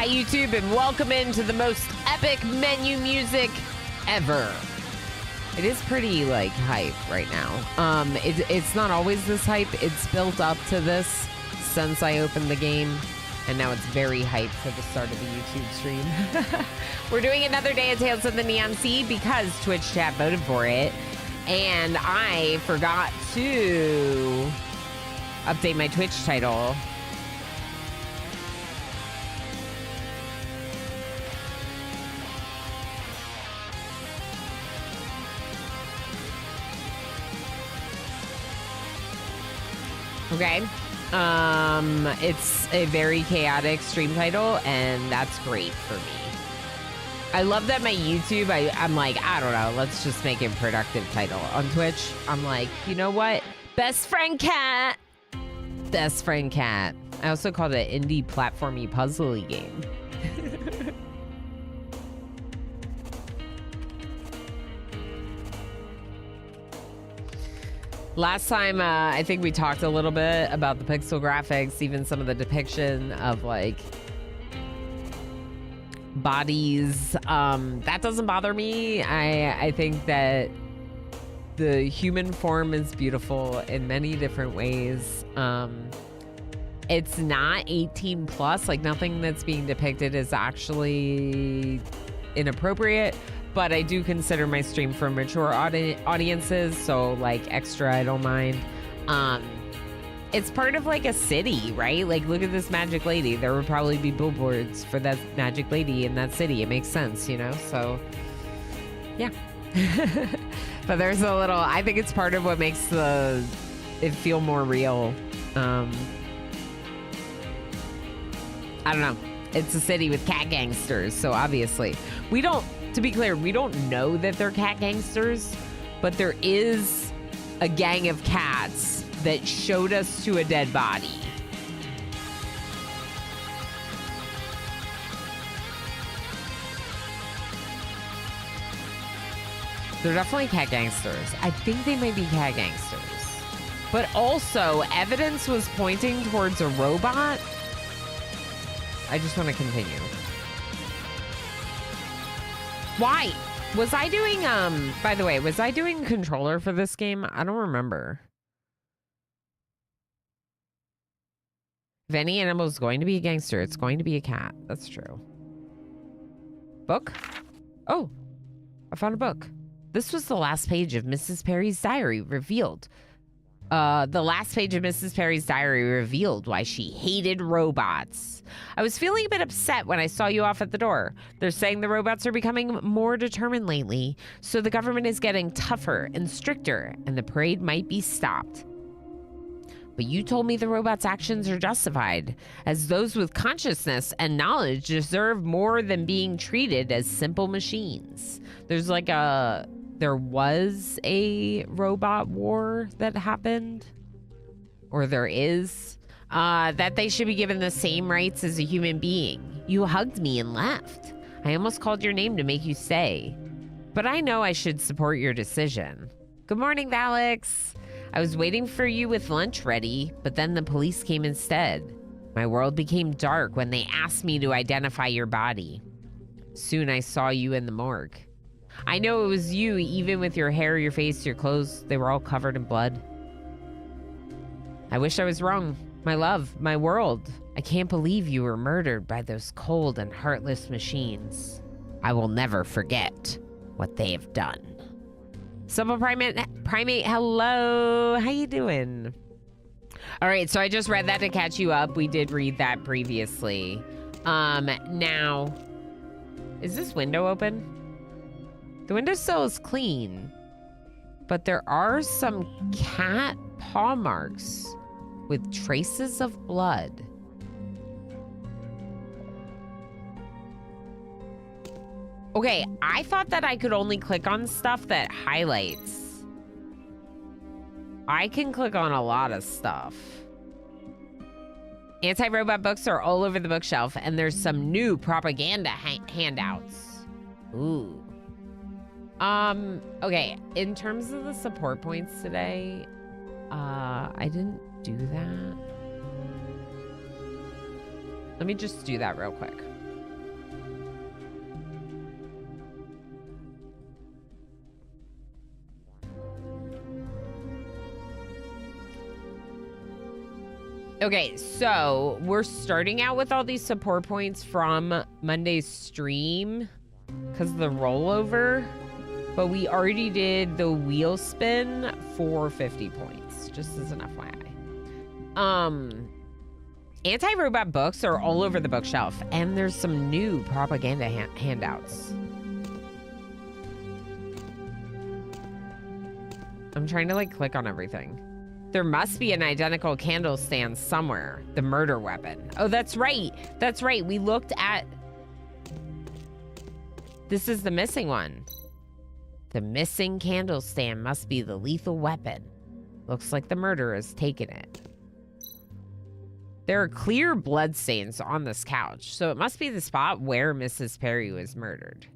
Hi, YouTube, and welcome into the most epic menu music ever. It is pretty, like, hype right now. It's not always this hype. It's built up to this since I opened the game, and now it's very hype for the start of the YouTube stream. We're doing another day of Tales of the Neon Sea because Twitch chat voted for it, and I forgot to update my Twitch title. Okay, it's a very chaotic stream title, and that's great for me. I love that my YouTube, I'm like, I don't know, let's just make a productive title. On Twitch, I'm like, you know what? Best friend cat. Best friend cat. I also called it an indie platformy puzzle-y game. Last time, I think we talked a little bit about the pixel graphics, even some of the depiction of, like, bodies. That doesn't bother me. I think that the human form is beautiful in many different ways. It's not 18 plus, like, nothing that's being depicted is actually inappropriate. But I do consider my stream for mature audiences, so, like, extra, I don't mind. It's part of, like, a city, right? Like, look at this magic lady. There would probably be billboards for that magic lady in that city. It makes sense, you know? So, yeah. But there's a little... I think it's part of what makes it feel more real. I don't know. It's a city with cat gangsters, so obviously. We don't... To be clear, we don't know that they're cat gangsters, but there is a gang of cats that showed us to a dead body. They're definitely cat gangsters. I think they might be cat gangsters. But also, evidence was pointing towards a robot. I just want to continue. Why? Was I doing, by the way, was I doing controller for this game? I don't remember. If any animal is going to be a gangster, it's going to be a cat. That's true. Book? Oh, I found a book. This was the last page of Mrs. Perry's diary revealed. The last page of Mrs. Perry's diary revealed why she hated robots. I was feeling a bit upset when I saw you off at the door. They're saying the robots are becoming more determined lately, so the government is getting tougher and stricter, and the parade might be stopped. But you told me the robots' actions are justified, as those with consciousness and knowledge deserve more than being treated as simple machines. There's like there was a robot war that happened, or there is, that they should be given the same rights as a human being. You hugged me and left. I almost called your name to make you stay. But I know I should support your decision. Good morning, Alex. I was waiting for you with lunch ready, but then the police came instead. My world became dark when they asked me to identify your body. Soon I saw you in the morgue. I know it was you, even with your hair, your face, your clothes, they were all covered in blood. I wish I was wrong. My love, my world. I can't believe you were murdered by those cold and heartless machines. I will never forget what they have done. Summon Primate, hello. How you doing? All right, so I just read that to catch you up. We did read that previously. Now, is this window open? The windowsill is clean, but there are some cat paw marks with traces of blood. Okay, I thought that I could only click on stuff that highlights. I can click on a lot of stuff. Anti-robot books are all over the bookshelf, and there's some new propaganda handouts. Ooh. Okay, in terms of the support points today, I didn't do that. Let me just do that real quick. Okay, so we're starting out with all these support points from Monday's stream because of the rollover, but we already did the wheel spin for 50 points, just as an FYI. Anti-robot books are all over the bookshelf, and there's some new propaganda handouts. I'm trying to like click on everything. There must be an identical candle stand somewhere. The murder weapon. Oh, that's right. That's right. We looked at... This is the missing one. The missing candle stand must be the lethal weapon. Looks like the murderer has taken it. There are clear blood stains on this couch, so it must be the spot where Mrs. Perry was murdered.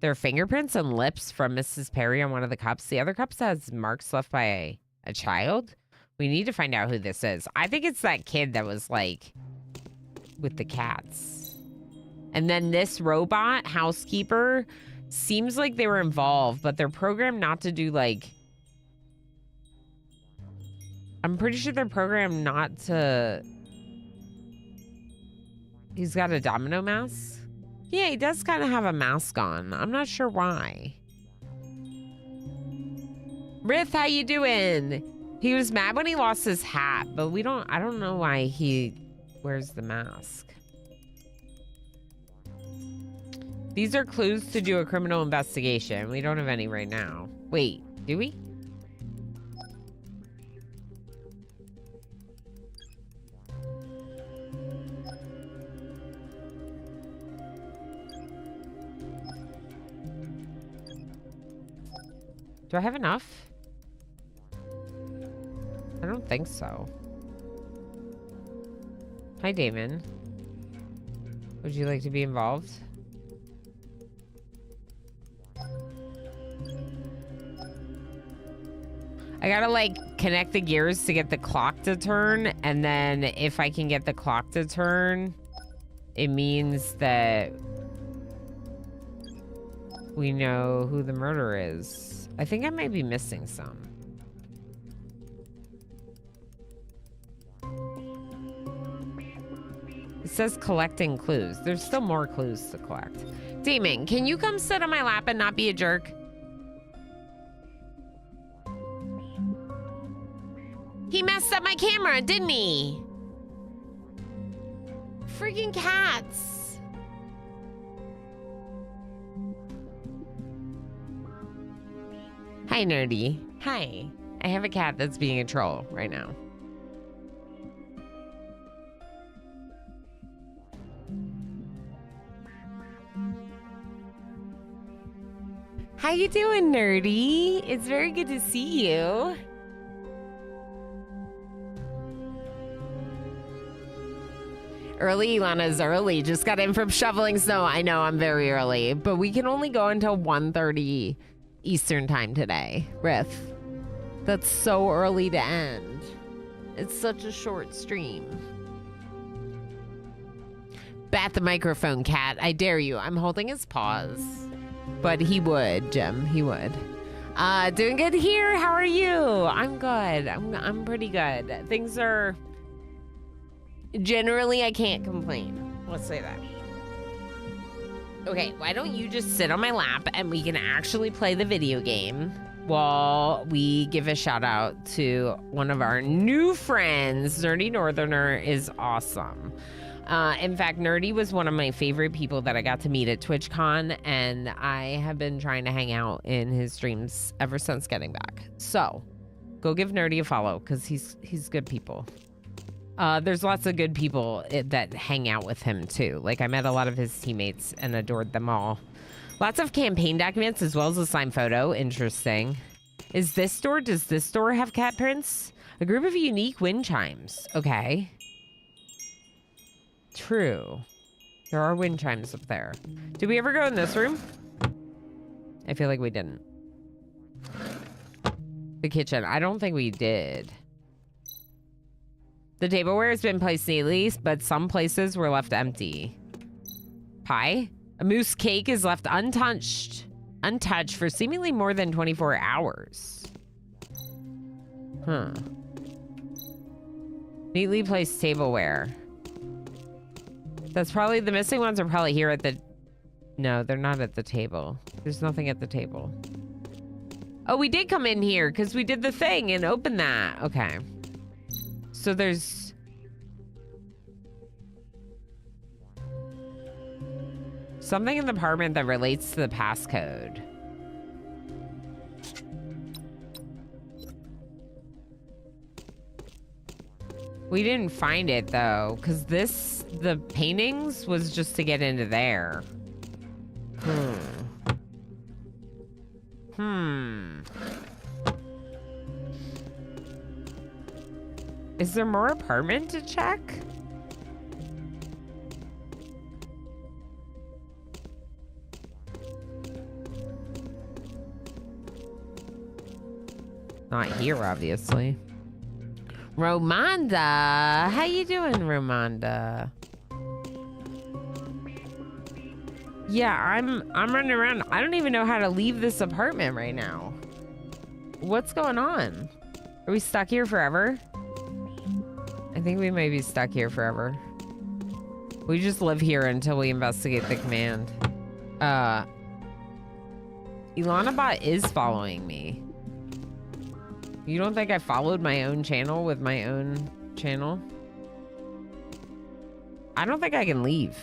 There are fingerprints and lips from Mrs. Perry on one of the cups. The other cups has marks left by a child. We need to find out who this is. I think it's that kid that was like with the cats. And then this robot housekeeper seems like they were involved, but they're programmed not to do like... I'm pretty sure they're programmed not to... He's got a domino mask. Yeah, he does kind of have a mask on. I'm not sure why. Rith, how you doing? He was mad when he lost his hat, but I don't know why he wears the mask. These are clues to do a criminal investigation. We don't have any right now. Wait, do we? Do I have enough? I don't think so. Hi, Damon. Would you like to be involved? I gotta like connect the gears to get the clock to turn, and then if I can get the clock to turn, it means that we know who the murderer is. I think I might be missing some. It says collecting clues. There's still more clues to collect. Damon, can you come sit on my lap and not be a jerk? He messed up my camera, didn't he? Freaking cats. Hi, Nerdy. Hi. I have a cat that's being a troll right now. How you doing, Nerdy? It's very good to see you. Early, Ilana's early. Just got in from shoveling snow. I know, I'm very early. But we can only go until 1:30 Eastern time today. Riff. That's so early to end. It's such a short stream. Bat the microphone, cat. I dare you. I'm holding his paws. But he would, Jim. He would. Doing good here. How are you? I'm good. I'm pretty good. Things are... Generally, I can't complain. Let's say that. Okay, why don't you just sit on my lap and we can actually play the video game while we give a shout out to one of our new friends. Nerdy Northerner is awesome. In fact, Nerdy was one of my favorite people that I got to meet at TwitchCon, and I have been trying to hang out in his streams ever since getting back. So, go give Nerdy a follow, because he's good people. There's lots of good people that hang out with him, too. Like, I met a lot of his teammates and adored them all. Lots of campaign documents, as well as a signed photo. Interesting. Does this store have cat prints? A group of unique wind chimes. Okay. True. There are wind chimes up there. Did we ever go in this room? I feel like we didn't. The kitchen. I don't think we did. The tableware has been placed neatly, but some places were left empty. Pie? A moose cake is left untouched for seemingly more than 24 hours. Huh. Neatly placed tableware. That's probably, the missing ones are probably here at the... No, they're not at the table. There's nothing at the table. Oh, we did come in here because we did the thing and opened that. Okay. So there's... something in the apartment that relates to the passcode. We didn't find it though, because the paintings was just to get into there. Is there more apartment to check? Not here, obviously. Romanda, how you doing, Romanda? Yeah, I'm running around. I don't even know how to leave this apartment right now. What's going on? Are we stuck here forever? I think we may be stuck here forever. We just live here until we investigate the command. Ilanabot is following me. You don't think I followed my own channel with my own channel? I don't think I can leave.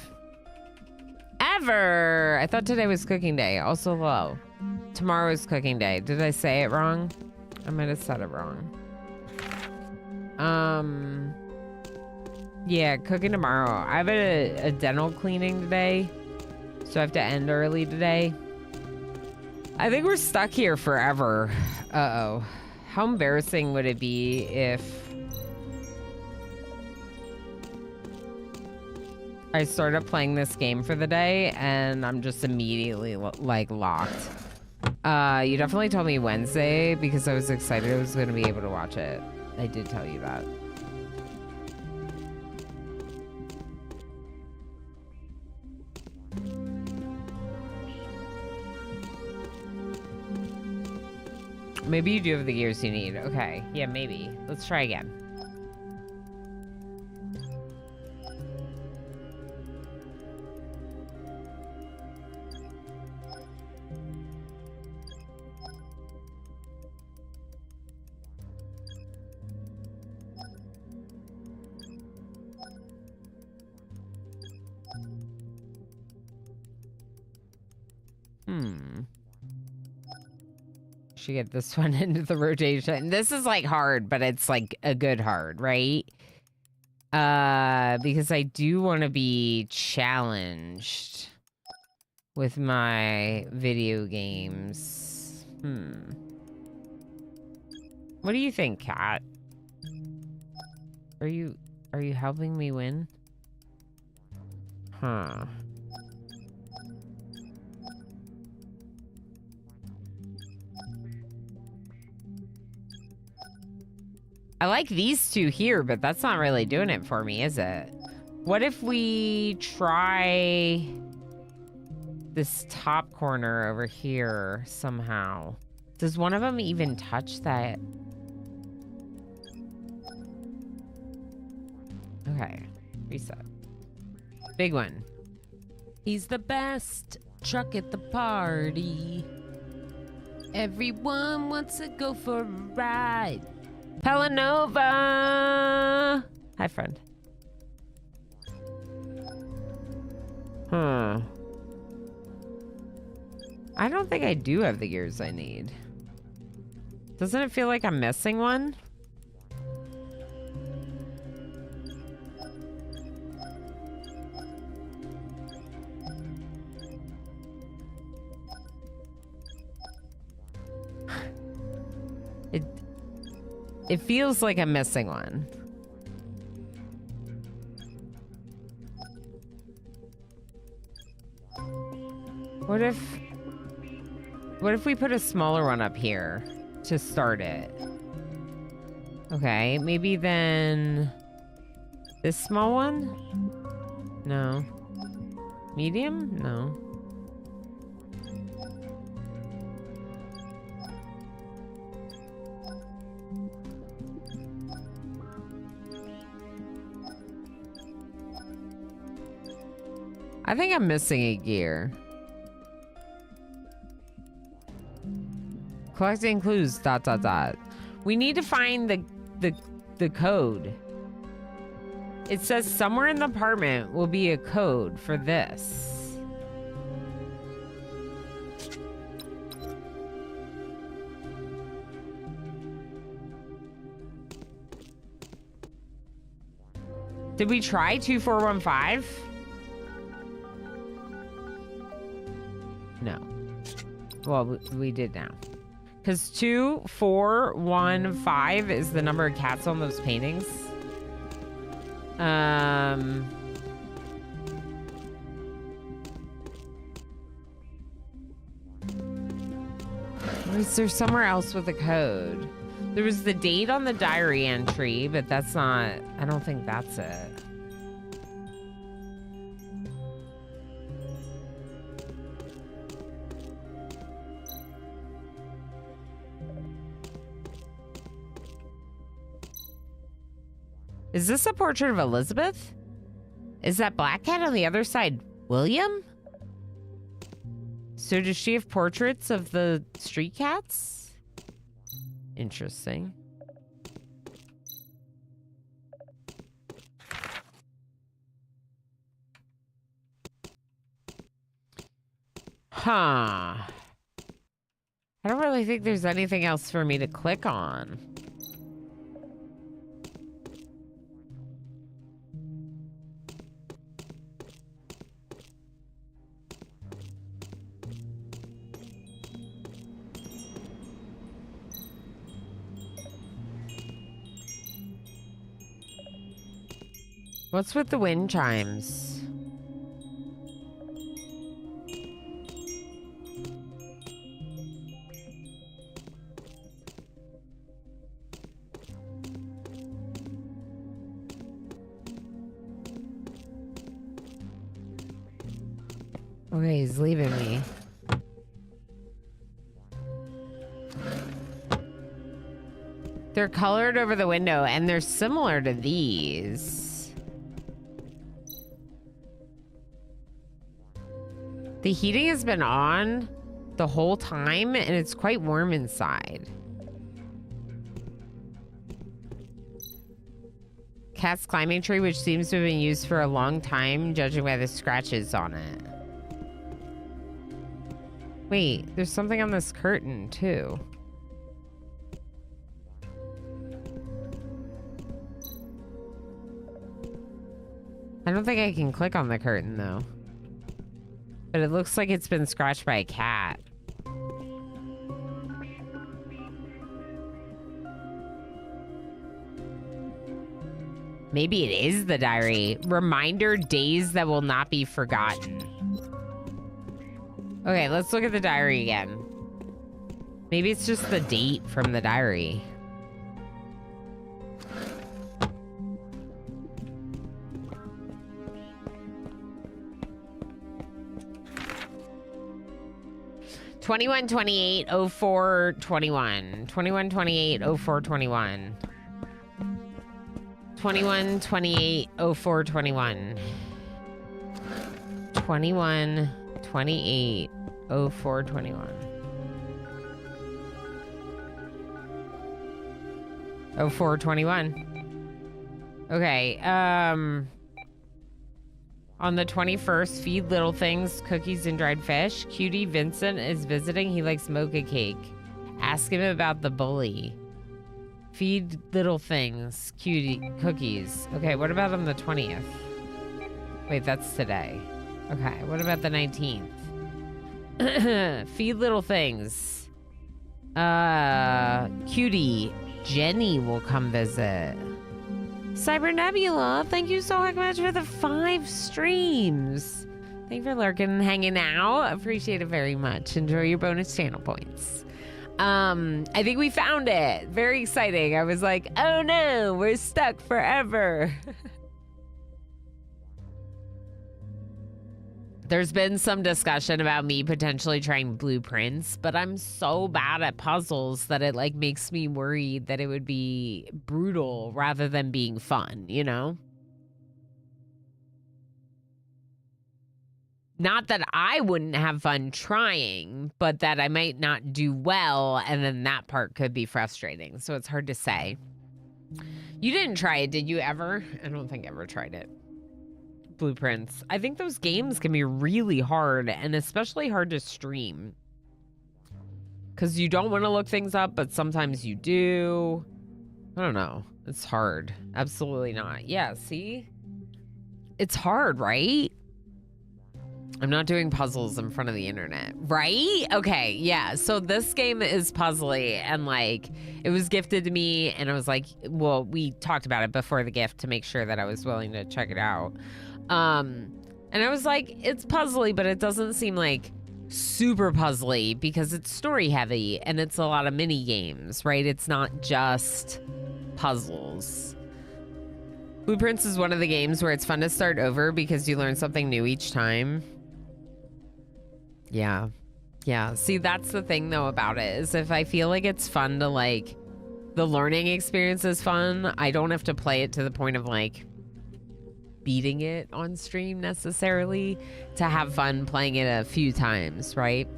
Ever! I thought today was cooking day. Also low. Tomorrow is cooking day. Did I say it wrong? I might have said it wrong. Yeah, cooking tomorrow. I have a dental cleaning today, so I have to end early today. I think we're stuck here forever. Uh-oh. How embarrassing would it be if I started playing this game for the day and I'm just immediately like locked? You definitely told me Wednesday because I was excited I was going to be able to watch it. I did tell you that. Maybe you do have the gears you need. Okay. Yeah, maybe. Let's try again. Should get this one into the rotation. This is like hard, but it's like a good hard, right? Because I do want to be challenged with my video games. What do you think, Kat? Are you helping me win? Huh. I like these two here, but that's not really doing it for me, is it? What if we try this top corner over here somehow? Does one of them even touch that? Okay, reset. Big one. He's the best truck at the party. Everyone wants to go for a ride. Pelanova! Hi, friend. Huh. I don't think I do have the gears I need. Doesn't it feel like I'm missing one? It feels like I'm missing one. What if we put a smaller one up here to start it? Okay, maybe then this small one? No. Medium? No. I think I'm missing a gear. Collecting clues, ... We need to find the code. It says somewhere in the apartment will be a code for this. Did we try 2415? No. Well, we did now. Because 2415 is the number of cats on those paintings. Was there somewhere else with a code? There was the date on the diary entry, but that's not... I don't think that's it. Is this a portrait of Elizabeth? Is that black cat on the other side William? So does she have portraits of the street cats? Interesting. Huh. I don't really think there's anything else for me to click on. What's with the wind chimes? Okay, he's leaving me. They're colored over the window, and they're similar to these. The heating has been on the whole time, and it's quite warm inside. Cat's climbing tree, which seems to have been used for a long time, judging by the scratches on it. Wait, there's something on this curtain, too. I don't think I can click on the curtain, though. But it looks like it's been scratched by a cat. Maybe it is the diary. Reminder, days that will not be forgotten. Okay, let's look at the diary again. Maybe it's just the date from the diary. (21, 28, 04, 21). 21, 28, 04, 21. 21, 28, 04, 21. 21, 28, 04, 21. 04, 21. Okay, on the 21st, feed little things cookies and dried fish. Cutie Vincent is visiting. He likes mocha cake. Ask him about the bully. Feed little things cutie cookies. Okay, what about on the 20th? Wait, that's today. Okay, what about the 19th? Feed little things. Cutie Jenny will come visit. Cyber Nebula, thank you so much for the 5 streams. Thank you for lurking and hanging out. Appreciate it very much. Enjoy your bonus channel points. I think we found it. Very exciting. I was like, oh no, we're stuck forever. There's been some discussion about me potentially trying blueprints, but I'm so bad at puzzles that it like makes me worried that it would be brutal rather than being fun, you know? Not that I wouldn't have fun trying, but that I might not do well, and then that part could be frustrating. So it's hard to say. You didn't try it, did you ever? I don't think I ever tried it. Blueprints. I think those games can be really hard, and especially hard to stream. Because you don't want to look things up, but sometimes you do. I don't know. It's hard. Absolutely not. Yeah, see? It's hard, right? I'm not doing puzzles in front of the internet, right? Okay, yeah. So this game is puzzly, and like it was gifted to me, and I was like, well, we talked about it before the gift to make sure that I was willing to check it out. And I was like, it's puzzly, but it doesn't seem like super puzzly because it's story heavy and it's a lot of mini games, right? It's not just puzzles. Blueprints is one of the games where it's fun to start over because you learn something new each time. Yeah. Yeah. See, that's the thing though about it is if I feel like it's fun to like, the learning experience is fun, I don't have to play it to the point of like beating it on stream necessarily to have fun playing it a few times, right?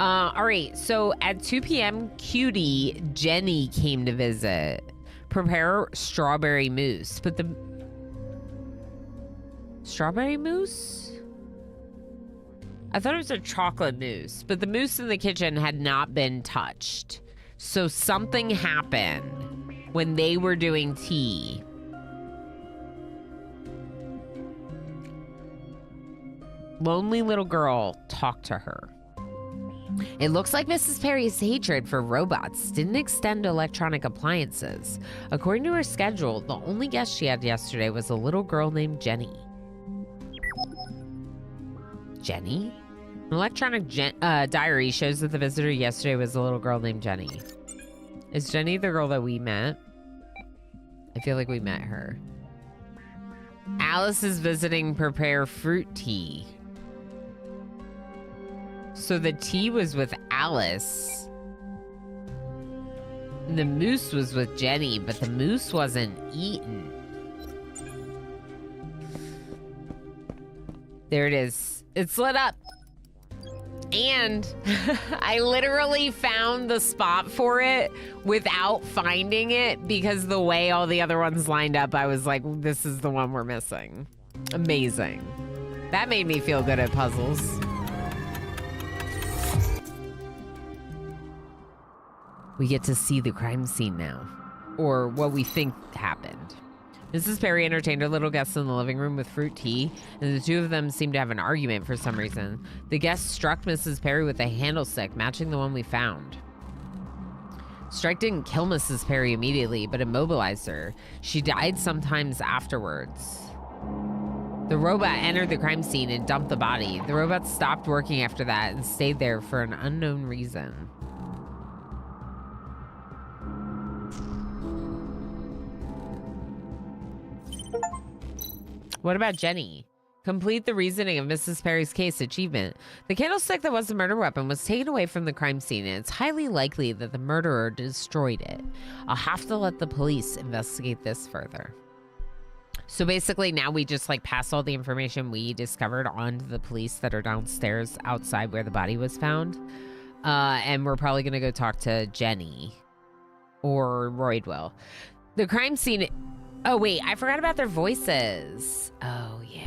All right. So at 2 p.m. Cutie Jenny came to visit. Prepare strawberry mousse. But the strawberry mousse? I thought it was a chocolate mousse, but the mousse in the kitchen had not been touched. So something happened when they were doing tea. Lonely little girl talked to her. It looks like Mrs. Perry's hatred for robots didn't extend to electronic appliances. According to her schedule, the only guest she had yesterday was a little girl named Jenny. Jenny? An electronic diary shows that the visitor yesterday was a little girl named Jenny. Is Jenny the girl that we met? I feel like we met her. Alice is visiting prepare fruit tea. So the tea was with Alice. The mousse was with Jenny, but the mousse wasn't eaten. There it is. It's lit up. And I literally found the spot for it without finding it because the way all the other ones lined up, I was like, this is the one we're missing. Amazing. That made me feel good at puzzles. We get to see the crime scene now, or what we think happened. Mrs. Perry entertained her little guests in the living room with fruit tea, and the two of them seemed to have an argument for some reason. The guest struck Mrs. Perry with a handle stick, matching the one we found. Strike didn't kill Mrs. Perry immediately, but immobilized her. She died sometimes afterwards. The robot entered the crime scene and dumped the body. The robot stopped working after that and stayed there for an unknown reason. What about Jenny? Complete the reasoning of Mrs. Perry's case achievement. The candlestick that was the murder weapon was taken away from the crime scene, and it's highly likely that the murderer destroyed it. I'll have to let the police investigate this further. So basically now we just like pass all the information we discovered on to the police that are downstairs outside where the body was found. And we're probably going to go talk to Jenny or Roydwell. The crime scene... Oh, wait, I forgot about their voices. Oh, yeah.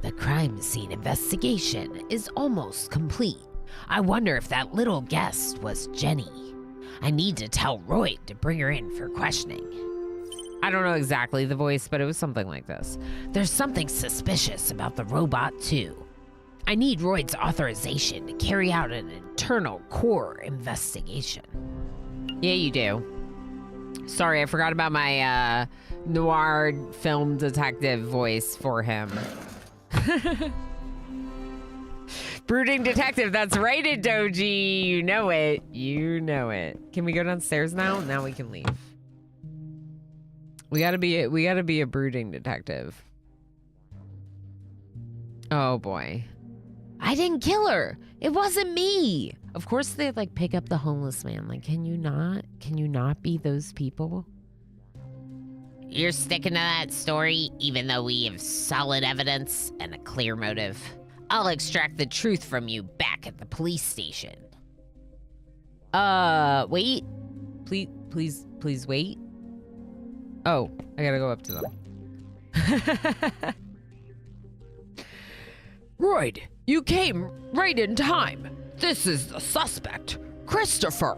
The crime scene investigation is almost complete. I wonder if that little guest was Jenny. I need to tell Roy to bring her in for questioning. I don't know exactly the voice, but it was something like this. There's something suspicious about the robot, too. I need Royd's authorization to carry out an internal core investigation. Yeah, you do. Sorry, I forgot about my noir film detective voice for him. Brooding detective, that's right, Doji. You know it. You know it. Can we go downstairs now? Now we can leave. We gotta be a brooding detective. Oh boy. I didn't kill her. It wasn't me. Of course they like pick up the homeless man. Like, can you not be those people? You're sticking to that story even though we have solid evidence and a clear motive. I'll extract the truth from you back at the police station. Wait. Please wait. Oh, I gotta go up to them. Royd, you came right in time. This is the suspect, Christopher.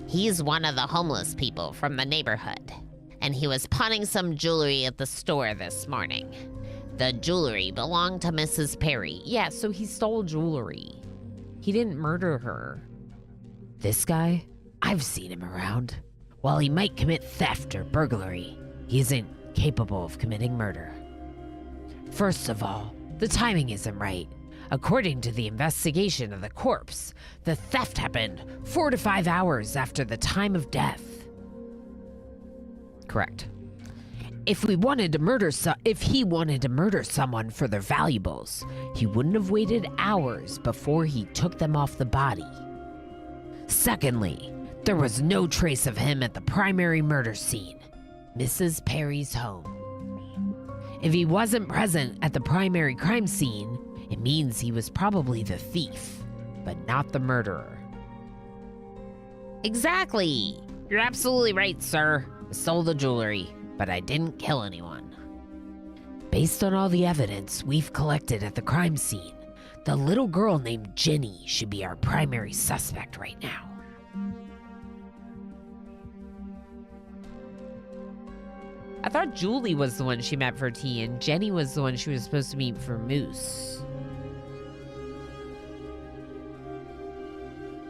He's one of the homeless people from the neighborhood, and he was pawning some jewelry at the store this morning. The jewelry belonged to Mrs. Perry. Yeah, so he stole jewelry. He didn't murder her. This guy, I've seen him around. While he might commit theft or burglary, he isn't capable of committing murder. First of all, the timing isn't right. According to the investigation of the corpse, the theft happened 4 to 5 hours after the time of death. Correct. If he wanted to murder someone for their valuables, he wouldn't have waited hours before he took them off the body. Secondly, there was no trace of him at the primary murder scene, Mrs. Perry's home. If he wasn't present at the primary crime scene, it means he was probably the thief, but not the murderer. Exactly. You're absolutely right, sir. I stole the jewelry, but I didn't kill anyone. Based on all the evidence we've collected at the crime scene, the little girl named Jenny should be our primary suspect right now. I thought Julie was the one she met for tea, and Jenny was the one she was supposed to meet for Moose.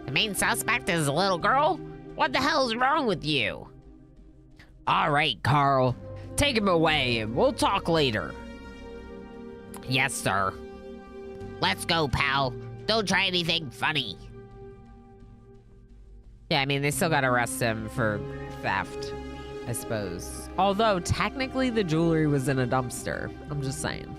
The main suspect is a little girl? What the hell is wrong with you? All right, Carl. Take him away, and we'll talk later. Yes, sir. Let's go, pal. Don't try anything funny. Yeah, I mean, they still gotta arrest him for theft, I suppose. Although, technically, the jewelry was in a dumpster. I'm just saying.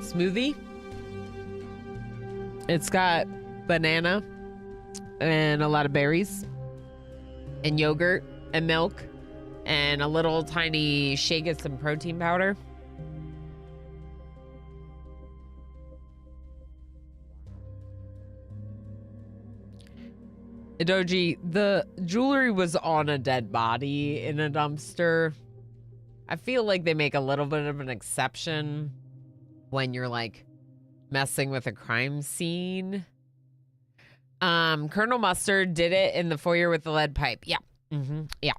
Smoothie. It's got banana and a lot of berries and yogurt and milk and a little tiny shake of some protein powder. Doji, the jewelry was on a dead body in a dumpster. I feel like they make a little bit of an exception when you're like messing with a crime scene. Colonel Mustard did it in the foyer with the lead pipe. Yeah. Yeah.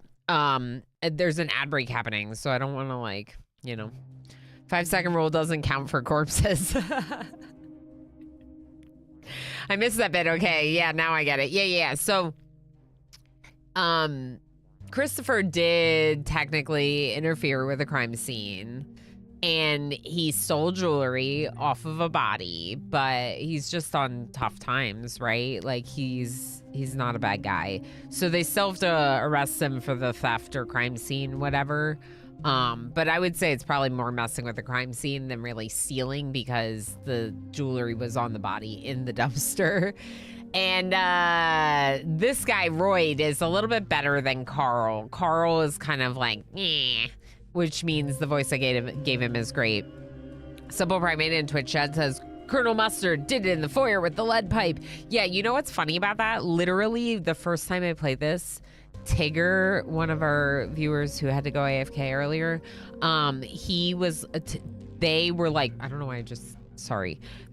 There's an ad break happening, so I don't want to, like, you know, 5-second rule doesn't count for corpses. I missed that bit. Okay, yeah, now I get it. Yeah. So, Christopher did technically interfere with a crime scene, and he stole jewelry off of a body, but he's just on tough times, right? Like, he's not a bad guy. So they still have to arrest him for the theft or crime scene, whatever. But I would say it's probably more messing with the crime scene than really stealing, because the jewelry was on the body in the dumpster. And this guy, Royd, is a little bit better than Carl. Carl is kind of like, which means the voice I gave him is great. Simple Primate in Twitch chat says, Colonel Mustard did it in the foyer with the lead pipe. Yeah, you know what's funny about that? Literally, the first time I played this, Tigger, one of our viewers who had to go AFK earlier, he was, they were like, I don't know why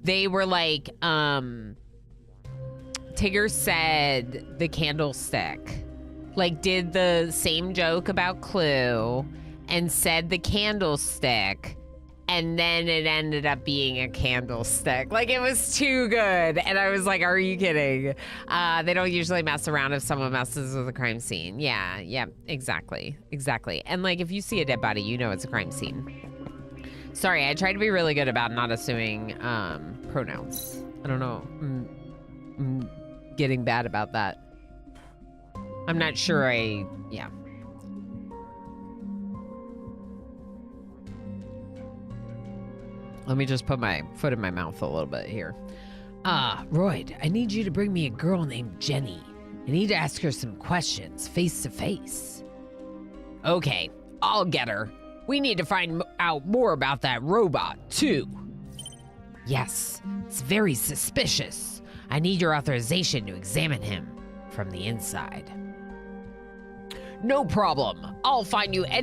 they were like, Tigger said the candlestick, like did the same joke about Clue and said the candlestick, and then it ended up being a candlestick. Like, it was too good. And I was like, are you kidding? They don't usually mess around if someone messes with a crime scene. Yeah, exactly. And like, if you see a dead body, you know it's a crime scene. Sorry, I try to be really good about not assuming pronouns. I don't know. I'm getting bad about that. I'm not sure yeah. Let me just put my foot in my mouth a little bit here. Royd, I need you to bring me a girl named Jenny. I need to ask her some questions face to face. Okay, I'll get her. We need to find out more about that robot, too. Yes, it's very suspicious. I need your authorization to examine him from the inside. No problem. I'll find you if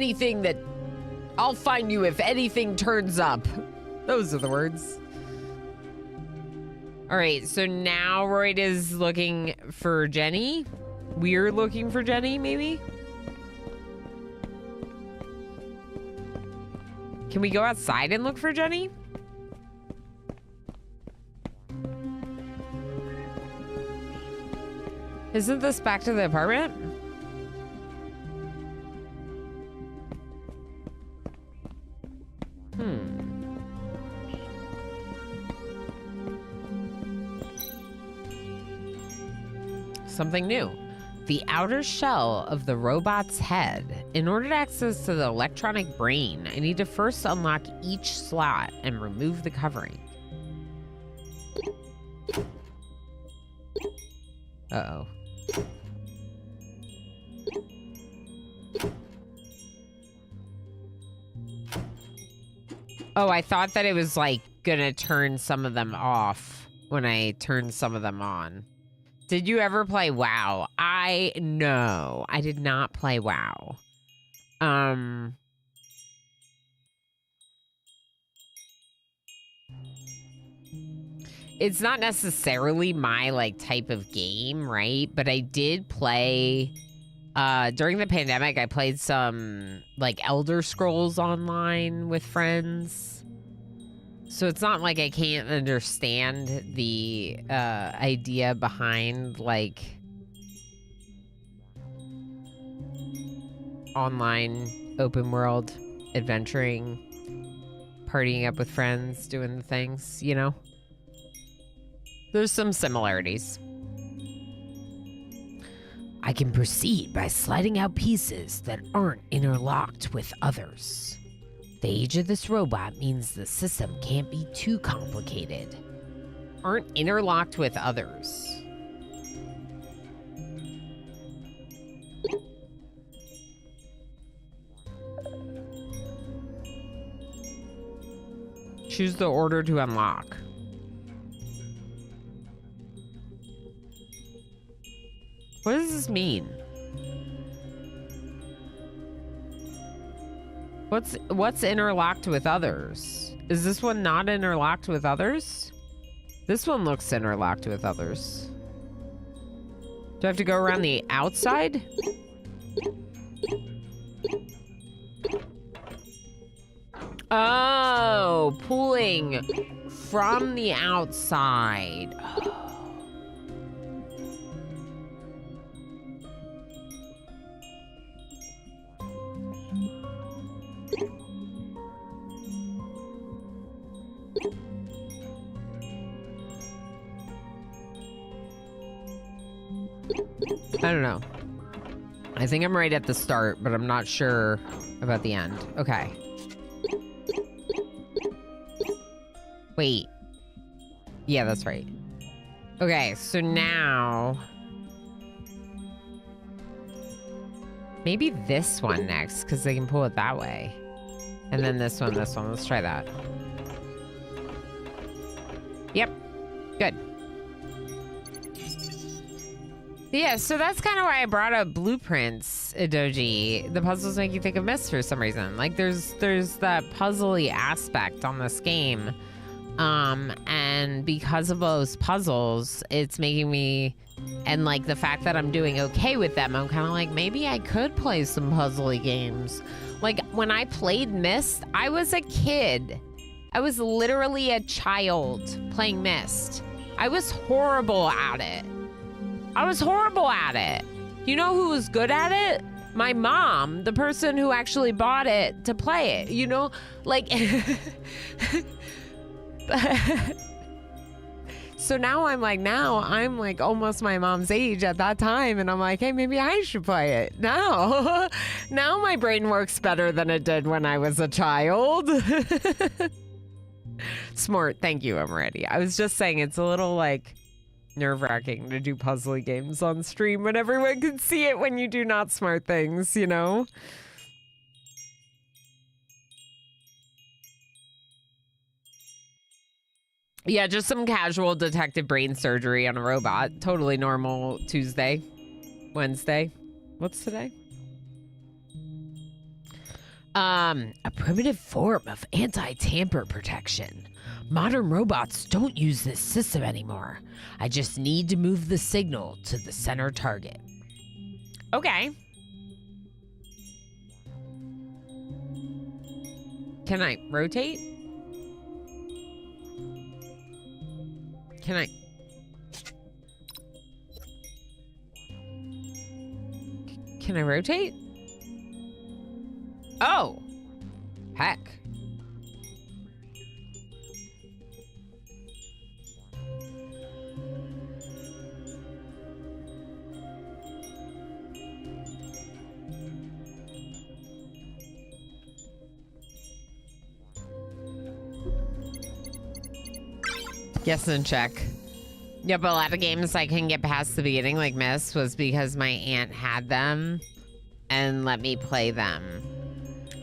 anything turns up. Those are the words. All right, so now Royd is looking for Jenny. We're looking for Jenny, maybe? Can we go outside and look for Jenny? Isn't this back to the apartment? Something new. The outer shell of the robot's head. In order to access to the electronic brain, I need to first unlock each slot and remove the covering. Uh-oh. Oh, I thought that it was like gonna turn some of them off when I turned some of them on. Did you ever play WoW? No, I did not play WoW. It's not necessarily my like type of game, right? But I did play during the pandemic. I played some like Elder Scrolls Online with friends. So it's not like I can't understand the idea behind like online open world adventuring, partying up with friends, doing the things, you know? There's some similarities. I can proceed by sliding out pieces that aren't interlocked with others. The age of this robot means the system can't be too complicated. Aren't interlocked with others. Choose the order to unlock. What does this mean? What's interlocked with others? Is this one not interlocked with others? This one looks interlocked with others. Do I have to go around the outside? Oh, pulling from the outside. Oh. I don't know. I think I'm right at the start, but I'm not sure about the end. Okay. Wait. Yeah, that's right. Okay, so now... maybe this one next, because they can pull it that way. And then this one. Let's try that. Yep. Good. Yeah, so that's kind of why I brought up blueprints, Doji. The puzzles make you think of Myst for some reason. Like, there's that puzzly aspect on this game. And because of those puzzles, it's making me... and, like, the fact that I'm doing okay with them, I'm kind of like, maybe I could play some puzzly games. Like, when I played Myst, I was a kid. I was literally a child playing Myst. I was horrible at it. You know who was good at it? My mom, the person who actually bought it to play it, you know? Like, so now I'm like almost my mom's age at that time. And I'm like, hey, maybe I should play it now. Now my brain works better than it did when I was a child. Smart. Thank you, I'm ready. I was just saying it's a little like, nerve-wracking to do puzzle games on stream when everyone can see it when you do not smart things, you know? Yeah, just some casual detective brain surgery on a robot. Totally normal Tuesday, Wednesday. What's today? A primitive form of anti-tamper protection. Modern robots don't use this system anymore. I just need to move the signal to the center target. Okay. Can I rotate? Can I? Can I rotate? Oh, heck. Yes, and check. Yep, a lot of games I couldn't get past the beginning, like Miss, was because my aunt had them and let me play them.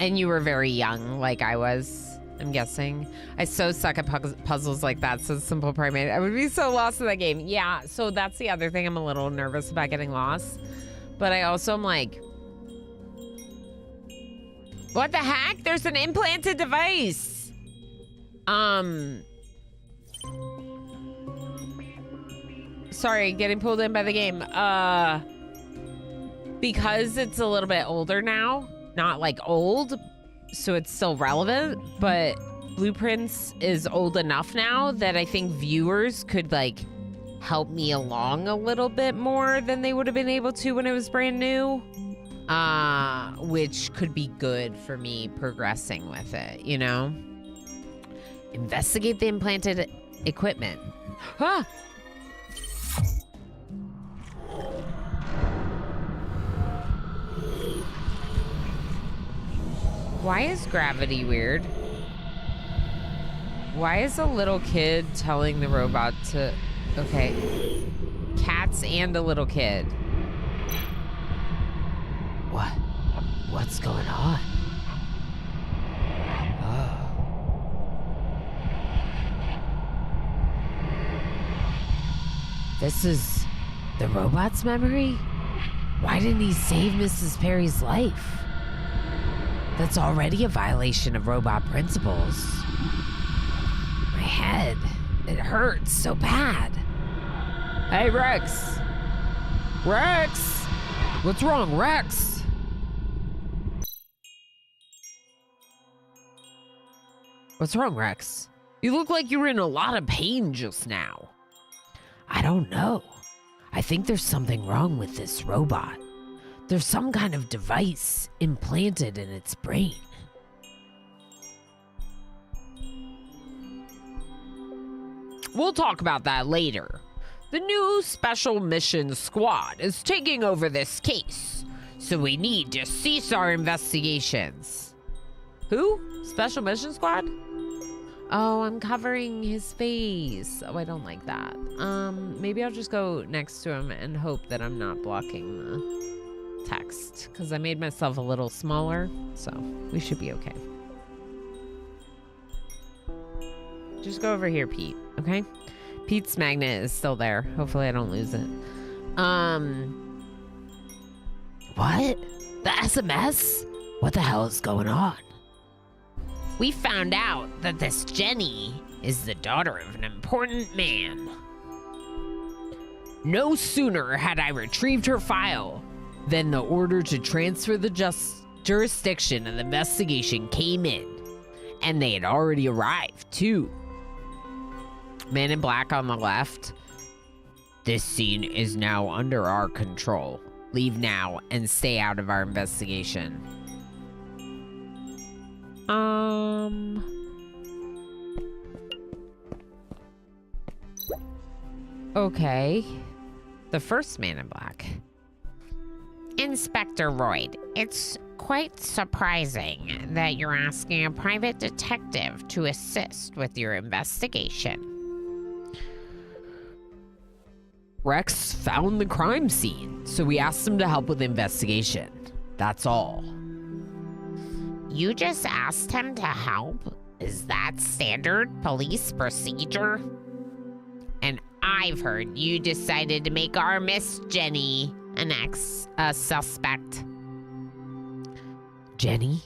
And you were very young, like I was, I'm guessing. I so suck at puzzles like that, so Simple Primate. I would be so lost in that game. Yeah, so that's the other thing. I'm a little nervous about getting lost. But I also am like, what the heck? There's an implanted device. Sorry, getting pulled in by the game. Because it's a little bit older now, not like old, so it's still relevant, but Blueprints is old enough now that I think viewers could like help me along a little bit more than they would have been able to when it was brand new. Which could be good for me progressing with it, you know? Investigate the implanted equipment. Ah! Why is gravity weird? Why is a little kid telling the robot to... Okay. Cats and a little kid. What? What's going on? Oh. This is the robot's memory? Why didn't he save Mrs. Perry's life? That's already a violation of robot principles. My head, it hurts so bad. Hey, Rex. Rex! What's wrong, Rex? What's wrong, Rex? You look like you were in a lot of pain just now. I don't know. I think there's something wrong with this robot. There's some kind of device implanted in its brain. We'll talk about that later. The new Special Mission Squad is taking over this case, so we need to cease our investigations. Who? Special Mission Squad? Oh, I'm covering his face. Oh, I don't like that. Maybe I'll just go next to him and hope that I'm not blocking the text, because I made myself a little smaller, so we should be okay. Just go over here, Pete, okay? Pete's magnet is still there. Hopefully I don't lose it. What? The SMS? What the hell is going on? We found out that this Jenny is the daughter of an important man. No sooner had I retrieved her file than the order to transfer the jurisdiction of the investigation came in. And they had already arrived, too. Man in Black on the left. This scene is now under our control. Leave now and stay out of our investigation. Okay. The first Man in Black. Inspector Royd, it's quite surprising that you're asking a private detective to assist with your investigation. Rex found the crime scene, so we asked him to help with the investigation. That's all. You just asked him to help? Is that standard police procedure? And I've heard you decided to make our Miss Jenny a suspect. Jenny,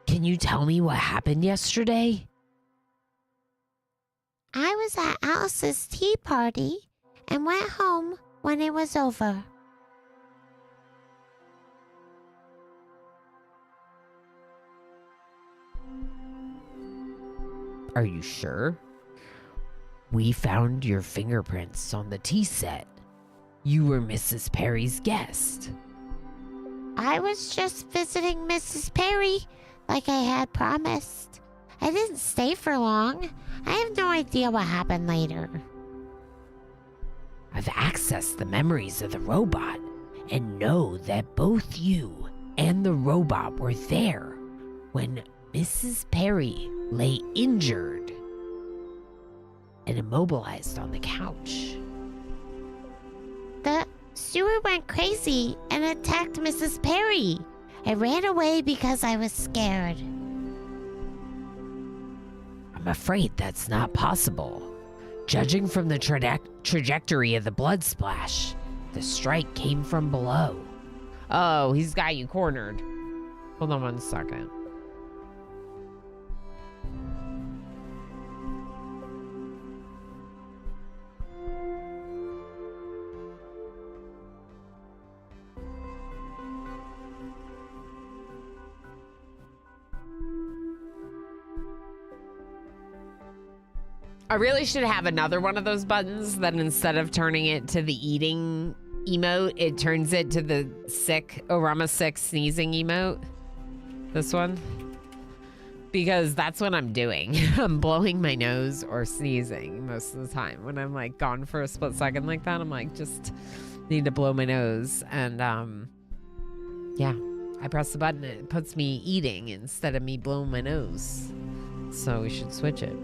can you tell me what happened yesterday? I was at Alice's tea party and went home when it was over. Are you sure? We found your fingerprints on the tea set. You were Mrs. Perry's guest. I was just visiting Mrs. Perry like I had promised. I didn't stay for long. I have no idea what happened later. I've accessed the memories of the robot and know that both you and the robot were there when Mrs. Perry lay injured and immobilized on the couch. The steward went crazy and attacked Mrs. Perry. I ran away because I was scared. I'm afraid that's not possible. Judging from the trajectory of the blood splash, the strike came from below. Oh, he's got you cornered. Hold on 1 second. I really should have another one of those buttons that instead of turning it to the eating emote, it turns it to the sick, Orama sick sneezing emote. This one. Because that's what I'm doing. I'm blowing my nose or sneezing most of the time. When I'm like gone for a split second like that, I'm like, just need to blow my nose. And yeah, I press the button, it puts me eating instead of me blowing my nose. So we should switch it.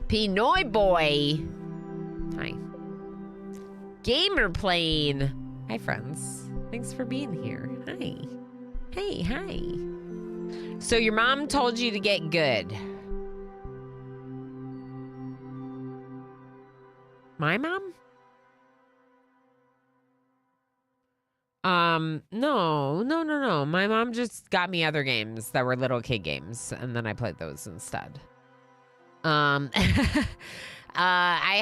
Pinoy boy. Hi. Gamer plane. Hi, friends. Thanks for being here. Hi. Hey, hi. So your mom told you to get good. My mom? No. My mom just got me other games that were little kid games, and then I played those instead. I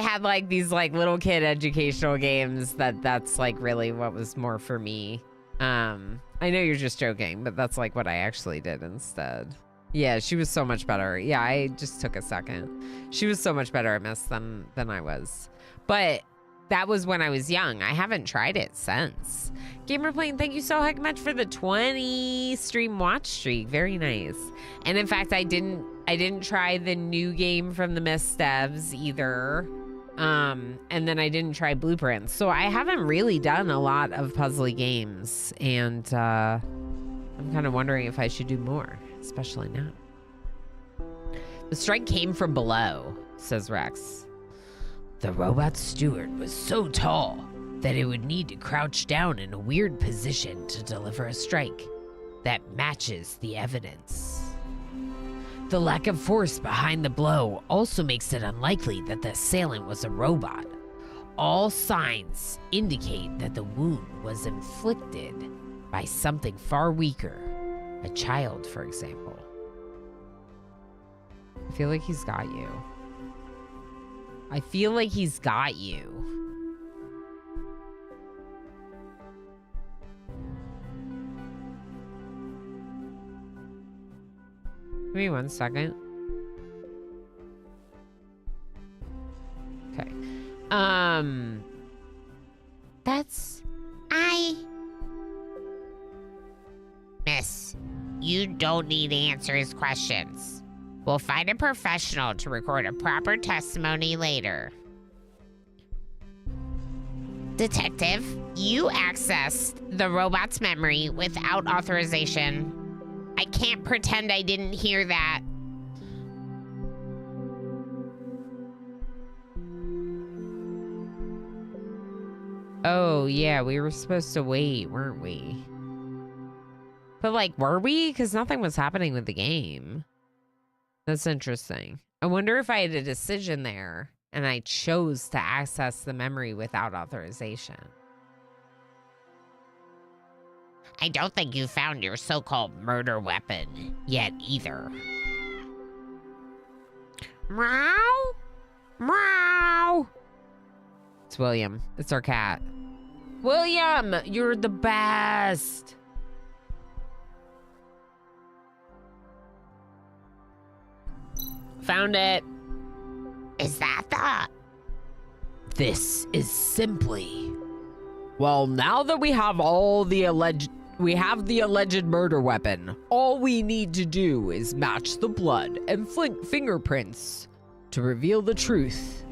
had like these like little kid educational games that's like really what was more for me. I know you're just joking, but that's like what I actually did instead. Yeah, she was so much better. Yeah, I just took a second. She was so much better at Miss than I was. But that was when I was young. I haven't tried it since. Gamer Plane, thank you so heck much for the 20 stream watch streak. Very nice. And in fact, I didn't try the new game from the Miss devs either. And then I didn't try Blueprints. So I haven't really done a lot of puzzly games. And I'm kind of wondering if I should do more, especially now. The strike came from below, says Rex. The robot steward was so tall that it would need to crouch down in a weird position to deliver a strike that matches the evidence. The lack of force behind the blow also makes it unlikely that the assailant was a robot. All signs indicate that the wound was inflicted by something far weaker, a child, for example. I feel like he's got you. I feel like he's got you. Give me 1 second. Okay. Miss, you don't need to answer his questions. We'll find a professional to record a proper testimony later. Detective, you accessed the robot's memory without authorization. I can't pretend I didn't hear that. Oh, yeah, we were supposed to wait, weren't we? But, like, were we? Because nothing was happening with the game. That's interesting. I wonder if I had a decision there and I chose to access the memory without authorization. I don't think you found your so-called murder weapon yet either. Meow? Meow? It's William. It's our cat. William, you're the best. Found it. Is that the... This is simply... Well, now that we have the alleged murder weapon, all we need to do is match the blood and fingerprints to reveal the truth.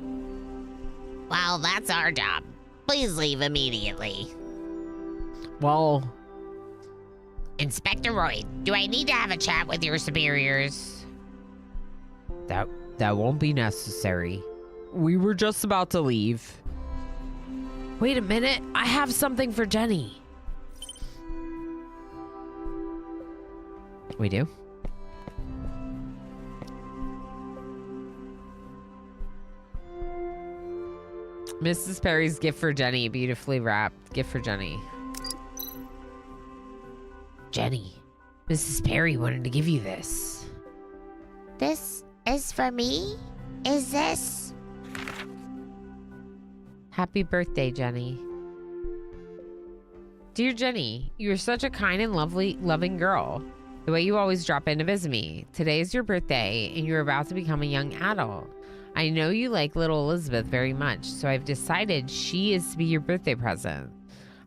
Well, that's our job. Please leave immediately. Well... Inspector Roy, do I need to have a chat with your superiors? That won't be necessary. We were just about to leave. Wait a minute, I have something for Jenny. We do? Mrs. Perry's gift for Jenny, beautifully wrapped. Gift for Jenny. Jenny, Mrs. Perry wanted to give you this. This is for me? Is this? Happy birthday, Jenny. Dear Jenny, you're such a kind and loving girl. The way you always drop in to visit me. Today is your birthday, and you're about to become a young adult. I know you like little Elizabeth very much, so I've decided she is to be your birthday present.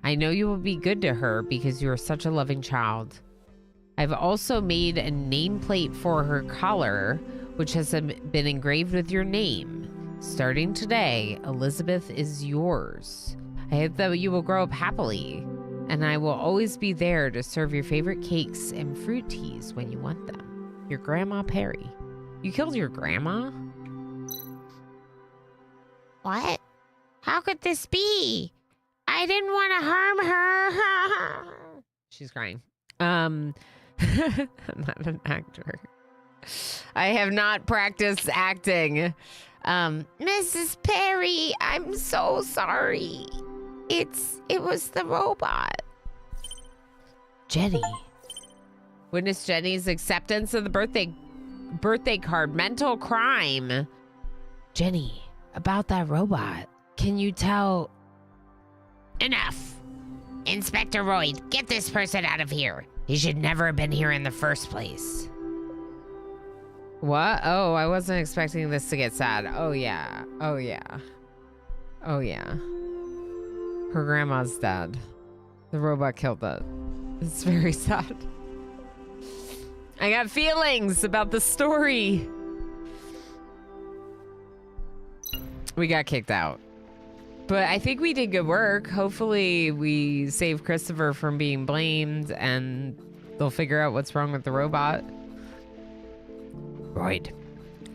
I know you will be good to her because you are such a loving child. I've also made a nameplate for her collar, which has been engraved with your name. Starting today, Elizabeth is yours. I hope that you will grow up happily, and I will always be there to serve your favorite cakes and fruit teas when you want them. Your Grandma Perry. You killed your grandma? What? How could this be? I didn't want to harm her. She's crying. I'm not an actor. I have not practiced acting. Mrs. Perry, I'm so sorry. It was the robot. Jenny. Witness Jenny's acceptance of the birthday card. Mental crime. Jenny, about that robot. Can you tell? Enough. Inspector Roy, get this person out of here. He should never have been here in the first place. What? Oh, I wasn't expecting this to get sad. Oh, yeah. Oh, yeah. Oh, yeah. Her grandma's dead. The robot killed it. It's very sad. I got feelings about the story. We got kicked out. But I think we did good work. Hopefully we saved Christopher from being blamed and they'll figure out what's wrong with the robot. Royd,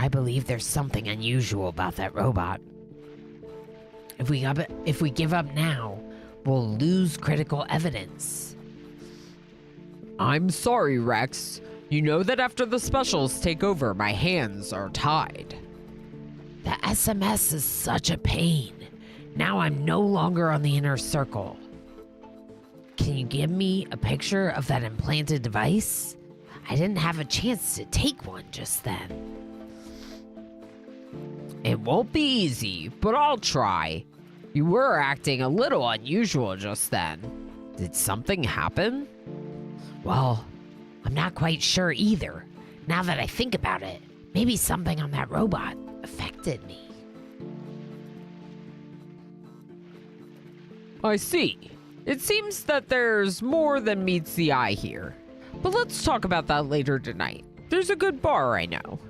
I believe there's something unusual about that robot. If we give up now, we'll lose critical evidence. I'm sorry, Rex. You know that after the specials take over, my hands are tied. The SMS is such a pain. Now I'm no longer on the inner circle. Can you give me a picture of that implanted device? I didn't have a chance to take one just then. It won't be easy, but I'll try. You were acting a little unusual just then. Did something happen? Well, I'm not quite sure either. Now that I think about it, maybe something on that robot affected me. I see. It seems that there's more than meets the eye here. But let's talk about that later tonight. There's a good bar I know.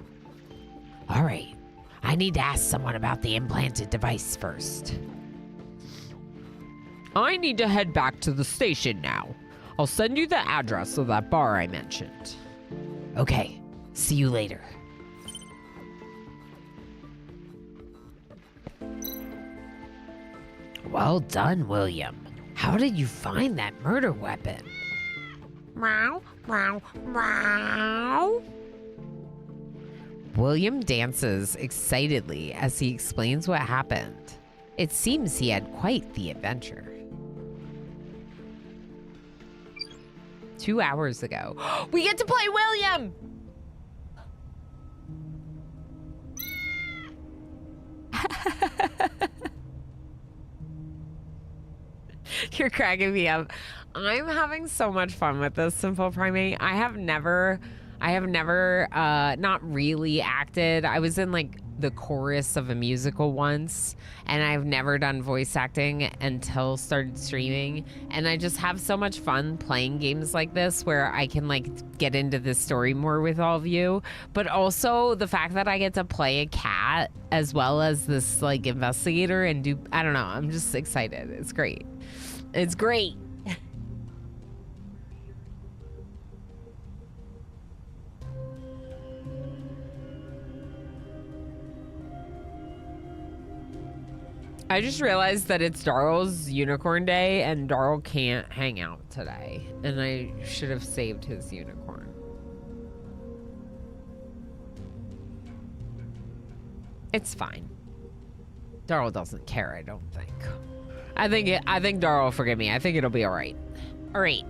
All right. I need to ask someone about the implanted device first. I need to head back to the station now. I'll send you the address of that bar I mentioned. Okay. See you later. Well done, William. How did you find that murder weapon? Meow, meow, meow. William dances excitedly as he explains what happened. It seems he had quite the adventure. 2 hours ago. We get to play William! You're cracking me up. I'm having so much fun with this Simple Primate. I have never not really acted. I was in like the chorus of a musical once, and I've never done voice acting until started streaming. And I just have so much fun playing games like this where I can like get into the story more with all of you. But also the fact that I get to play a cat as well as this like investigator and do, I don't know, I'm just excited. It's great. It's great. I just realized that it's Daryl's unicorn day and Daryl can't hang out today. And I should have saved his unicorn. It's fine. Daryl doesn't care, I don't think. I think Daryl will forgive me. I think it'll be all right. All right.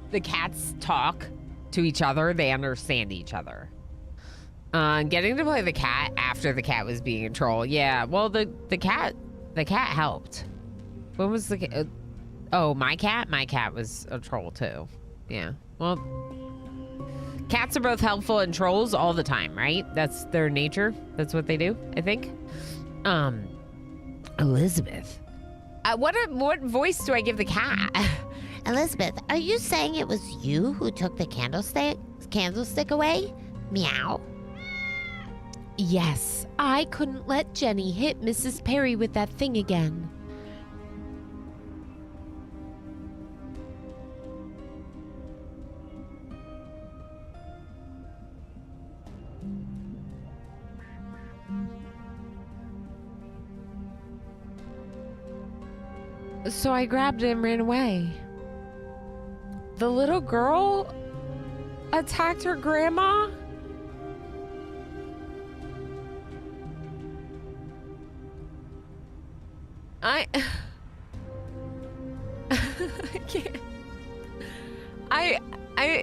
The cats talk to each other. They understand each other. Getting to play the cat after the cat was being a troll. Yeah, well, the cat helped. When was the cat? Oh, my cat? My cat was a troll too. Yeah, well, cats are both helpful and trolls all the time, right? That's their nature. That's what they do, I think. Elizabeth. What voice do I give the cat? Elizabeth, are you saying it was you who took the candlestick away? Meow. Yes, I couldn't let Jenny hit Mrs. Perry with that thing again. So I grabbed it and ran away. The little girl attacked her grandma? I can't. I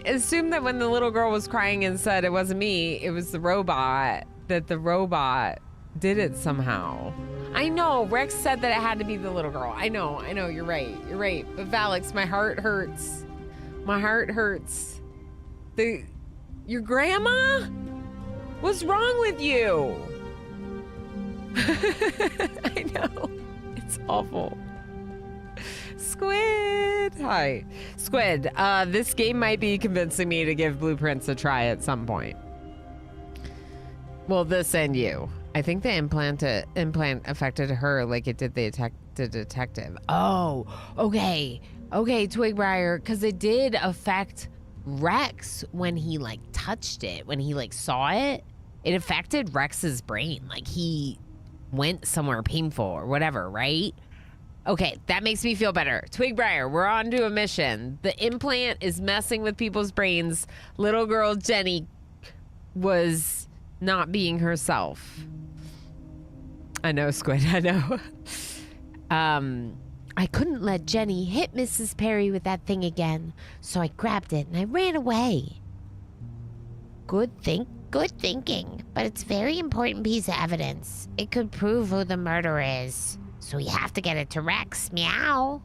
assumed that when the little girl was crying and said it wasn't me, it was the robot, that the robot did it somehow. I know, Rex said that it had to be the little girl. I know, you're right. But Valix, my heart hurts. My heart hurts. Your grandma? What's wrong with you? I know. It's awful. Squid. Hi. Squid, this game might be convincing me to give Blueprints a try at some point. Well, this and you. I think the implant affected her like it did the detective. Oh, okay. Okay, Twigbriar, because it did affect Rex when he like touched it, when he like saw it. It affected Rex's brain. Like he went somewhere painful or whatever, right? Okay, that makes me feel better. Twigbriar, we're on to a mission. The implant is messing with people's brains. Little girl Jenny was not being herself. I know, Squid, I know. I couldn't let Jenny hit Mrs. Perry with that thing again, so I grabbed it and I ran away. Good thinking, but it's a very important piece of evidence. It could prove who the murderer is, so we have to get it to Rex. Meow.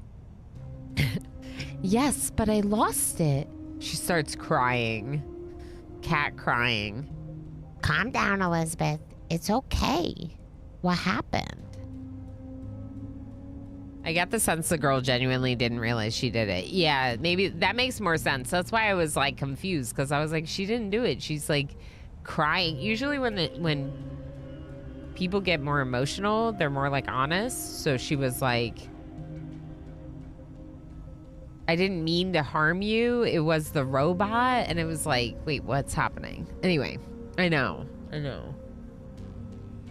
Yes, but I lost it. She starts crying. Cat crying. Calm down, Elizabeth. It's okay. What happened? I got the sense the girl genuinely didn't realize she did it. Yeah, maybe that makes more sense. That's why I was like confused, because I was like, she didn't do it. She's like crying. Usually when people get more emotional, they're more like honest. So she was like, I didn't mean to harm you. It was the robot. And it was like, wait, what's happening? Anyway, I know.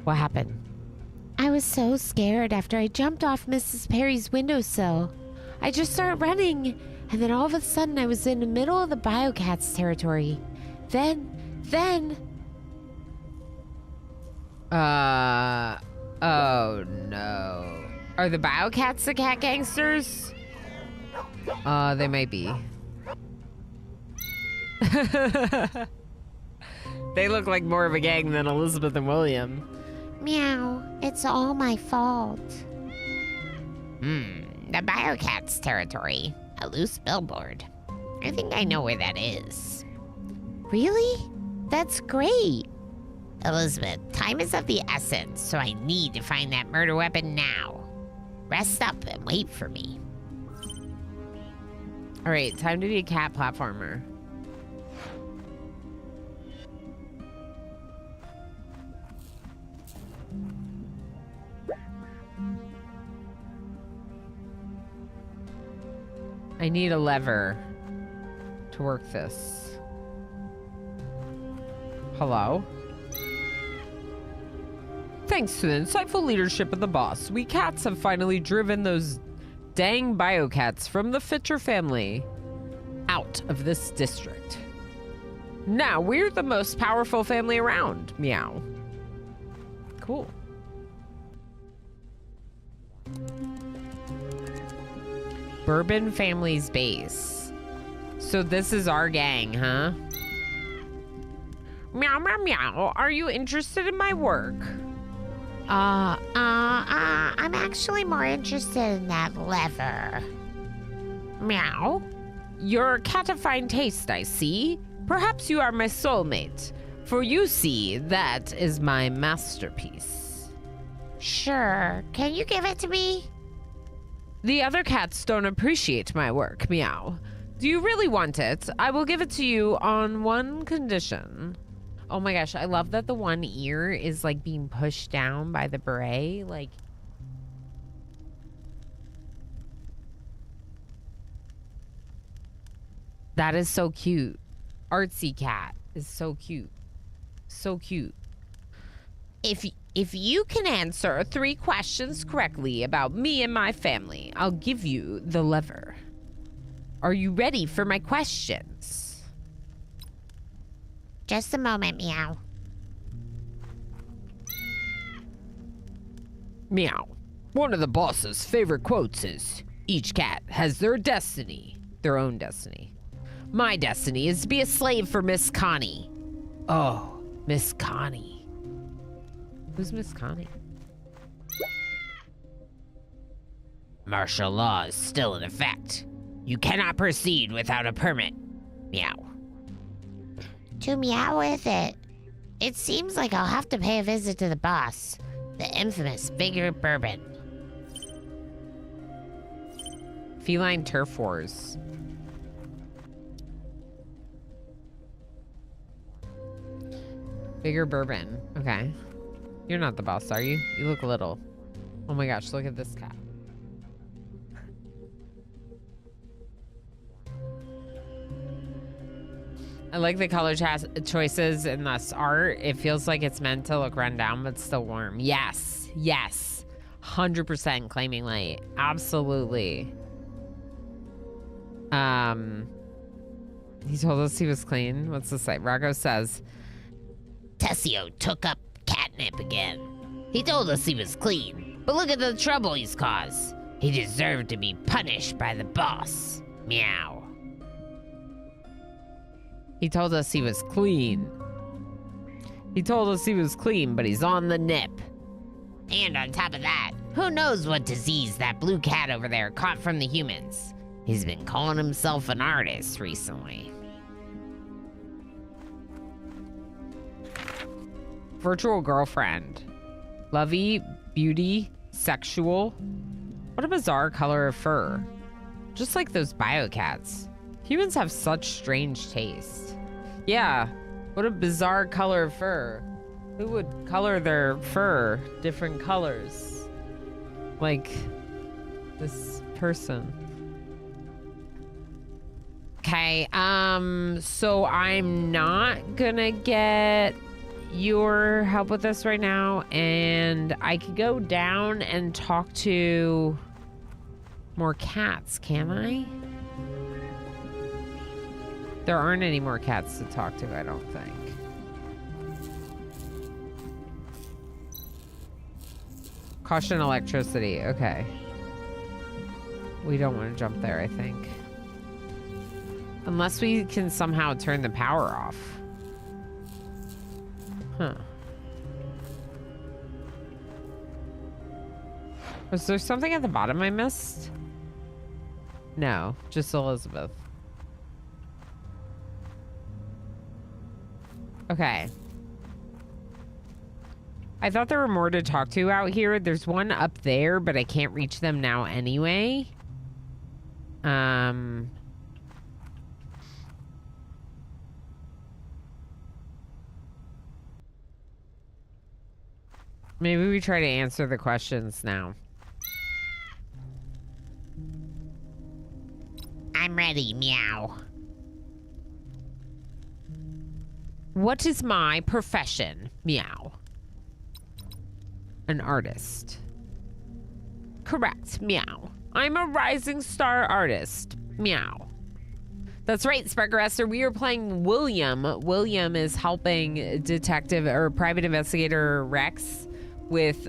What happened? I was so scared after I jumped off Mrs. Perry's windowsill. I just started running, and then all of a sudden I was in the middle of the Biocats territory. Then... Oh no. Are the Biocats the cat gangsters? They might be. They look like more of a gang than Elizabeth and William. Meow, it's all my fault. The Biocats territory. A loose billboard. I think I know where that is. Really? That's great. Elizabeth, time is of the essence, so I need to find that murder weapon now. Rest up and wait for me. All right, time to be a cat platformer. I need a lever to work this. Hello? Thanks to the insightful leadership of the boss, we cats have finally driven those dang biocats from the Fitcher family out of this district. Now we're the most powerful family around. Meow. Cool. Bourbon family's base. So this is our gang, huh? Meow, meow, meow. Are you interested in my work? I'm actually more interested in that lever. Meow. Your catafine taste, I see. Perhaps you are my soulmate, for you see, that is my masterpiece. Sure. Can you give it to me? The other cats don't appreciate my work, meow. Do you really want it? I will give it to you on one condition. Oh my gosh, I love that the one ear is like being pushed down by the beret. Like, that is so cute. Artsy cat is so cute. So cute. If you can answer 3 questions correctly about me and my family, I'll give you the lever. Are you ready for my questions? Just a moment, meow. Meow. One of the boss's favorite quotes is, each cat has their destiny, their own destiny. My destiny is to be a slave for Miss Connie. Oh, Miss Connie. Who's Miss Connie? Martial law is still in effect. You cannot proceed without a permit. Meow. To meow with it. It seems like I'll have to pay a visit to the boss, the infamous Bigger Bourbon. Feline turf wars. Bigger Bourbon. Okay. You're not the boss, are you? You look little. Oh my gosh, look at this cat. I like the color choices in this art. It feels like it's meant to look run down, but still warm. Yes. Yes. 100% claiming light. Absolutely. He told us he was clean. What's this say? Rocco says, Tessio took up catnip again. He told us he was clean, but look at the trouble he's caused. He deserved to be punished by the boss. Meow. he told us he was clean. He told us he was clean, but he's on the nip. And on top of that, who knows what disease that blue cat over there caught from the humans. He's been calling himself an artist recently. Virtual girlfriend. Lovey, beauty, sexual. What a bizarre color of fur. Just like those biocats. Humans have such strange taste. Yeah, what a bizarre color of fur. Who would color their fur different colors? Like this person. Okay, so I'm not gonna get your help with this right now, and I could go down and talk to more cats, can I? There aren't any more cats to talk to, I don't think. Caution electricity, okay. We don't want to jump there, I think. Unless we can somehow turn the power off. Huh. Was there something at the bottom I missed? No, just Elizabeth. Okay. I thought there were more to talk to out here. There's one up there, but I can't reach them now anyway. Maybe we try to answer the questions now. I'm ready, meow. What is my profession? Meow. An artist. Correct. Meow. I'm a rising star artist. Meow. That's right, Sprecherester. We are playing William. William is helping detective or private investigator Rex with,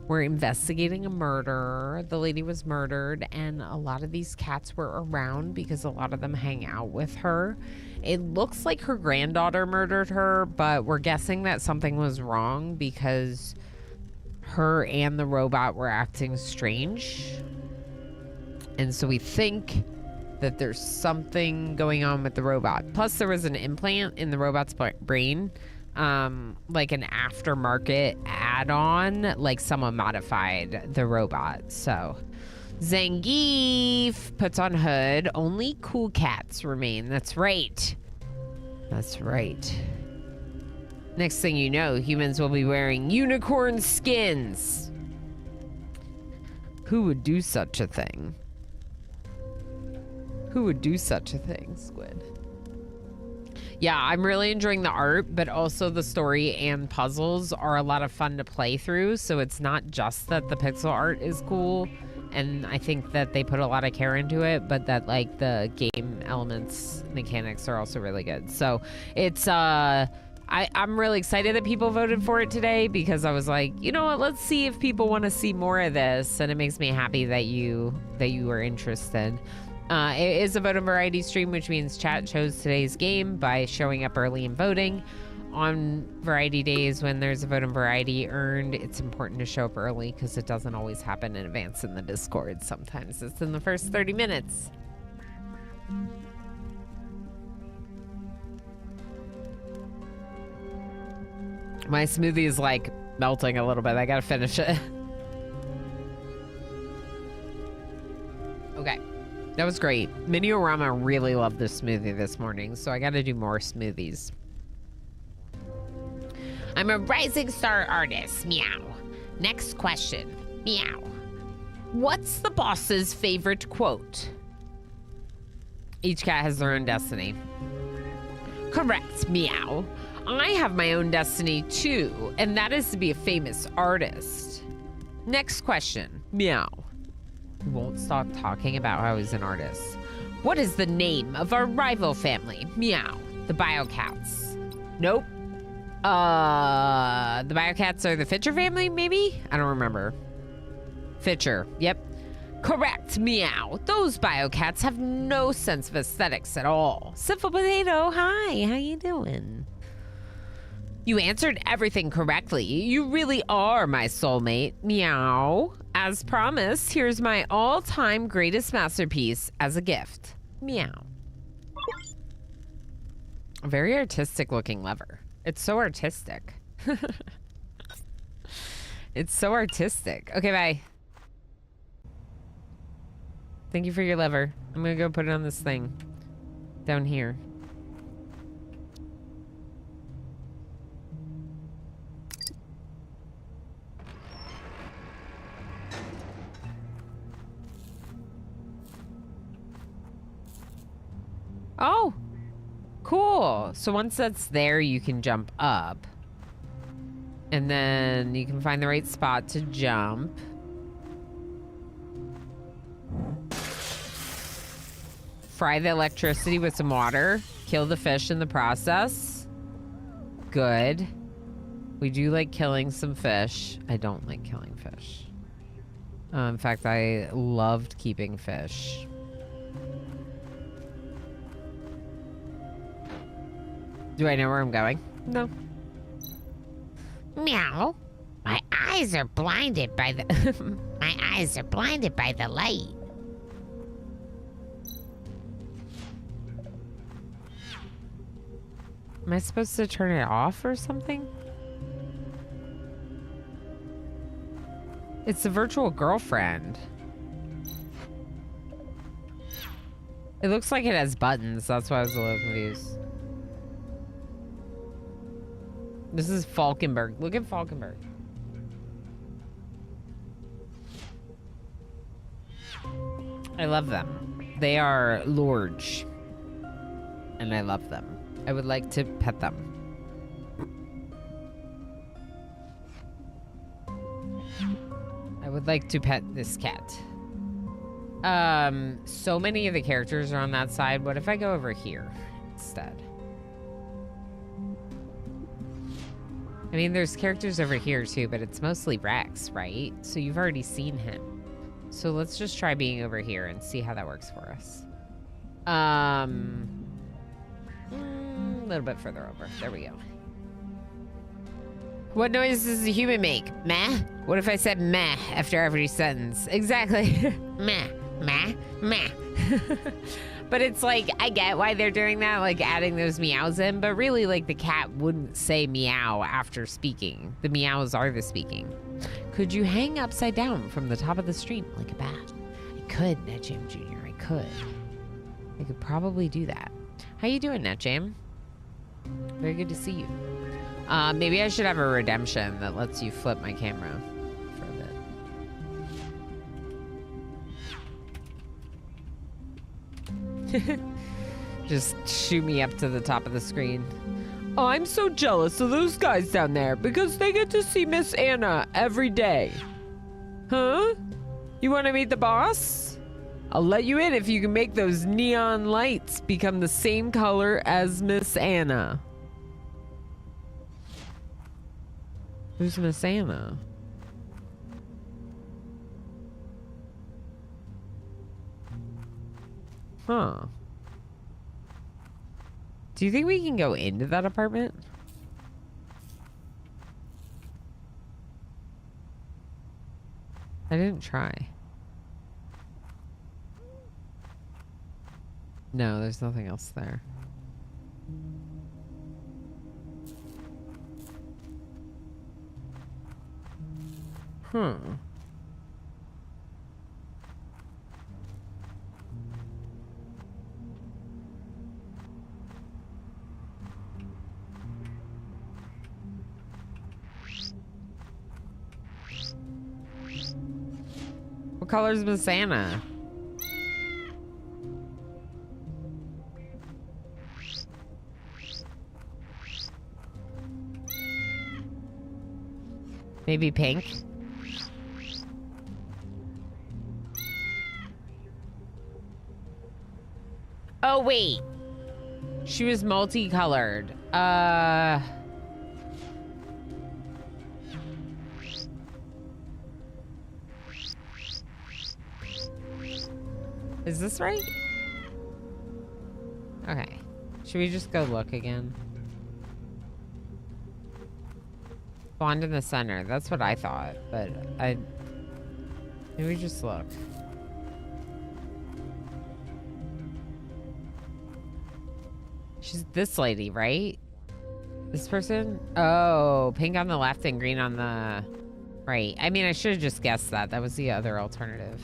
we're investigating a murder. The lady was murdered, and a lot of these cats were around because a lot of them hang out with her. It looks like her granddaughter murdered her, but we're guessing that something was wrong because her and the robot were acting strange. And so we think that there's something going on with the robot. Plus, there was an implant in the robot's brain, like an aftermarket add-on, like someone modified the robot. So Zangief puts on hood. Only cool cats remain. That's right. That's right. Next thing you know, humans will be wearing unicorn skins. Who would do such a thing? Who would do such a thing, Squid? Yeah, I'm really enjoying the art, but also the story and puzzles are a lot of fun to play through. So it's not just that the pixel art is cool, and I think that they put a lot of care into it, but that like the game elements, mechanics are also really good. So it's I'm really excited that people voted for it today, because I was like, you know what, let's see if people want to see more of this, and it makes me happy that you were interested. It is a vote and variety stream, which means chat chose today's game by showing up early and voting. On variety days, when there's a vote and variety earned, it's important to show up early because it doesn't always happen in advance in the Discord. Sometimes it's in the first 30 minutes. My smoothie is like melting a little bit. I gotta finish it. Okay. That was great. Miniorama really loved this smoothie this morning, so I gotta do more smoothies. I'm a rising star artist, meow. Next question, meow. What's the boss's favorite quote? Each cat has their own destiny. Correct, meow. I have my own destiny too, and that is to be a famous artist. Next question, meow. He won't stop talking about how he's an artist. What is the name of our rival family? Meow. The Biocats. Nope. The Biocats are the Fitcher family, maybe? I don't remember. Fitcher. Yep. Correct. Meow. Those Biocats have no sense of aesthetics at all. Simple Potato, hi. How you doing? You answered everything correctly. You really are my soulmate. Meow. As promised, here's my all-time greatest masterpiece as a gift. Meow. A very artistic looking lever. It's so artistic. It's so artistic. Okay, bye. Thank you for your lever. I'm gonna go put it on this thing. Down here. Oh, Cool. So once that's there, you can jump up. And then you can find the right spot to jump. Fry the electricity with some water. Kill the fish in the process. Good. We do like killing some fish. I don't like killing fish. In fact, I loved keeping fish. Do I know where I'm going? No. Meow. My eyes are blinded by the my eyes are blinded by the light. Am I supposed to turn it off or something? It's a virtual girlfriend. It looks like it has buttons. That's why I was a little confused. This is Falkenberg. Look at Falkenberg. I love them. They are large. And I love them. I would like to pet them. I would like to pet this cat. So many of the characters are on that side. What if I go over here instead? I mean, there's characters over here too, but it's mostly Rex, right? So you've already seen him. So let's just try being over here and see how that works for us. A little bit further over. There we go. What noise does a human make? Meh? What if I said meh after every sentence? Exactly. Meh, meh, meh. But it's like, I get why they're doing that, like adding those meows in, but really like the cat wouldn't say meow after speaking. The meows are the speaking. Could you hang upside down from the top of the stream like a bat? I could, NetJam Jr. I could. I could probably do that. How you doing, NetJam? Very good to see you. Maybe I should have a redemption that lets you flip my camera for a bit. Just shoot me up to the top of the screen. Oh, I'm so jealous of those guys down there because they get to see Miss Anna every day. Huh? You want to meet the boss? I'll let you in if you can make those neon lights become the same color as Miss Anna. Who's Miss Anna? Huh. Do you think we can go into that apartment? I didn't try. No, there's nothing else there. Hmm. What color is Miss Anna? Maybe pink? Oh, wait. She was multicolored. Is this right? Okay. Should we just go look again? Blonde in the center. That's what I thought, but maybe just look. She's this lady, right? This person? Oh, pink on the left and green on the right. I mean, I should have just guessed that. That was the other alternative.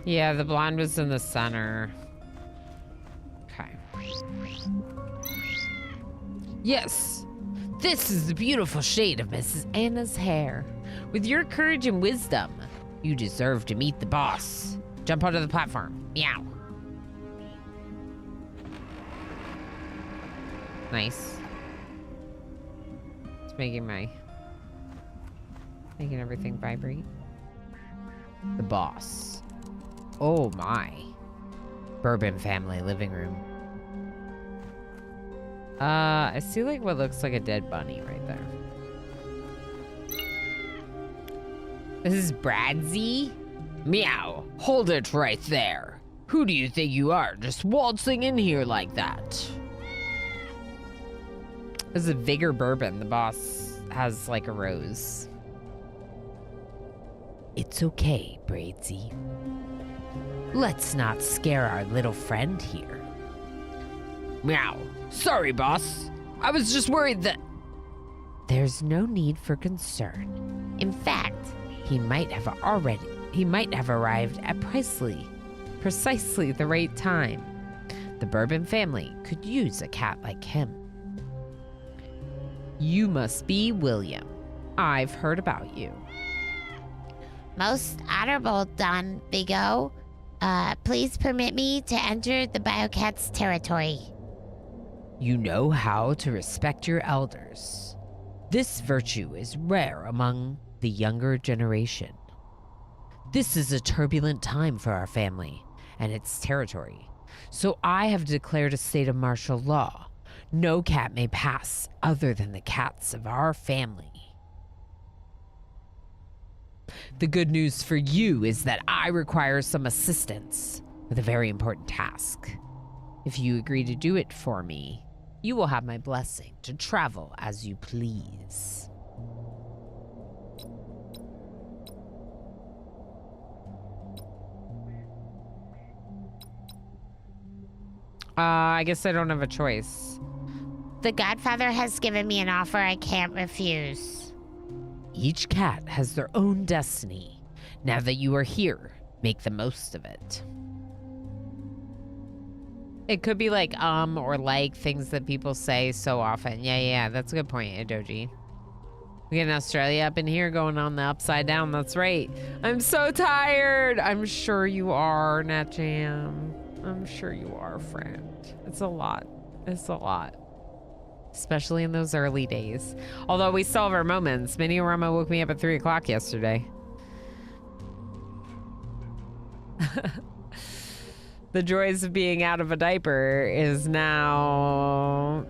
Yeah, the blonde was in the center. Okay. Yes! This is the beautiful shade of Mrs. Anna's hair. With your courage and wisdom, you deserve to meet the boss. Jump onto the platform. Meow. Nice. It's making everything vibrate. The boss. Oh my. Bourbon family living room. I see like what looks like a dead bunny right there. This is Bradsy? Meow. Hold it right there. Who do you think you are, just waltzing in here like that? This is a Vigor Bourbon. The boss has like a rose. It's okay, Bradsy. Let's not scare our little friend here. Meow. Sorry, boss. I was just worried that... There's no need for concern. In fact, he might have arrived at precisely the right time. The Bourbon family could use a cat like him. You must be William. I've heard about you. Most honorable Don Vigo, please permit me to enter the Biocat's territory. You know how to respect your elders. This virtue is rare among the younger generation. This is a turbulent time for our family and its territory, so I have declared a state of martial law. No cat may pass other than the cats of our family. The good news for you is that I require some assistance with a very important task. If you agree to do it for me, you will have my blessing to travel as you please. I guess I don't have a choice. The Godfather has given me an offer I can't refuse. Each cat has their own destiny. Now that you are here, make the most of it. It could be like or like things that people say so often. Yeah, that's a good point, Adoji. We get an Australia up in here going on the upside down. That's right. I'm so tired. I'm sure you are, Nat Jam. I'm sure you are, friend. It's a lot. It's a lot. Especially in those early days. Although we still have our moments. Mini-Orama woke me up at 3 o'clock yesterday. The joys of being out of a diaper is now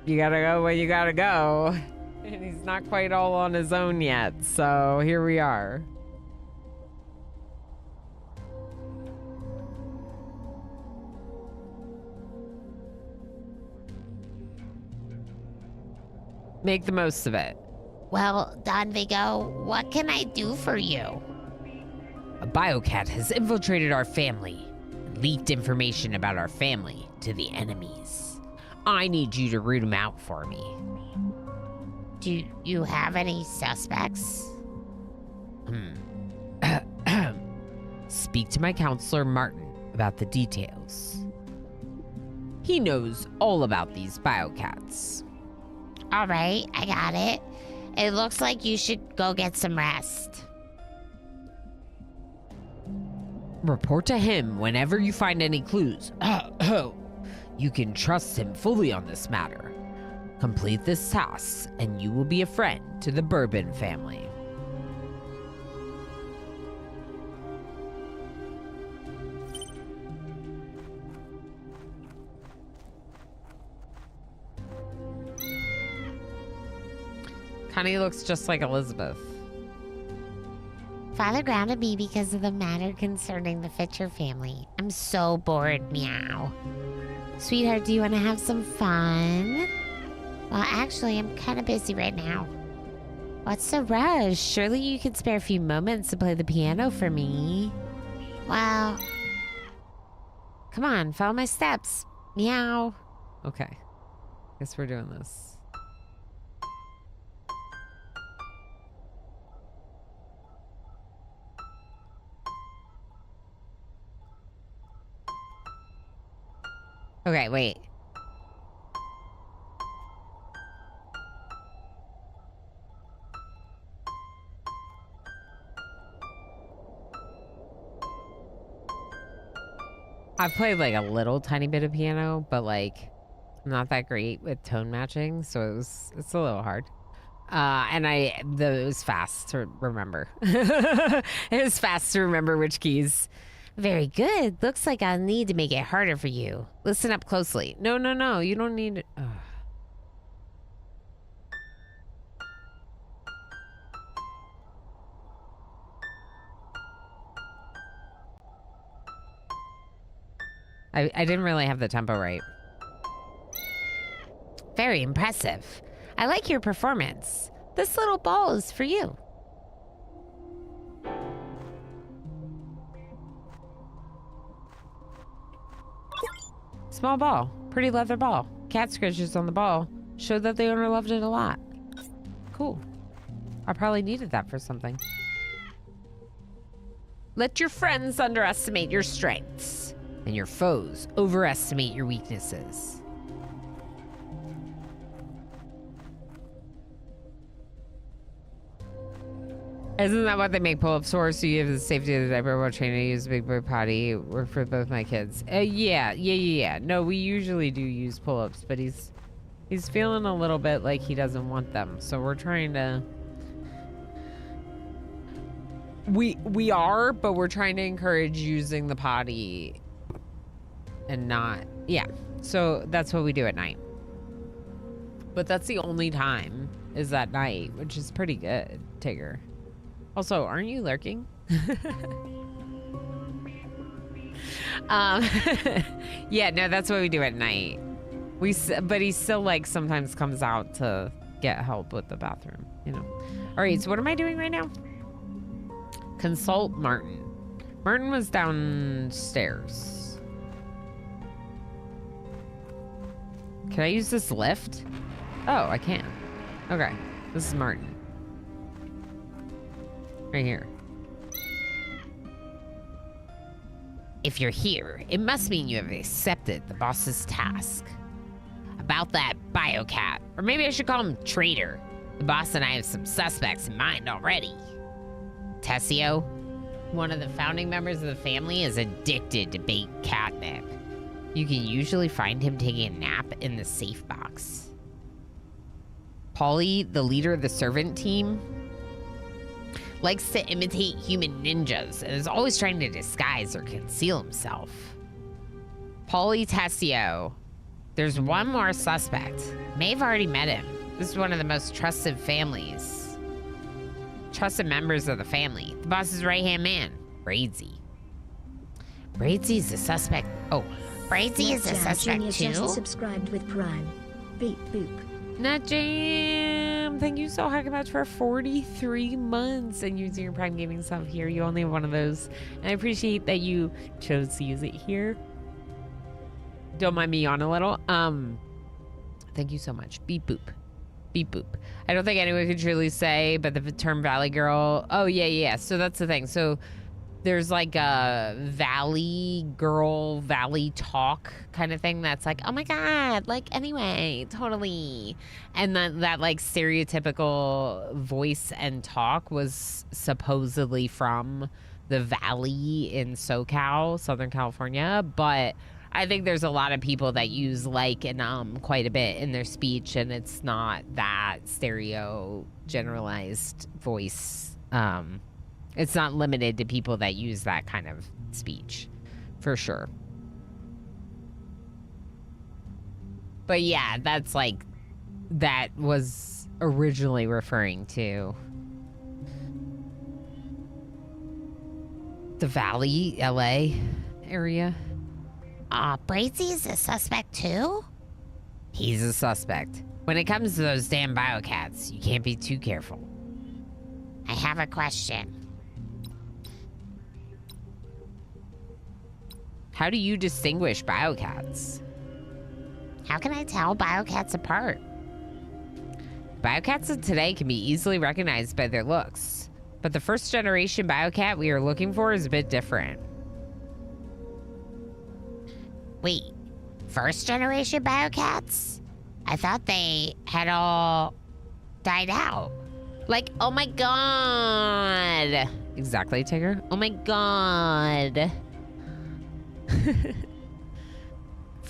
you gotta go when you gotta go. And he's not quite all on his own yet, so here we are. Make the most of it. Well, Don Vigo, what can I do for you? A biocat has infiltrated our family and leaked information about our family to the enemies. I need you to root him out for me. Do you have any suspects? Speak to my counselor, Martin, about the details. He knows all about these biocats. All right, I got it. It looks like you should go get some rest. Report to him whenever you find any clues. You can trust him fully on this matter. Complete this task, and you will be a friend to the Bourbon family. Connie looks just like Elizabeth. Father grounded me because of the matter concerning the Fitcher family. I'm so bored, meow. Sweetheart, do you want to have some fun? Well, actually, I'm kind of busy right now. What's the rush? Surely you could spare a few moments to play the piano for me. Well, come on, follow my steps. Meow. Okay. Guess we're doing this. Okay, wait. I've played like a little tiny bit of piano, but like I'm not that great with tone matching, so it's a little hard. And it was fast to remember. It was fast to remember which keys. Very good. Looks like I'll need to make it harder for you. Listen up closely. No. You don't need. I didn't really have the tempo right. Very impressive. I like your performance. This little ball is for you. Small ball. Pretty leather ball. Cat scratches on the ball showed that the owner loved it a lot. Cool. I probably needed that for something. Let your friends underestimate your strengths, and your foes overestimate your weaknesses. Isn't that what they make pull-ups for? So you have the safety of the diaper while training to use a big boy potty. Work for both my kids. Yeah. No, we usually do use pull-ups, but he's feeling a little bit like he doesn't want them. So we're trying to... We are, but we're trying to encourage using the potty and not... Yeah, so that's what we do at night. But that's the only time is at night, which is pretty good, Tigger. Also, aren't you lurking? Yeah, no, that's what we do at night. But he still like sometimes comes out to get help with the bathroom, you know. All right, so what am I doing right now? Consult Martin. Martin was downstairs. Can I use this lift? Oh, I can. Okay, this is Martin. Right here. If you're here, it must mean you have accepted the boss's task. About that biocat, or maybe I should call him traitor. The boss and I have some suspects in mind already. Tessio, one of the founding members of the family, is addicted to baked catnip. You can usually find him taking a nap in the safe box. Polly, the leader of the servant team, likes to imitate human ninjas and is always trying to disguise or conceal himself. Polly Tessio. There's one more suspect. May have already met him. This is one of the most trusted members of the family. The boss's right-hand man, Braidsy. Braidsy's a suspect. Oh, Braidsy is a suspect too? Just subscribed with Prime. Beep boop. Nut Jam, thank you so much for 43 months and using your Prime Gaming stuff here. You only have one of those. And I appreciate that you chose to use it here. Don't mind me on a little. Thank you so much. Beep boop. Beep boop. I don't think anyone could truly say, but the term Valley Girl. Oh, yeah. So that's the thing. So there's like a Valley Girl, Valley Talk kind of thing that's like, oh my God, like anyway, totally. And that like stereotypical voice and talk was supposedly from the Valley in SoCal, Southern California. But I think there's a lot of people that use like and quite a bit in their speech, and it's not that stereo generalized voice. It's not limited to people that use that kind of speech, for sure. But yeah, that's like, that was originally referring to the Valley, LA area. Braidsy's a suspect too? He's a suspect. When it comes to those damn biocats, you can't be too careful. I have a question. How do you distinguish biocats? How can I tell biocats apart? Biocats of today can be easily recognized by their looks, but the first generation biocat we are looking for is a bit different. Wait, first generation biocats? I thought they had all died out. Like, oh my God. Exactly, Tigger. Oh my God.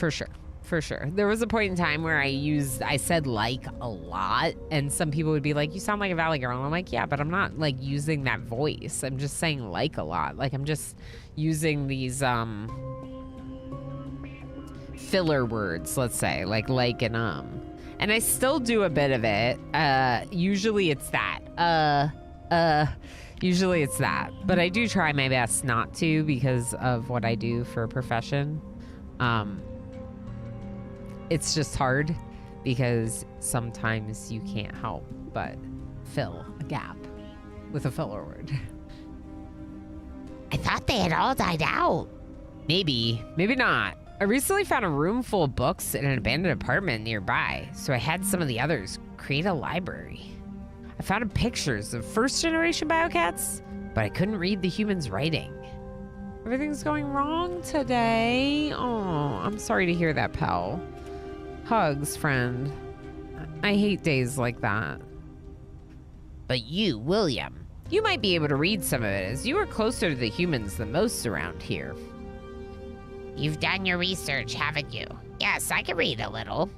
For sure. For sure. There was a point in time where I said like a lot, and some people would be like, you sound like a Valley Girl. And I'm like, yeah, but I'm not like using that voice. I'm just saying like a lot. Like I'm just using these filler words, let's say, like and I still do a bit of it. Usually it's that. Usually it's that. But I do try my best not to because of what I do for a profession. It's just hard because sometimes you can't help but fill a gap with a filler word. I thought they had all died out. Maybe, maybe not. I recently found a room full of books in an abandoned apartment nearby, so I had some of the others create a library. I found pictures of first-generation biocats, but I couldn't read the humans' writing. Everything's going wrong today. Oh, I'm sorry to hear that, pal. Hugs, friend. I hate days like that. But you, William, you might be able to read some of it, as you are closer to the humans than most around here. You've done your research, haven't you? Yes, I can read a little.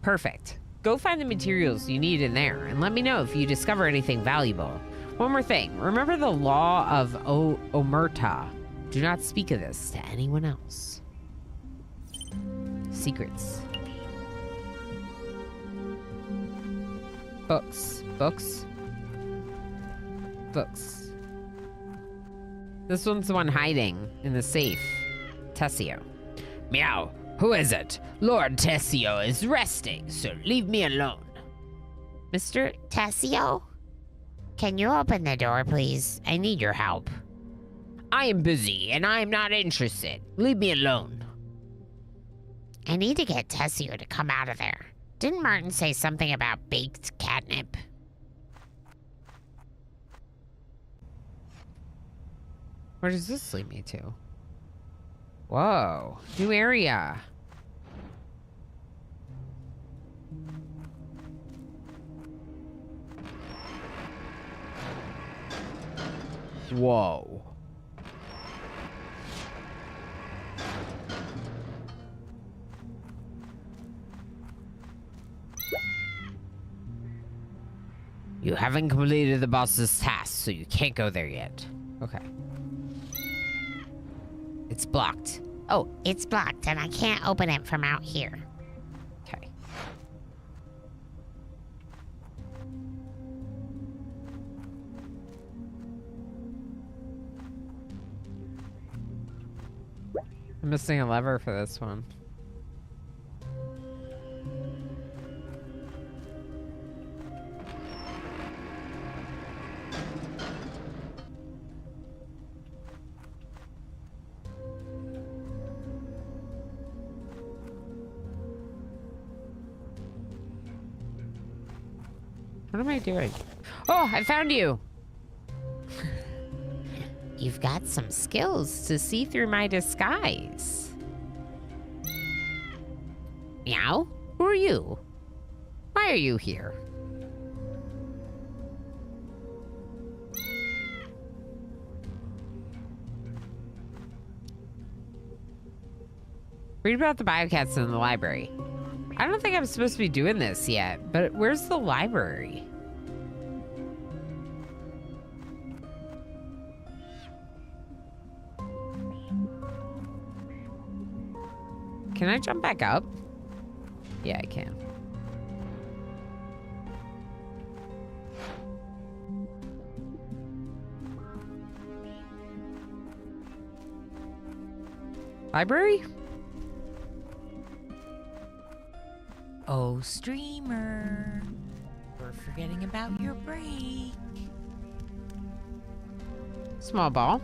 Perfect. Go find the materials you need in there, and let me know if you discover anything valuable. One more thing. Remember the law of Omerta. Do not speak of this to anyone else. Secrets. Books. Books. Books. This one's the one hiding in the safe. Tessio. Meow. Who is it? Lord Tessio is resting, so leave me alone. Mr. Tessio? Can you open the door, please? I need your help. I am busy, and I am not interested. Leave me alone. I need to get Tessio to come out of there. Didn't Martin say something about baked catnip? Where does this lead me to? Whoa. New area. Whoa. You haven't completed the boss's task, so you can't go there yet. Okay. It's blocked. Oh, it's blocked, and I can't open it from out here. Okay. I'm missing a lever for this one. What am I doing? Oh, I found you! You've got some skills to see through my disguise. Meow? Who are you? Why are you here? Read about the biocats in the library. I don't think I'm supposed to be doing this yet, but where's the library? Can I jump back up? Yeah, I can. Library? Oh, streamer, we're forgetting about your break. Small ball.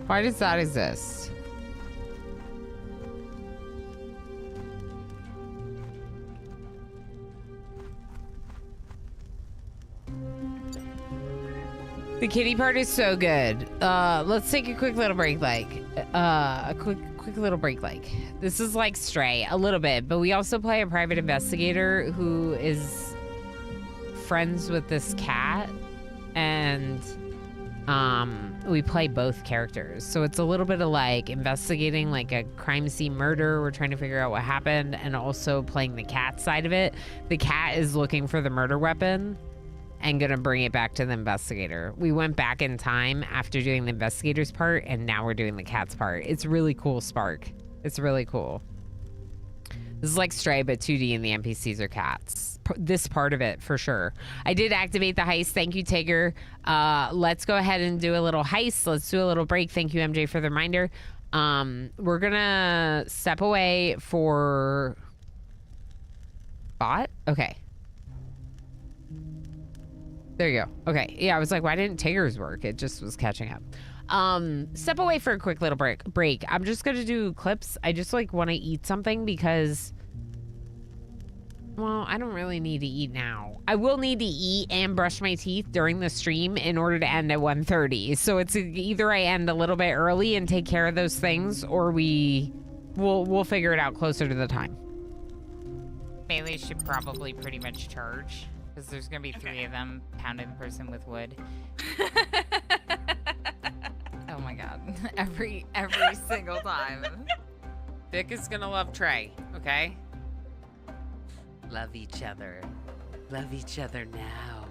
Why does that exist? The kitty part is so good. Let's take a quick little break, like a quick quick little break like? This is like Stray, a little bit, but we also play a private investigator who is friends with this cat, and we play both characters. So it's a little bit of like investigating like a crime scene murder. We're trying to figure out what happened, and also playing the cat side of it. The cat is looking for the murder weapon and gonna bring it back to the investigator. We went back in time after doing the investigator's part, and now we're doing the cat's part. It's really cool, Spark. It's really cool. This is like Stray, but 2D, and the NPCs are cats. This part of it, for sure. I did activate the heist. Thank you, Tigger. Let's go ahead and do a little heist. Let's do a little break. Thank you, MJ, for the reminder. We're gonna step away for... Bot? Okay. There you go. Okay. Yeah, I was like, why didn't Tigger's work? It just was catching up. Step away for a quick little break. I'm just gonna do clips. I just like want to eat something because, well, I don't really need to eat now. I will need to eat and brush my teeth during the stream in order to end at 1:30. So it's either I end a little bit early and take care of those things, or we'll figure it out closer to the time. Bailey should probably pretty much charge, because there's gonna be 3 of them pounding the person with wood. Oh my god. Every single time. Vic is gonna love Trey, okay? Love each other. Love each other now.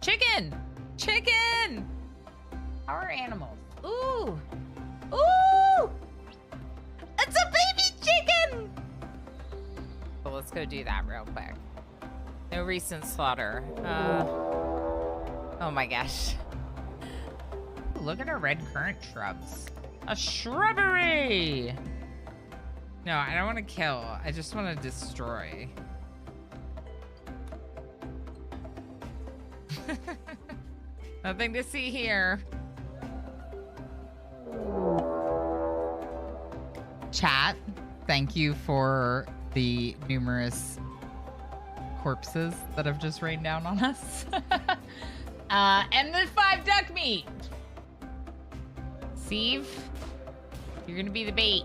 Chicken! Chicken! How are animals? Ooh! Ooh! It's a baby chicken! Well, let's go do that real quick. No recent slaughter. Oh my gosh. Look at our red currant shrubs. A shrubbery! No, I don't want to kill. I just want to destroy. Nothing to see here. Chat, thank you for the numerous corpses that have just rained down on us. And the 5 duck meat. Steve, you're gonna be the bait.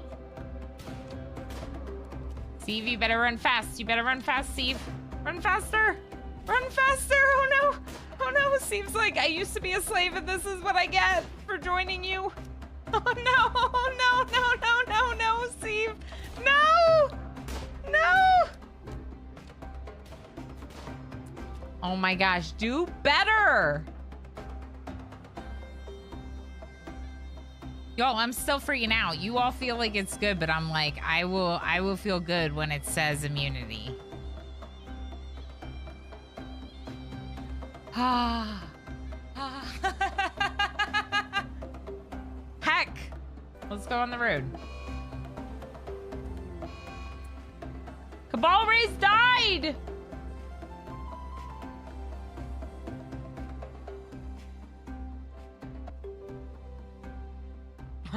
Steve, you better run fast. You better run fast, Steve. Run faster. Run faster. Oh no. Oh no. Seems like I used to be a slave and this is what I get for joining you. Oh no. Oh no. No, no, no, no, Steve. No. No. Oh my gosh. Do better. Y'all, I'm still freaking out. You all feel like it's good, but I'm like, I will feel good when it says immunity. Heck! Let's go on the road. Cabal Race died!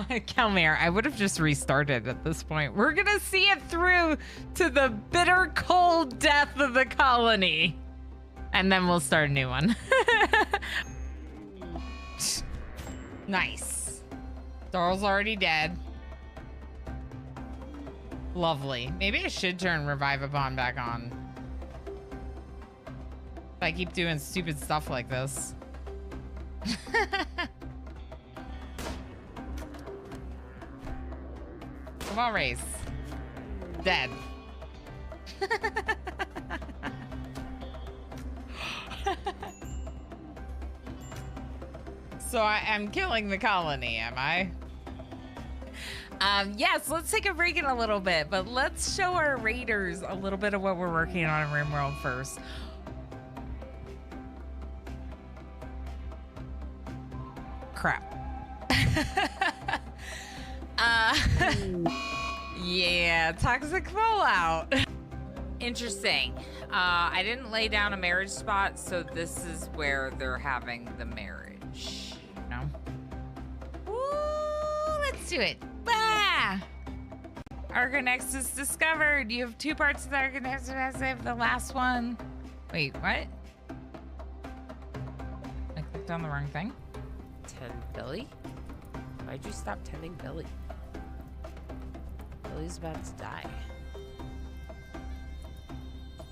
Calmare, I would have just restarted at this point. We're gonna see it through to the bitter cold death of the colony. And then we'll start a new one. Nice. Darl's already dead. Lovely. Maybe I should turn Revive Upon back on. If I keep doing stupid stuff like this. Come on, Race. Dead. So I am killing the colony, am I? Yes, let's take a break in a little bit, but let's show our raiders a little bit of what we're working on in RimWorld first. Crap. Yeah, toxic fallout. Interesting. I didn't lay down a marriage spot, so this is where they're having the marriage. No? Woo, let's do it. Ah! Argonex is discovered. You have 2 parts of the Argonex. I have the last one. Wait, what? I clicked on the wrong thing. 10 Billy? Why'd you stop tending Billy? Billy's about to die.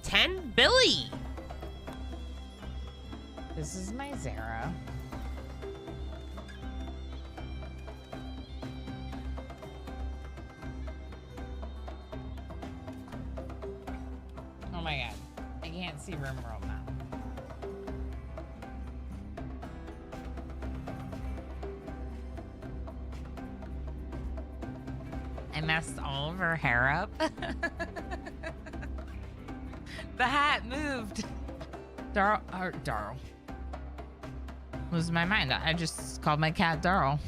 10 Billy! This is my Zara. Oh my god. I can't see RimWorld now. I messed all of her hair up. The hat moved. Darl. Lose my mind. I just called my cat Darl.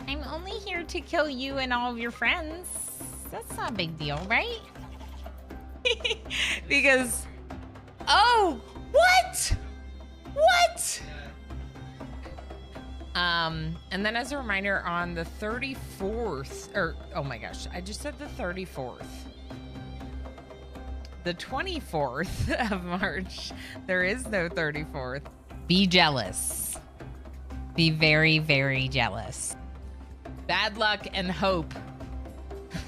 I'm only here to kill you and all of your friends. That's not a big deal, right? Because, oh, what? What? And then as a reminder, on the 34th, or, oh my gosh, I just said the 34th. The 24th of March, there is no 34th. Be jealous. Be very, very jealous. Bad luck and hope.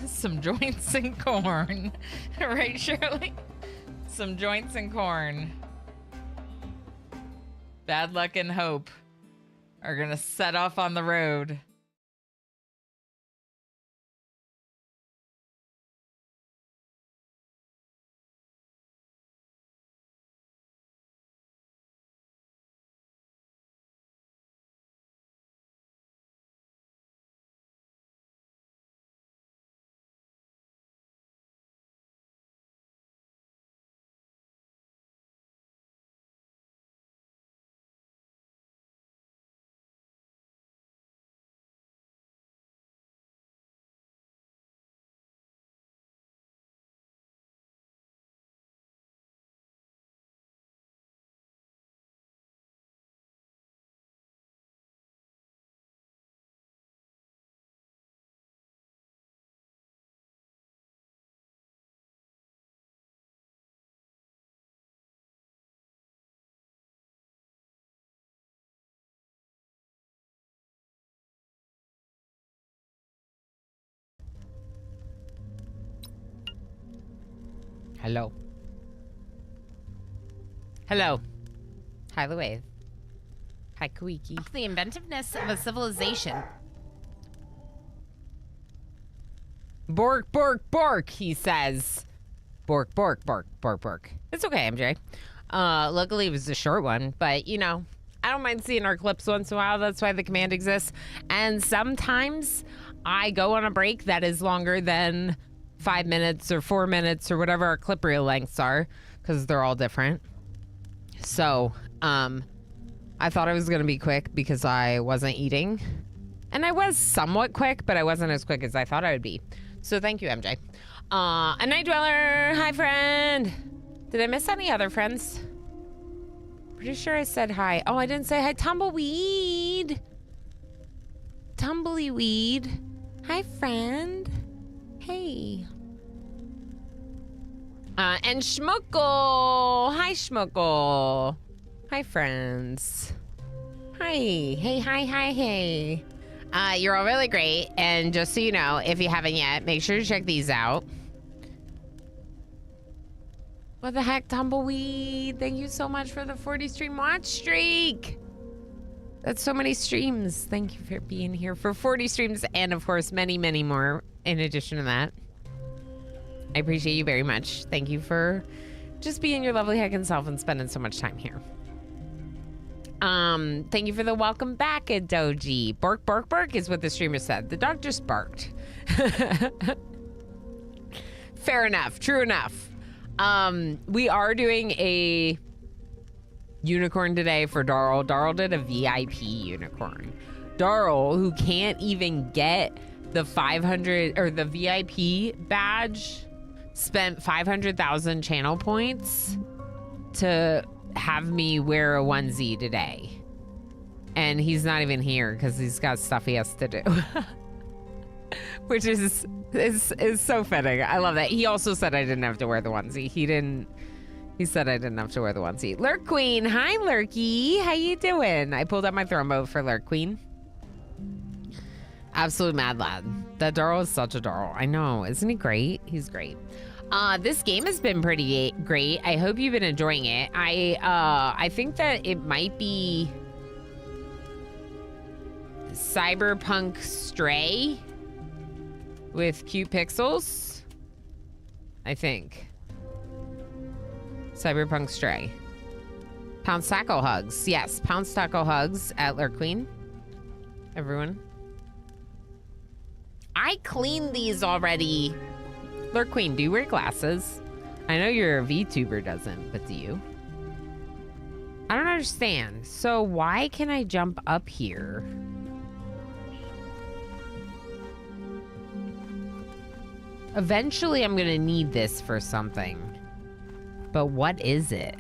Some joints and corn. Right, Shirley? Some joints and corn. Bad luck and hope are gonna set off on the road. Hello. Hello. Hi, the wave. Hi, Kuiki. The inventiveness of a civilization. Bork, bork, bork, he says. Bork, bork, bork, bork, bork. It's okay, MJ. Luckily, it was a short one, but, you know, I don't mind seeing our clips once in a while. That's why the command exists. And sometimes I go on a break that is longer than 5 minutes or 4 minutes or whatever our clip reel lengths are, because they're all different. So, I thought I was going to be quick because I wasn't eating. And I was somewhat quick, but I wasn't as quick as I thought I would be. So thank you, MJ. A Night Dweller, hi friend. Did I miss any other friends? Pretty sure I said hi. Oh, I didn't say hi. Tumbleweed. Tumbleweed. Hi, friend. Hey. And Schmuckle. Hi, Schmuckle. Hi, friends. Hi. Hey, hi, hi, hey. You're all really great. And just so you know, if you haven't yet, make sure to check these out. What the heck, Tumbleweed? Thank you so much for the 40 stream watch streak. That's so many streams. Thank you for being here for 40 streams and, of course, many, many more in addition to that. I appreciate you very much. Thank you for just being your lovely heckin' self and spending so much time here. Thank you for the welcome back, Adoji. Bark, bark, bark is what the streamer said. The dog just barked. Fair enough. True enough. We are doing a unicorn today for Darl. Darl did a VIP unicorn. Darl, who can't even get the 500 or the VIP badge, spent 500,000 channel points to have me wear a onesie today. And he's not even here because he's got stuff he has to do. Which is so fitting. I love that. He also said I didn't have to wear the onesie. He said I didn't have to wear the onesie. Lurk Queen. Hi, Lurky. How you doing? I pulled out my throwbow for Lurk Queen. Absolute mad lad. That Darl is such a Darl. I know. Isn't he great? He's great. This game has been pretty great. I hope you've been enjoying it. I think that it might be CyberPunk Stray with cute pixels. I think. CyberPunk Stray. Pounce Taco Hugs. Yes, Pounce Taco Hugs at Lurk Queen. Everyone. I cleaned these already. Lurk Queen, do you wear glasses? I know your VTuber doesn't, but do you? I don't understand. So why can I jump up here? Eventually, I'm gonna need this for something. But what is it?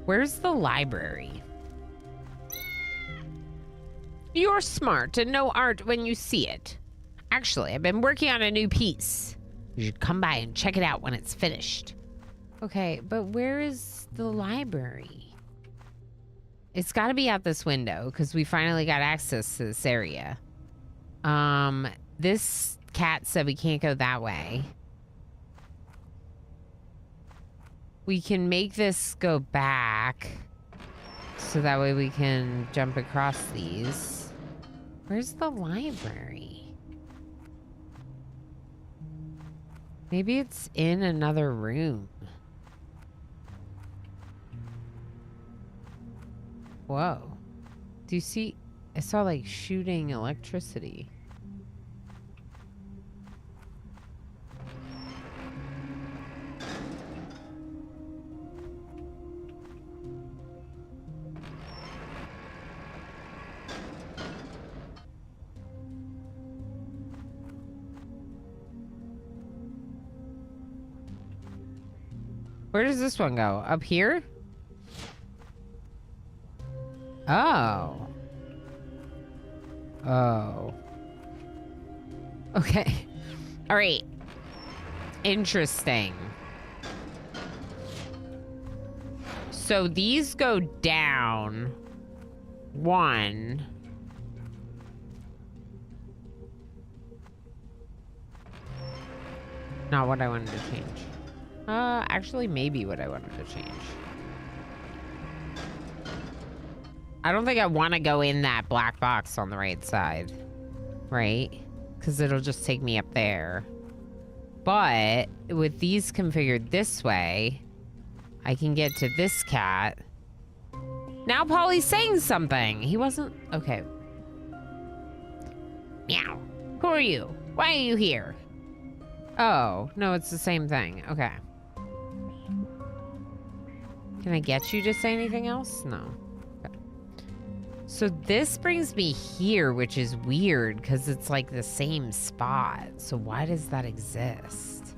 Where's the library? You're smart and know art when you see it. Actually, I've been working on a new piece. You should come by and check it out when it's finished. Okay, but where is the library? It's got to be out this window because we finally got access to this area. This cat said we can't go that way. We can make this go back so that way we can jump across these. Where's the library? Maybe it's in another room. Whoa. Do you see? I saw like shooting electricity. Where does this one go? Up here? Oh. Oh. Okay. All right. Interesting. So these go down. One. Not what I wanted to change. Actually, maybe what I wanted to change. I don't think I want to go in that black box on the right side. Right? Because it'll just take me up there. But with these configured this way, I can get to this cat. Now Polly's saying something. He wasn't... Okay. Meow. Who are you? Why are you here? Oh, no, it's the same thing. Okay. Can I get you to say anything else? No. Okay. So this brings me here, which is weird because it's like the same spot. So why does that exist?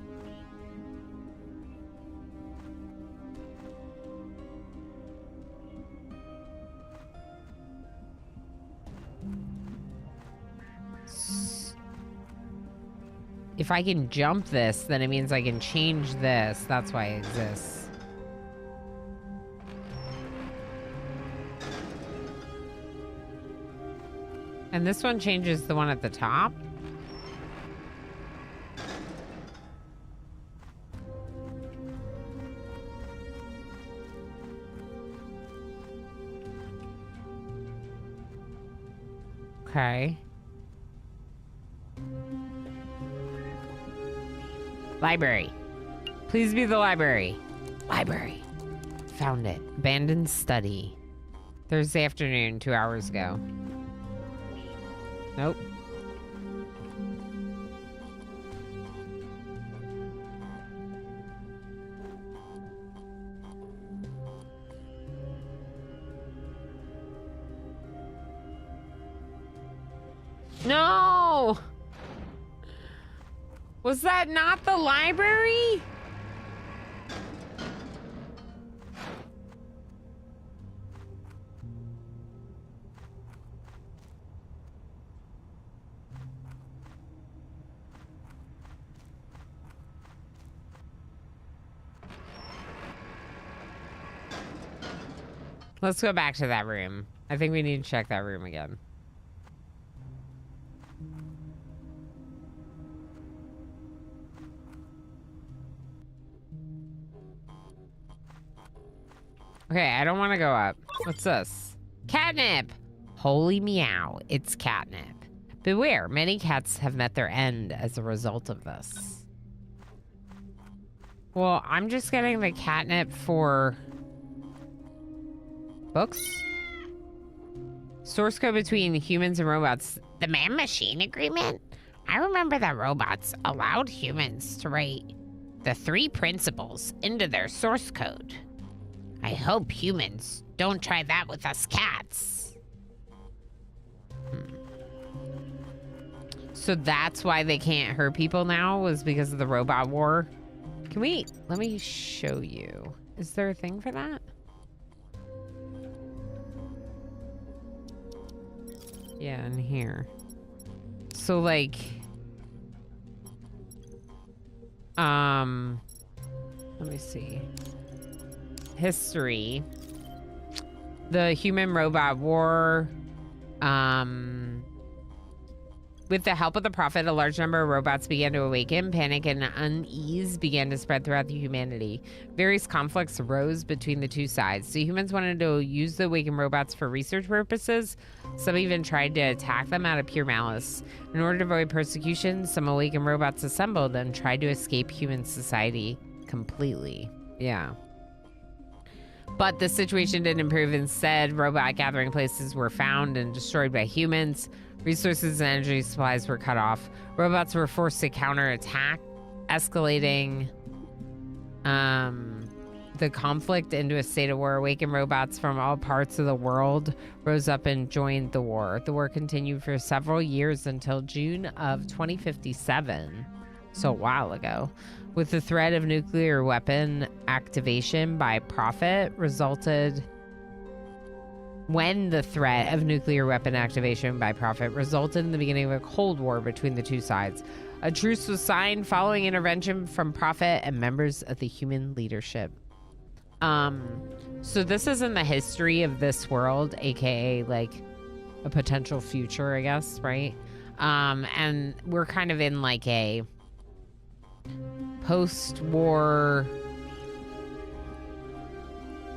If I can jump this, then it means I can change this. That's why it exists. And this one changes the one at the top. Okay. Library. Please be the library. Library. Found it. Abandoned study. Thursday afternoon, 2 hours ago. Nope. No! Was that not the library? Let's go back to that room. I think we need to check that room again. Okay, I don't want to go up. What's this? Catnip! Holy meow, it's catnip. Beware, many cats have met their end as a result of this. Well, I'm just getting the catnip for books. Source code between humans and robots. The man-machine agreement? I remember that robots allowed humans to write the 3 principles into their source code. I hope humans don't try that with us cats. So that's why they can't hurt people now, was because of the robot war. Can we, let me show you. Is there a thing for that? Yeah, in here. So like, let me see. History. The human robot war, with the help of the Prophet, a large number of robots began to awaken. Panic and unease began to spread throughout the humanity. Various conflicts arose between the two sides. The humans wanted to use the awakened robots for research purposes. Some even tried to attack them out of pure malice. In order to avoid persecution, some awakened robots assembled and tried to escape human society completely. Yeah. But the situation didn't improve. Instead, robot gathering places were found and destroyed by humans. Resources and energy supplies were cut off. Robots were forced to counterattack, escalating the conflict into a state of war. Awakened robots from all parts of the world rose up and joined the war. The war continued for several years until June of 2057, so a while ago, with the threat of nuclear weapon activation by Prophet resulted. When the threat of nuclear weapon activation by Prophet resulted in the beginning of a Cold War between the two sides. A truce was signed following intervention from Prophet and members of the human leadership. So this is in the history of this world, aka like a potential future, I guess, right? And we're kind of in like a post-war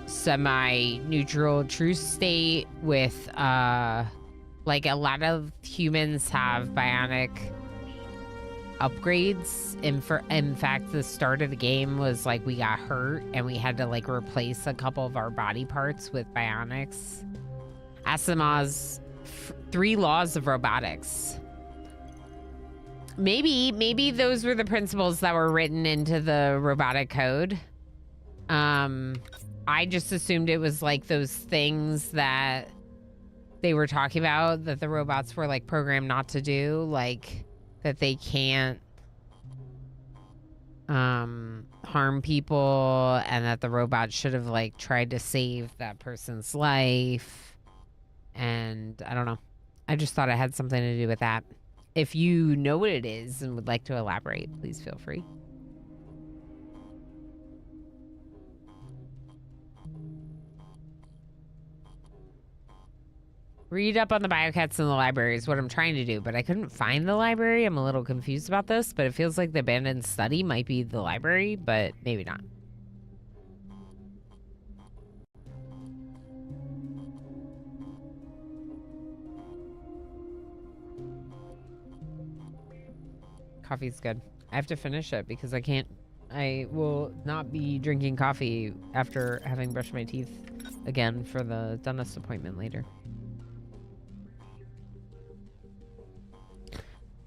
semi-neutral truce state with like a lot of humans have bionic upgrades. In fact, the start of the game was like we got hurt and we had to like replace a couple of our body parts with bionics. Asimov's 3 laws of robotics. Maybe those were the principles that were written into the robotic code. I just assumed it was like those things that they were talking about that the robots were like programmed not to do, like that they can't harm people, and that the robot should have like tried to save that person's life. And I don't know. I just thought it had something to do with that. If you know what it is and would like to elaborate, please feel free. Read up on the biocats in the library is what I'm trying to do, but I couldn't find the library. I'm a little confused about this, but it feels like the abandoned study might be the library, but maybe not. Coffee's good. I have to finish it because I will not be drinking coffee after having brushed my teeth again for the dentist appointment later.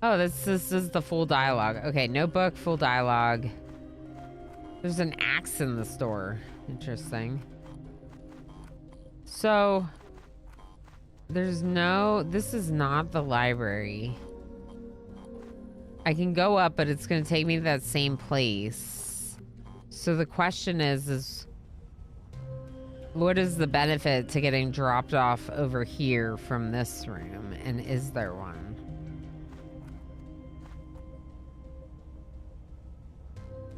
Oh, this is the full dialogue. Okay, notebook, full dialogue. There's an axe in the store. Interesting. So, this is not the library. I can go up, but it's going to take me to that same place. So the question is what is the benefit to getting dropped off over here from this room? And is there one?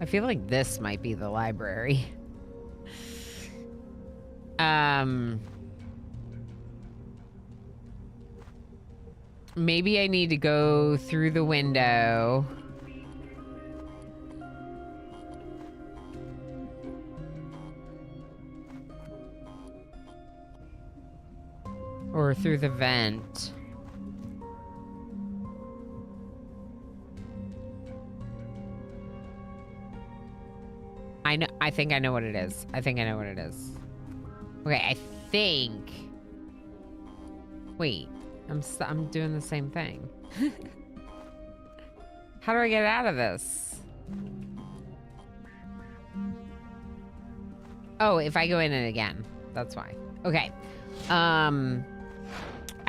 I feel like this might be the library. Maybe I need to go through the window. Or through the vent. I think I know what it is. I think I know what it is. Okay, I think... Wait, I'm doing the same thing. How do I get out of this? Oh, if I go in it again. That's why. Okay.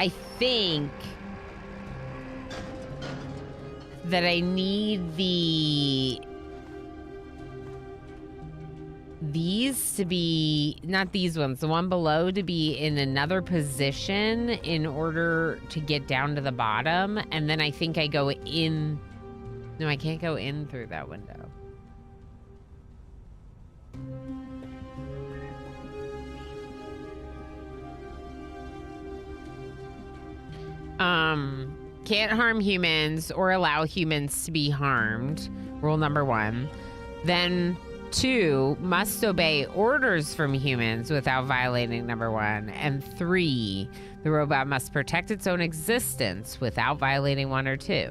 I think that I need these to be, not these ones, the one below to be in another position in order to get down to the bottom. And then I think I go in. No, I can't go in through that window. Can't harm humans or allow humans to be harmed. Rule number 1. Then 2, must obey orders from humans without violating number 1. And 3, the robot must protect its own existence without violating 1 or 2.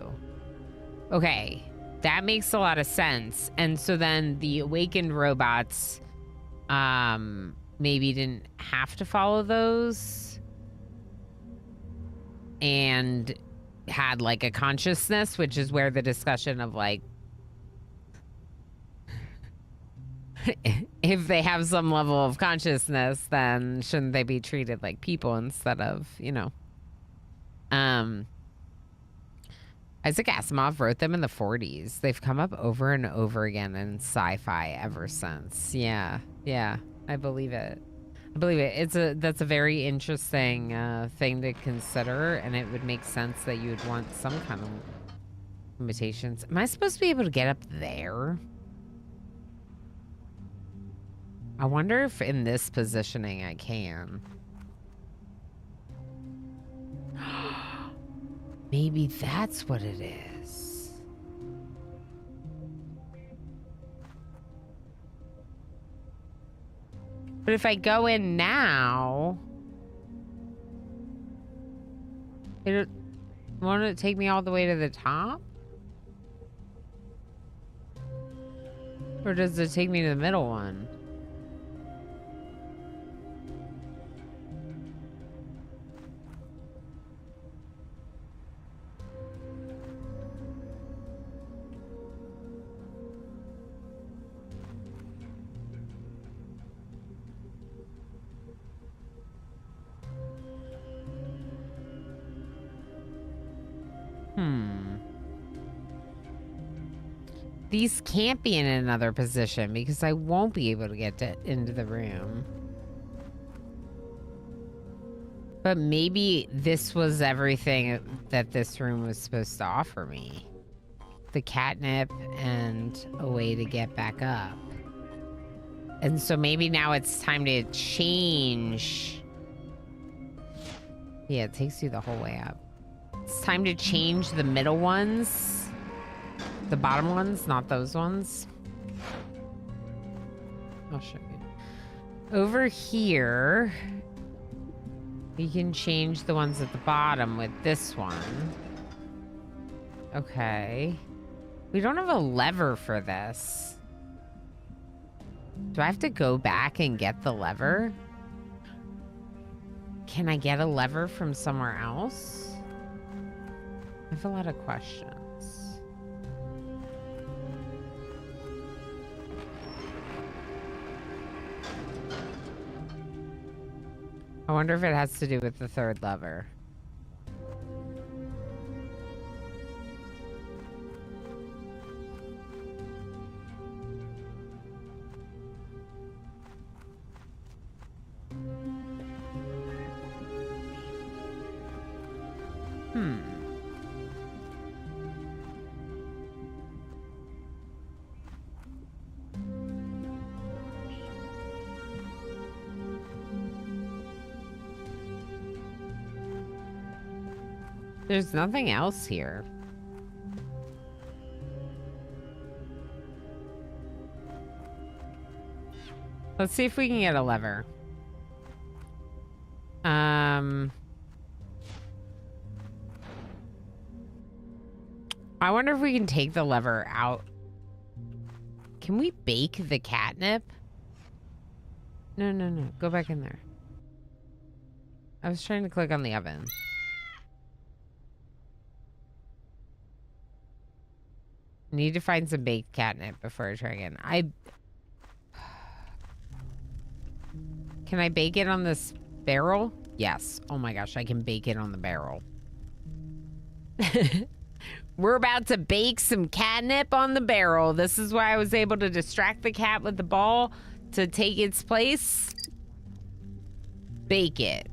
Okay, that makes a lot of sense. And so then the awakened robots maybe didn't have to follow those and had like a consciousness, which is where the discussion of like if they have some level of consciousness, then shouldn't they be treated like people instead of, you know? Isaac Asimov wrote them in the 40s. They've come up over and over again in sci-fi ever since. Yeah, I believe it. I believe it. That's a very interesting thing to consider, and it would make sense that you would want some kind of limitations. Am I supposed to be able to get up there? I wonder if in this positioning I can. Maybe that's what it is. But if I go in now, won't it take me all the way to the top? Or does it take me to the middle one? These can't be in another position because I won't be able to get into the room. But maybe this was everything that this room was supposed to offer me. The catnip and a way to get back up. And so maybe now it's time to change. Yeah, it takes you the whole way up. It's time to change the middle ones. The bottom ones, not those ones. I'll show you. Over here, we can change the ones at the bottom with this one. Okay. We don't have a lever for this. Do I have to go back and get the lever? Can I get a lever from somewhere else? I have a lot of questions. I wonder if it has to do with the third lever. There's nothing else here. Let's see if we can get a lever. I wonder if we can take the lever out. Can we bake the catnip? No, no, no. Go back in there. I was trying to click on the oven. Need to find some baked catnip before I try again. Can I bake it on this barrel? Yes. Oh my gosh, I can bake it on the barrel. We're about to bake some catnip on the barrel. This is why I was able to distract the cat with the ball to take its place. Bake it.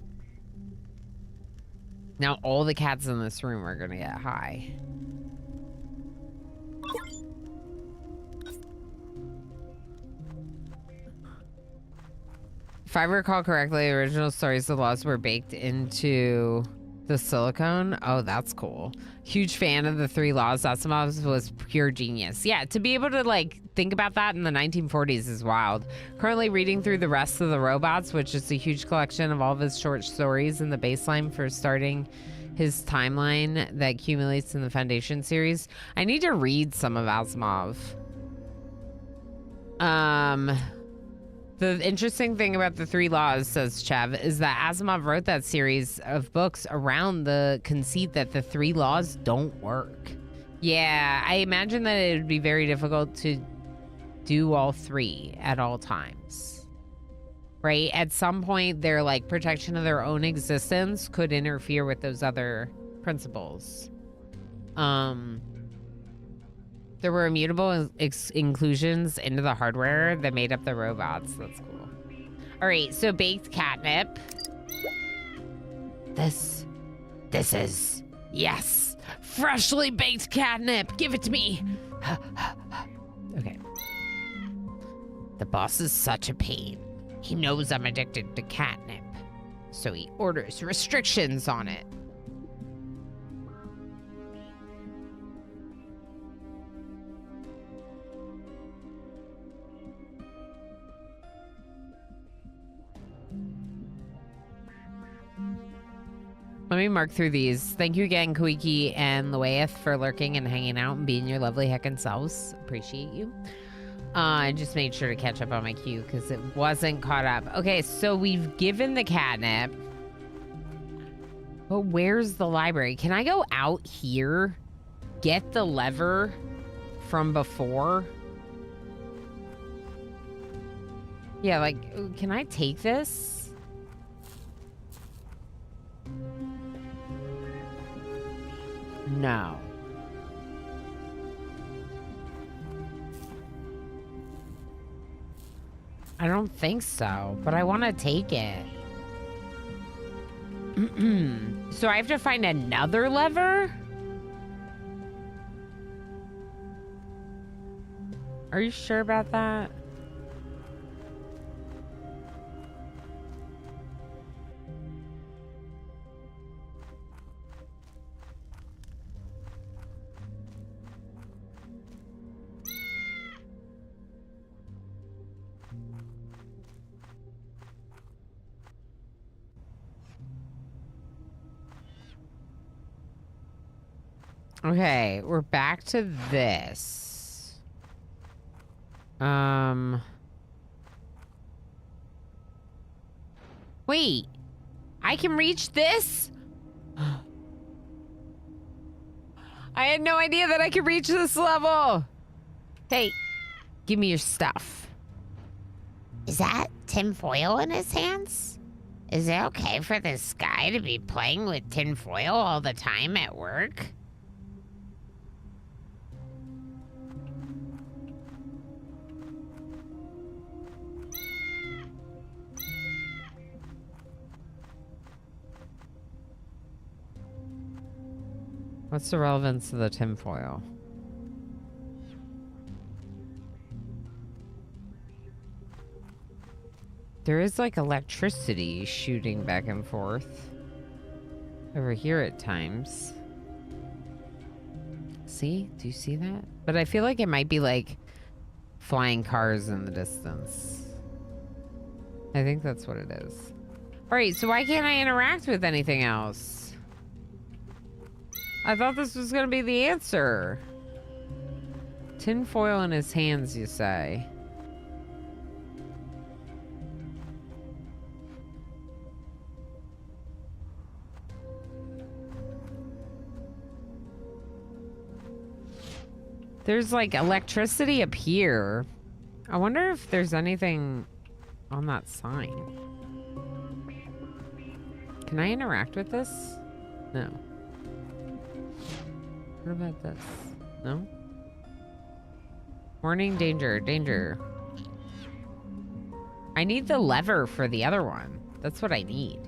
Now all the cats in this room are gonna get high. If I recall correctly, the original stories of the laws were baked into the silicone. Oh, that's cool. Huge fan of the 3 laws. Asimov's was pure genius. Yeah, to be able to like think about that in the 1940s is wild. Currently reading through the rest of the robots, which is a huge collection of all of his short stories in the baseline for starting his timeline that accumulates in the Foundation series. I need to read some of Asimov. The interesting thing about the 3 laws, says Chev, is that Asimov wrote that series of books around the conceit that the 3 laws don't work. Yeah, I imagine that it would be very difficult to do all 3 at all times. Right? At some point, their like protection of their own existence could interfere with those other principles. There were immutable inclusions into the hardware that made up the robots. That's cool. All right, so baked catnip. This is, yes, freshly baked catnip. Give it to me. Okay. The boss is such a pain. He knows I'm addicted to catnip, so he orders restrictions on it. Let me mark through these. Thank you again, Koiki and Luaeth, for lurking and hanging out and being your lovely heckin' selves. Appreciate you. I just made sure to catch up on my queue because it wasn't caught up. Okay, so we've given the catnip. But where's the library? Can I go out here? Get the lever from before? Yeah, like, can I take this? No. I don't think so, but I want to take it. So I have to find another lever? Are you sure about that? Okay, we're back to this. Wait, I can reach this? I had no idea that I could reach this level. Hey, give me your stuff. Is that tinfoil in his hands? Is it okay for this guy to be playing with tinfoil all the time at work? What's the relevance of the tinfoil? There is like electricity shooting back and forth over here at times. See? Do you see that? But I feel like it might be like flying cars in the distance. I think that's what it is. All right, so why can't I interact with anything else? I thought this was gonna be the answer. Tin foil in his hands, you say? There's like electricity up here. I wonder if there's anything on that sign. Can I interact with this? No. What about this? No? Warning, danger, danger. I need the lever for the other one. That's what I need.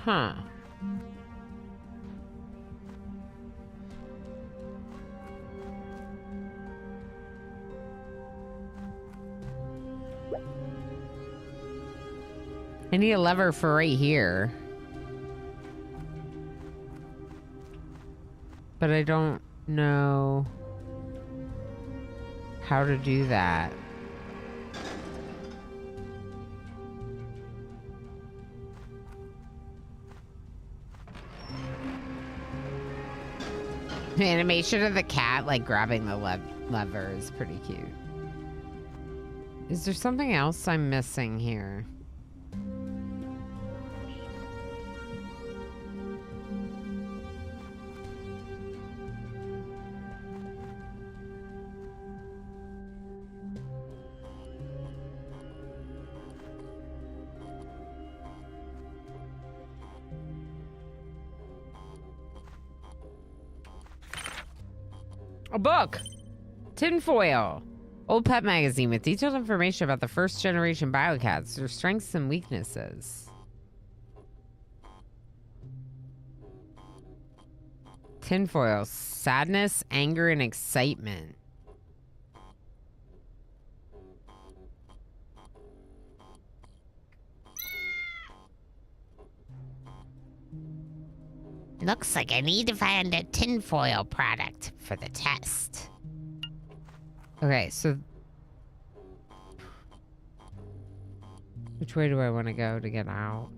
Huh. I need a lever for right here. But I don't know how to do that. The animation of the cat, like, grabbing the lever is pretty cute. Is there something else I'm missing here? A book! Tinfoil! Old pet magazine with detailed information about the first generation biocats, their strengths and weaknesses. Tinfoil. Sadness, anger, and excitement. Looks like I need to find a tinfoil product for the test. Okay, so... which way do I want to go to get out?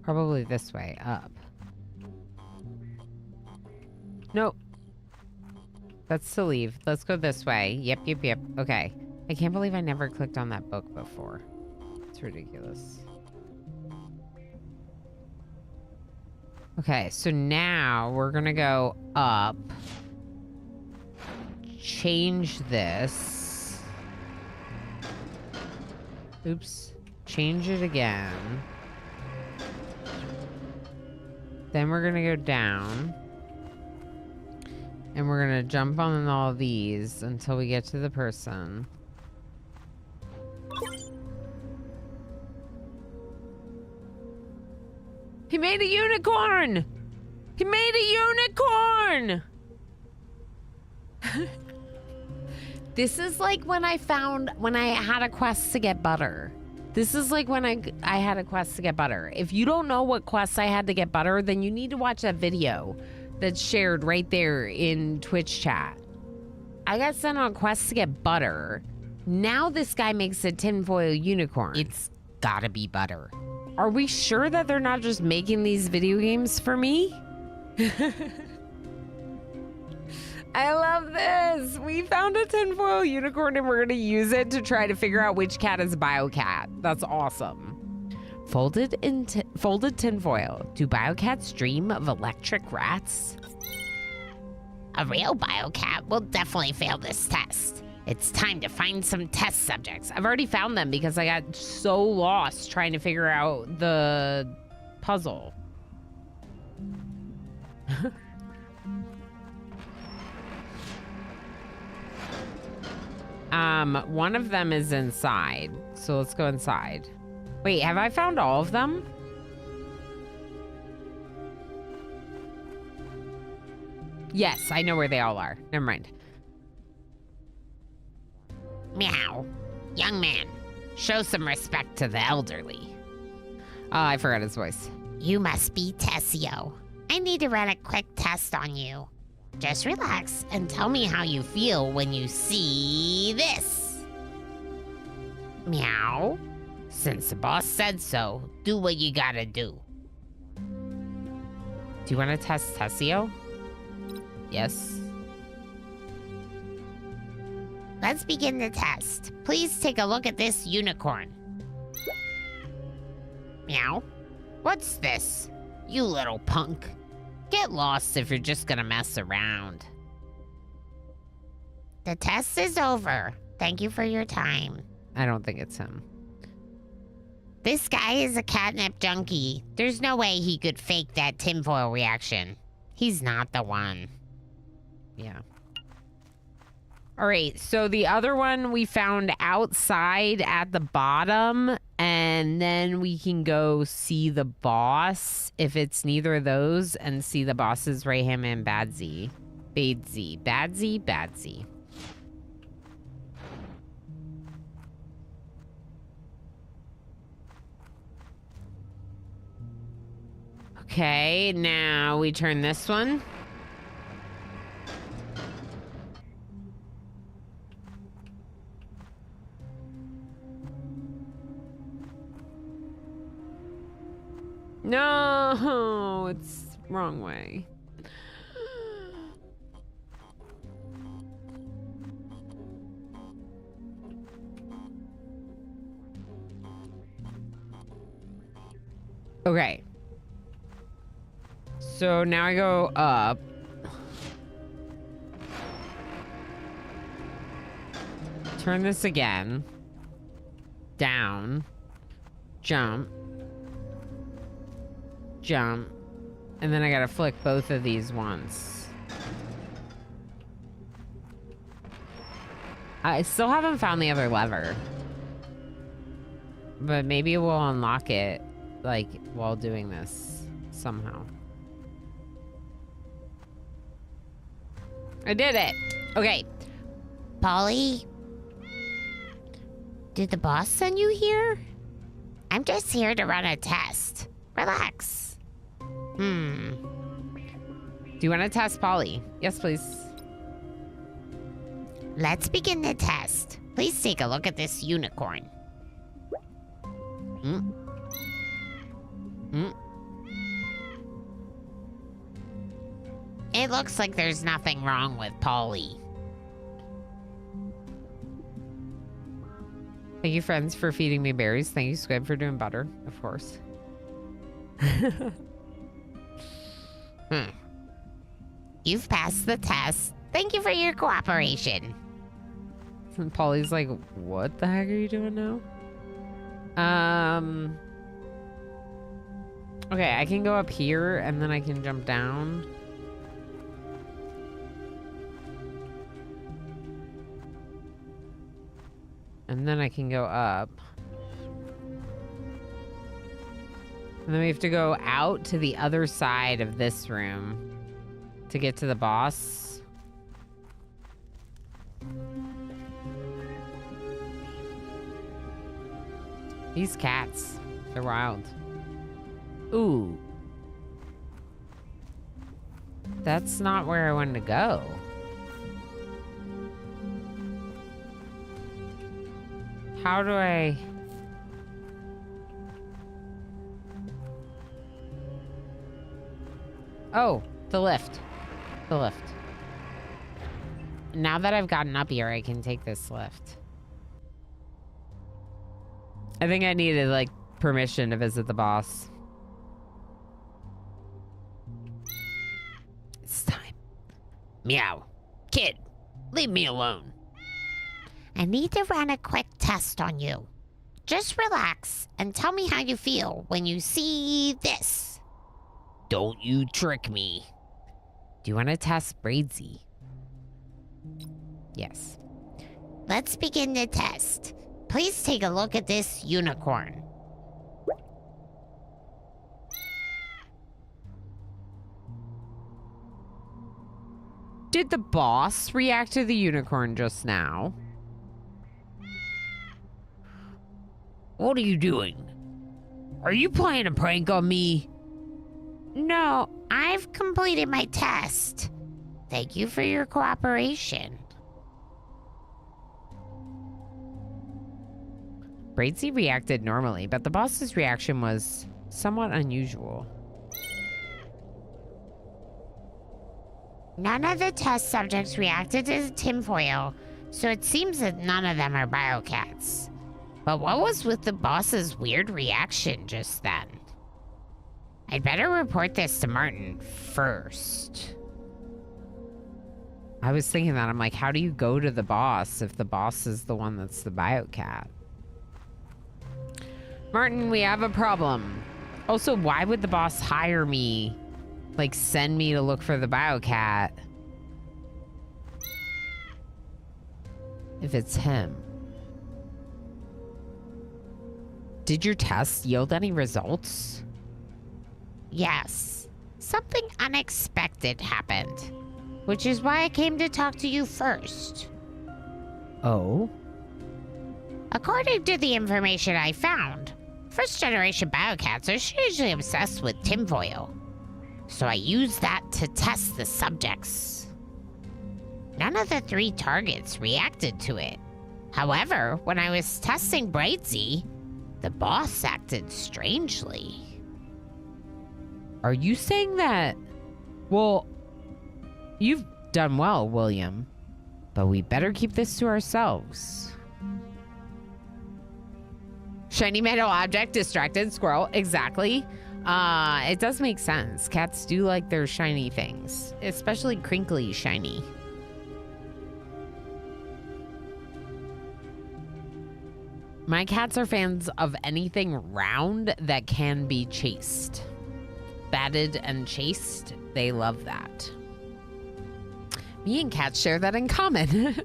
Probably this way, up. Nope. That's to leave. Let's go this way. Yep. Okay. I can't believe I never clicked on that book before. It's ridiculous. Okay, so now we're gonna go up. Change this. Oops. Change it again. Then we're gonna go down. And we're gonna jump on all these until we get to the person. He made a unicorn! He made a unicorn! This is like when I had a quest to get butter. This is like when I had a quest to get butter. If you don't know what quest I had to get butter, then you need to watch that video that's shared right there in Twitch chat. I got sent on a quest to get butter. Now this guy makes a tinfoil unicorn. It's gotta be butter. Are we sure that they're not just making these video games for me? I love this. We found a tinfoil unicorn and we're gonna use it to try to figure out which cat is Biocat. That's awesome. Folded tinfoil. Do biocats dream of electric rats? A real biocat will definitely fail this test. It's time to find some test subjects. I've already found them because I got so lost trying to figure out the puzzle. One of them is inside, so let's go inside. Wait, have I found all of them? Yes, I know where they all are. Never mind. Meow. Young man, show some respect to the elderly. Oh, I forgot his voice. You must be Tessio. I need to run a quick test on you. Just relax and tell me how you feel when you see this. Meow. Since the boss said so, do what you gotta do. Do you want to test Tessio? Yes. Let's begin the test. Please take a look at this unicorn. Meow. What's this? You little punk. Get lost if you're just gonna mess around. The test is over. Thank you for your time. I don't think it's him. This guy is a catnip junkie. There's no way he could fake that tinfoil reaction. He's not the one. Yeah. All right, so the other one we found outside at the bottom, and then we can go see the boss if it's neither of those, and see the boss's right hand man, Badsy. Badsy. Okay, now we turn this one. No, it's wrong way. Okay. So now I go up. Turn this again. Down. Jump. Jump. And then I gotta flick both of these once. I still haven't found the other lever. But maybe we'll unlock it, like, while doing this somehow. I did it! Okay. Polly? Did the boss send you here? I'm just here to run a test. Relax. Do you want to test Polly? Yes, please. Let's begin the test. Please take a look at this unicorn. It looks like there's nothing wrong with Polly. Thank you, friends, for feeding me berries. Thank you, Squid, for doing butter, of course. You've passed the test. Thank you for your cooperation. And Polly's like, what the heck are you doing now? Okay, I can go up here and then I can jump down. And then I can go up. And then we have to go out to the other side of this room to get to the boss. These cats, they're wild. Ooh. That's not where I wanted to go. How do I... Oh, the lift. The lift. Now that I've gotten up here, I can take this lift. I think I needed, like, permission to visit the boss. It's time. Meow. Kid, leave me alone. I need to run a quick test on you. Just relax and tell me how you feel when you see this. Don't you trick me. Do you want to test Braidsy? Yes. Let's begin the test. Please take a look at this unicorn. Did the boss react to the unicorn just now? What are you doing? Are you playing a prank on me? No, I've completed my test. Thank you for your cooperation. Braidsy reacted normally, but the boss's reaction was somewhat unusual. None of the test subjects reacted to the tinfoil, so it seems that none of them are biocats. But what was with the boss's weird reaction just then? I'd better report this to Martin first. I was thinking that. I'm like, how do you go to the boss if the boss is the one that's the biocat? Martin, we have a problem. Also, why would the boss hire me? Like, send me to look for the biocat if it's him? Did your test yield any results? Yes, something unexpected happened, which is why I came to talk to you first. Oh? According to the information I found, first-generation biocats are strangely obsessed with tinfoil. So I used that to test the subjects. None of the 3 targets reacted to it. However, when I was testing Braidsy, the boss acted strangely. Are you saying that? Well, you've done well, William. But we better keep this to ourselves. Shiny metal object, distracted squirrel. Exactly. It does make sense. Cats do like their shiny things, especially crinkly shiny. My cats are fans of anything round that can be chased. Batted and chased, they love that. Me and cats share that in common.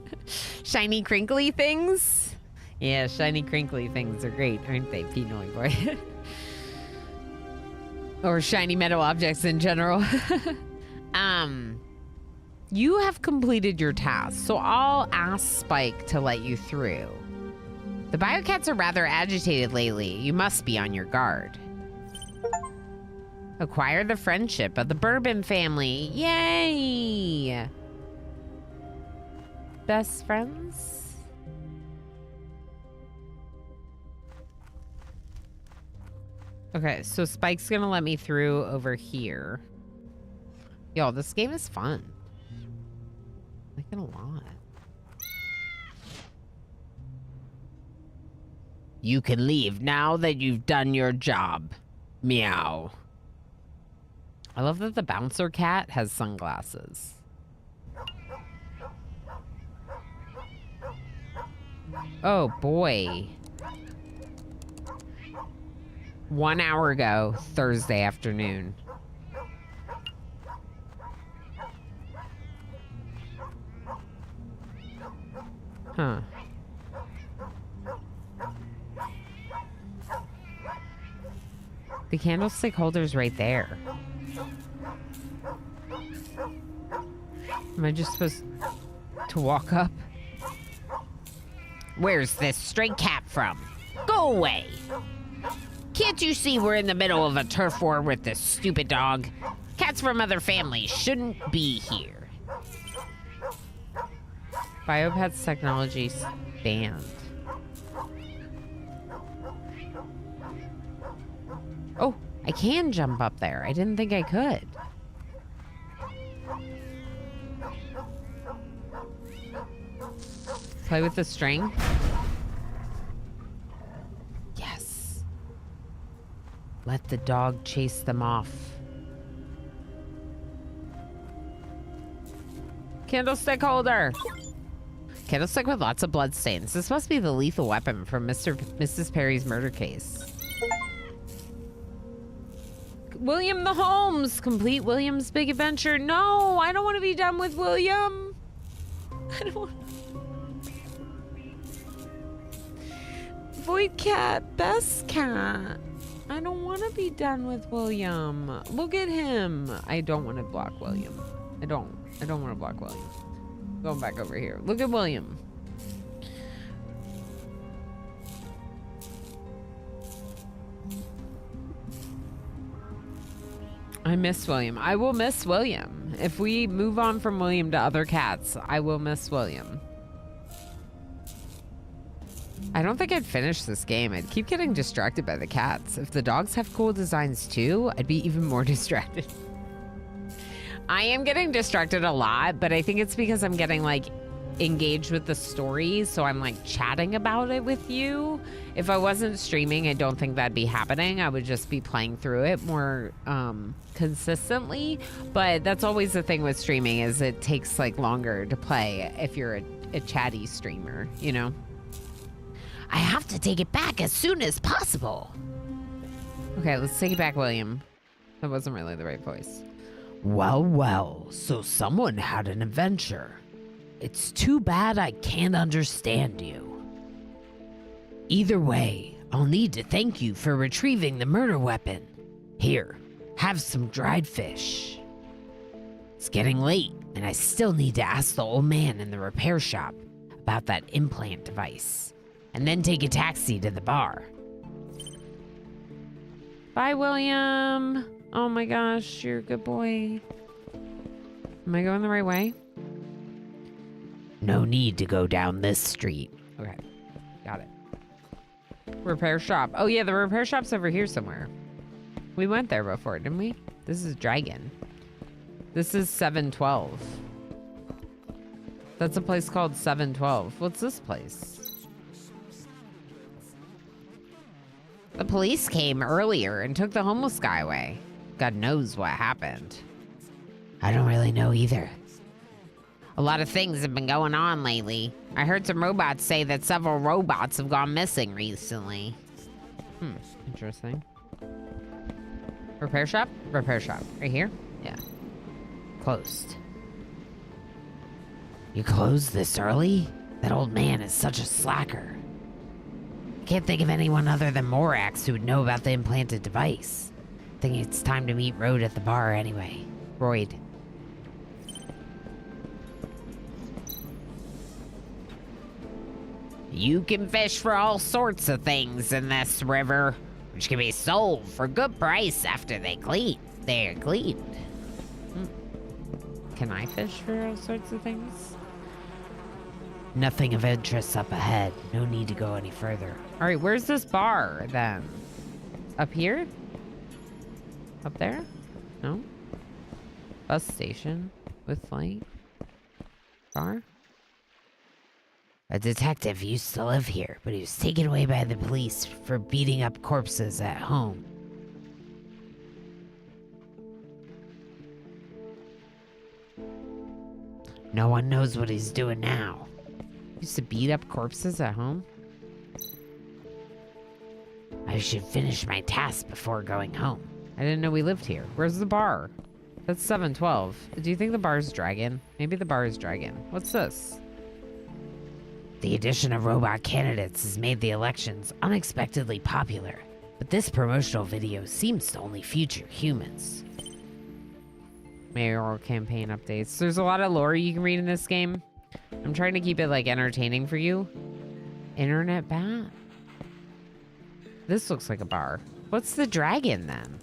Shiny crinkly things. Yeah, shiny crinkly things are great, aren't they, Pinoy boy? Or shiny metal objects in general. You have completed your task, so I'll ask Spike to let you through. The biocats are rather agitated lately. You must be on your guard. Acquire the friendship of the Bourbon family. Yay! Best friends? Okay, so Spike's gonna let me through over here. Yo, this game is fun. I like it a lot. You can leave now that you've done your job. Meow. I love that the bouncer cat has sunglasses. Oh boy. 1 hour ago, Thursday afternoon. Huh. The candlestick holder's right there. Am I just supposed to walk up? Where's this stray cat from? Go away! Can't you see we're in the middle of a turf war with this stupid dog? Cats from other families shouldn't be here. Biopets technology banned. Oh, I can jump up there. I didn't think I could. Play with the string. Yes. Let the dog chase them off. Candlestick holder. Candlestick with lots of blood stains. This must be the lethal weapon from Mrs. Perry's murder case. William the Holmes. Complete William's big adventure. No, I don't want to be done with William. I don't want. Void cat, best cat. I don't want to be done with William. Look at him. I don't want to block William. I don't want to block William. Going back over here. Look at William. I miss William. I will miss William. If we move on from William to other cats, I will miss William. I don't think I'd finish this game. I'd keep getting distracted by the cats. If the dogs have cool designs too, I'd be even more distracted. I am getting distracted a lot, but I think it's because I'm getting like engaged with the story, so I'm like chatting about it with you. If I wasn't streaming, I don't think that'd be happening. I would just be playing through it more consistently, but that's always the thing with streaming, is it takes like longer to play if you're a chatty streamer, you know? I have to take it back as soon as possible. Okay, let's take it back, William. That wasn't really the right voice. Well, well, so someone had an adventure. It's too bad I can't understand you. Either way, I'll need to thank you for retrieving the murder weapon. Here, have some dried fish. It's getting late, and I still need to ask the old man in the repair shop about that implant device, and then take a taxi to the bar. Bye, William. Oh my gosh, you're a good boy. Am I going the right way? No need to go down this street. Okay, got it. Repair shop. Oh yeah, the repair shop's over here somewhere. We went there before, didn't we? This is Dragon. This is 712. That's a place called 712. What's this place? The police came earlier and took the homeless guy away. God knows what happened. I don't really know either. A lot of things have been going on lately. I heard some robots say that several robots have gone missing recently. Interesting. Repair shop? Repair shop. Right here? Yeah. Closed. You closed this early? That old man is such a slacker. I can't think of anyone other than Morax who would know about the implanted device. I think it's time to meet Royd at the bar anyway. Royd. You can fish for all sorts of things in this river, which can be sold for good price after they're cleaned. Can I fish for all sorts of things? Nothing of interest up ahead. No need to go any further. All right, where's this bar then? Up here? Up there? No? Bus station with light? Bar? A detective used to live here, but he was taken away by the police for beating up corpses at home. No one knows what he's doing now. Used to beat up corpses at home? I should finish my task before going home. I didn't know we lived here. Where's the bar? That's 712. Do you think the bar's Dragon? Maybe the bar is Dragon. What's this? The addition of robot candidates has made the elections unexpectedly popular, but this promotional video seems to only feature humans. Mayoral campaign updates. There's a lot of lore you can read in this game. I'm trying to keep it like entertaining for you. Internet bat? This looks like a bar. What's the Dragon then?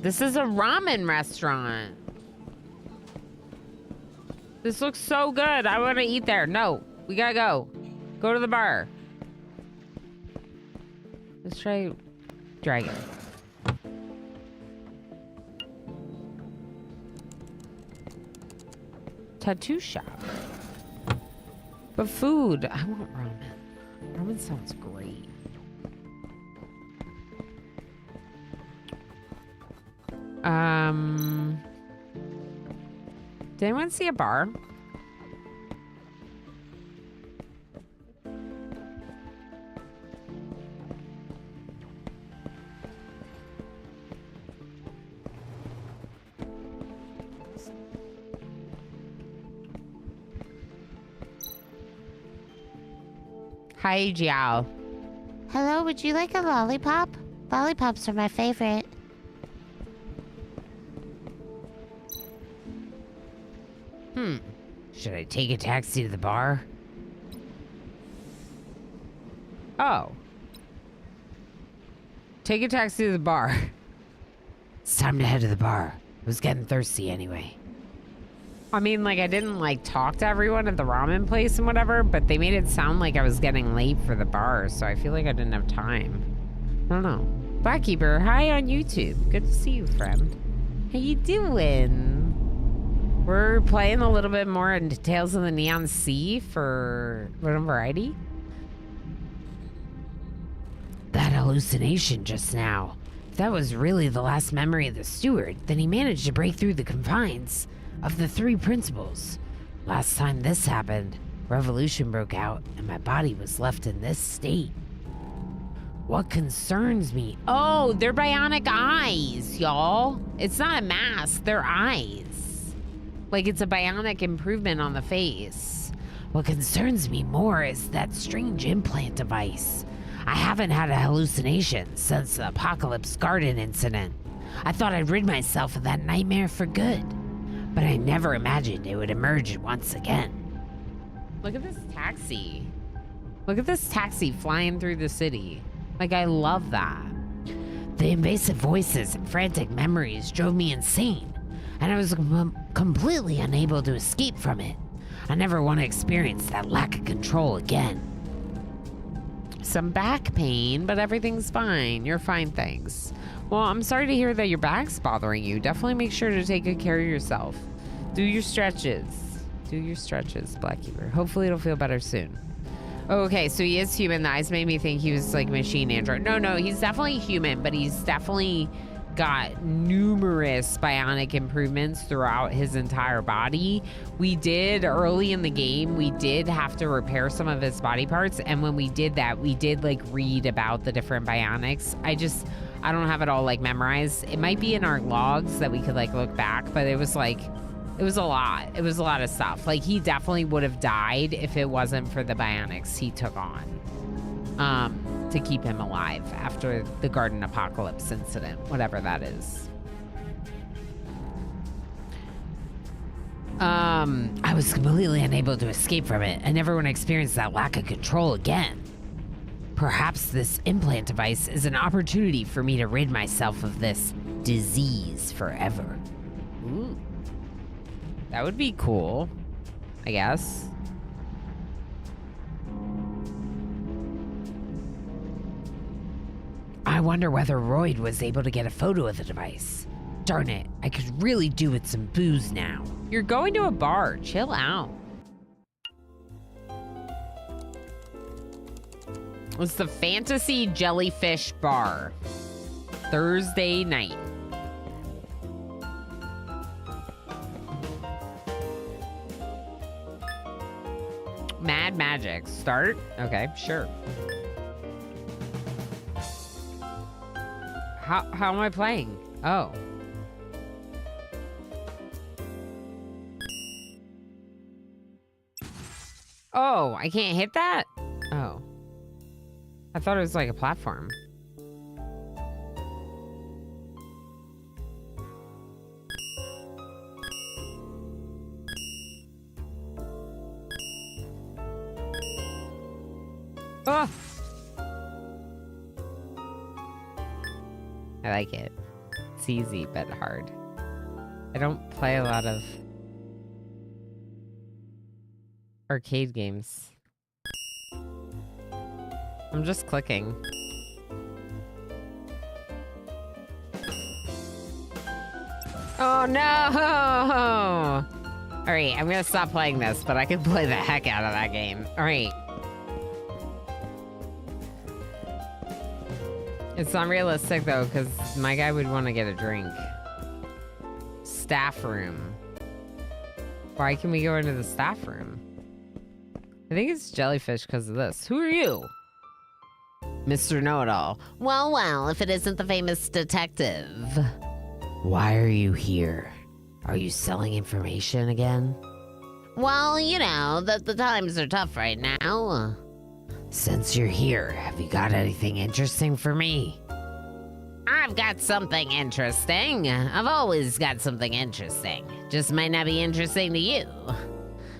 This is a ramen restaurant. This looks so good. I want to eat there. No, we gotta go. Go to the bar. Let's try Dragon. Tattoo shop. But food. I want ramen. Ramen sounds great. Did anyone see a bar? Hi, Jiao. Hello, would you like a lollipop? Lollipops are my favorite. Should I take a taxi to the bar? Oh. Take a taxi to the bar. It's time to head to the bar. I was getting thirsty anyway. I mean, like, I didn't, like, talk to everyone at the ramen place and whatever, but they made it sound like I was getting late for the bar, so I feel like I didn't have time. I don't know. Blackkeeper, hi on YouTube. Good to see you, friend. How you doing? We're playing a little bit more in Tales of the Neon Sea for Rhythm Variety. That hallucination just now. If that was really the last memory of the steward, then he managed to break through the confines of the three principles. Last time this happened, revolution broke out and my body was left in this state. What concerns me? Oh, they're bionic eyes, y'all. It's not a mask, they're eyes. Like, it's a bionic improvement on the face. What concerns me more is that strange implant device. I haven't had a hallucination since the Apocalypse Garden incident. I thought I'd rid myself of that nightmare for good, but I never imagined it would emerge once again. Look at this taxi. Look at this taxi flying through the city. Like, I love that. The invasive voices and frantic memories drove me insane, and I was completely unable to escape from it. I never want to experience that lack of control again. Some back pain, but everything's fine. You're fine, thanks. Well, I'm sorry to hear that your back's bothering you. Definitely make sure to take good care of yourself. Do your stretches. Do your stretches, Blackkeeper. Hopefully it'll feel better soon. Okay, so he is human. The eyes made me think he was like machine android. No, he's definitely human, but he's definitely got numerous bionic improvements throughout his entire body. We did, early in the game, we did have to repair some of his body parts, and when we did that, we did like read about the different bionics. I don't have it all like memorized. It might be in our logs that we could like look back, but it was like, it was a lot. It was a lot of stuff. Like, he definitely would have died if it wasn't for the bionics he took on to keep him alive after the Garden Apocalypse incident, whatever that is. I was completely unable to escape from it. I never want to experience that lack of control again. Perhaps this implant device is an opportunity for me to rid myself of this disease forever. Ooh. That would be cool, I guess. I wonder whether Royd was able to get a photo of the device. Darn it, I could really do with some booze now. You're going to a bar. Chill out. It's the Fantasy Jellyfish Bar. Thursday night. Mad Magic. Start? Okay, sure. How am I playing? Oh. Oh, I can't hit that? Oh. I thought it was like a platform. Oh! I like it. It's easy, but hard. I don't play a lot of arcade games. I'm just clicking. Oh no! Alright, I'm gonna stop playing this, but I can play the heck out of that game. Alright. It's unrealistic though, because my guy would want to get a drink. Staff room. Why can we go into the staff room? I think it's jellyfish because of this. Who are you? Mr. Know-It-All. Well, if it isn't the famous detective. Why are you here? Are you selling information again? Well, you know, the times are tough right now. Since you're here, have you got anything interesting for me? I've got something interesting. I've always got something interesting. Just might not be interesting to you.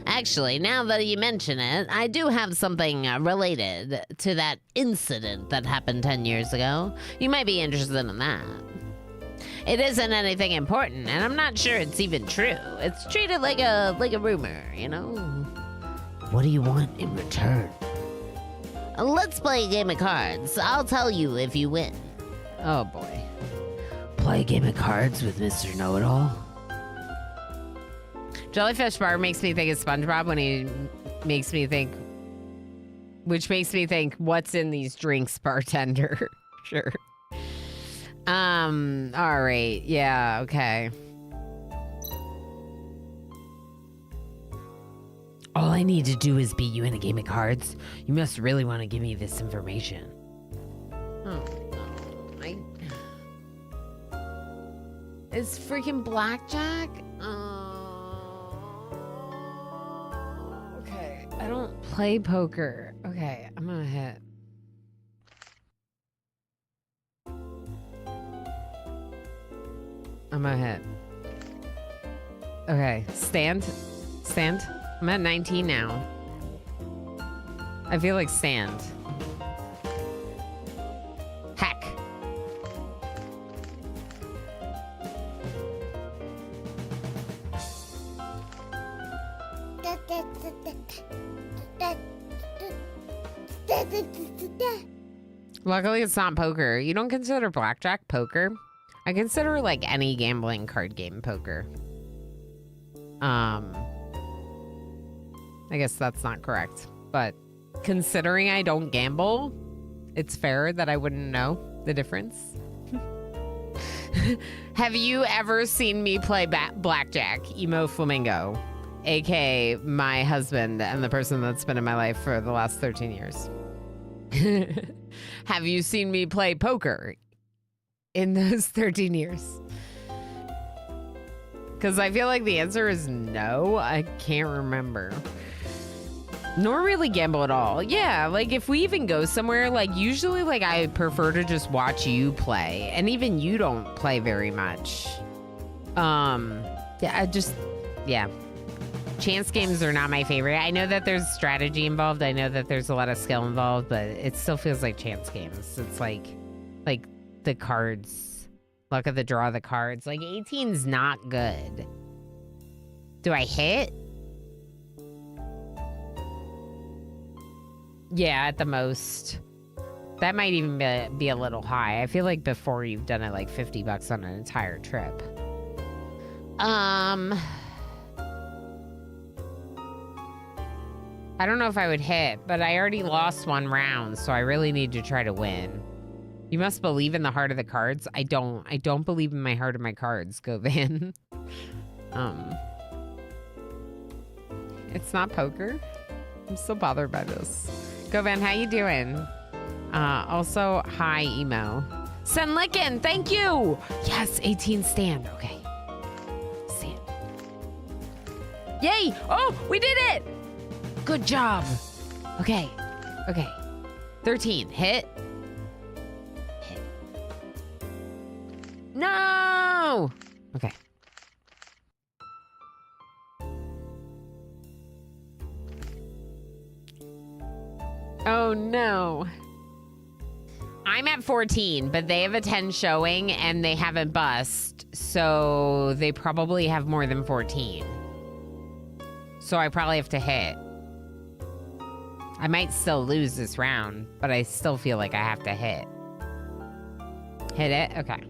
Actually, now that you mention it, I do have something related to that incident that happened 10 years ago. You might be interested in that. It isn't anything important, and I'm not sure it's even true. It's treated like a rumor, you know? What do you want in return? Let's play a game of cards. I'll tell you if you win. Oh boy. Play a game of cards with Mr. Know-It-All? Jellyfish Bar makes me think of SpongeBob when he makes me think, which makes me think, what's in these drinks, bartender? Sure. All right. Yeah, okay. All I need to do is beat you in a game of cards. You must really want to give me this information. Oh, no. It's freaking blackjack? Okay. I don't play poker. Okay, I'm gonna hit. I'm gonna hit. Okay, stand. Stand. I'm at 19 now. I feel like stand. Heck. Luckily, it's not poker. You don't consider blackjack poker? I consider like any gambling card game poker. I guess that's not correct. But considering I don't gamble, it's fair that I wouldn't know the difference. Have you ever seen me play blackjack, Emo Flamingo, aka my husband and the person that's been in my life for the last 13 years? Have you seen me play poker in those 13 years? Because I feel like the answer is no. I can't remember. Nor really gamble at all. Yeah, like if we even go somewhere, like usually like I prefer to just watch you play. And even you don't play very much. Yeah. Chance games are not my favorite. I know that there's strategy involved. I know that there's a lot of skill involved, but it still feels like chance games. It's like the cards, luck of the draw, the cards. Like 18's not good. Do I hit? Yeah, at the most. That might even be a little high. I feel like before you've done it like $50 on an entire trip. I don't know if I would hit, but I already lost one round, so I really need to try to win. You must believe in the heart of the cards. I don't believe in my heart of my cards, Go Van. It's not poker. I'm still bothered by this. Go Van, how you doing? Also, hi, Emo. Senlicken, thank you! Yes, 18 stand, okay. Stand. Yay! Oh, we did it! Good job. Okay. 13, hit. No! Okay. Oh no. I'm at 14, but they have a 10 showing and they haven't bust, so they probably have more than 14. So I probably have to hit. I might still lose this round, but I still feel like I have to hit. Hit it? Okay.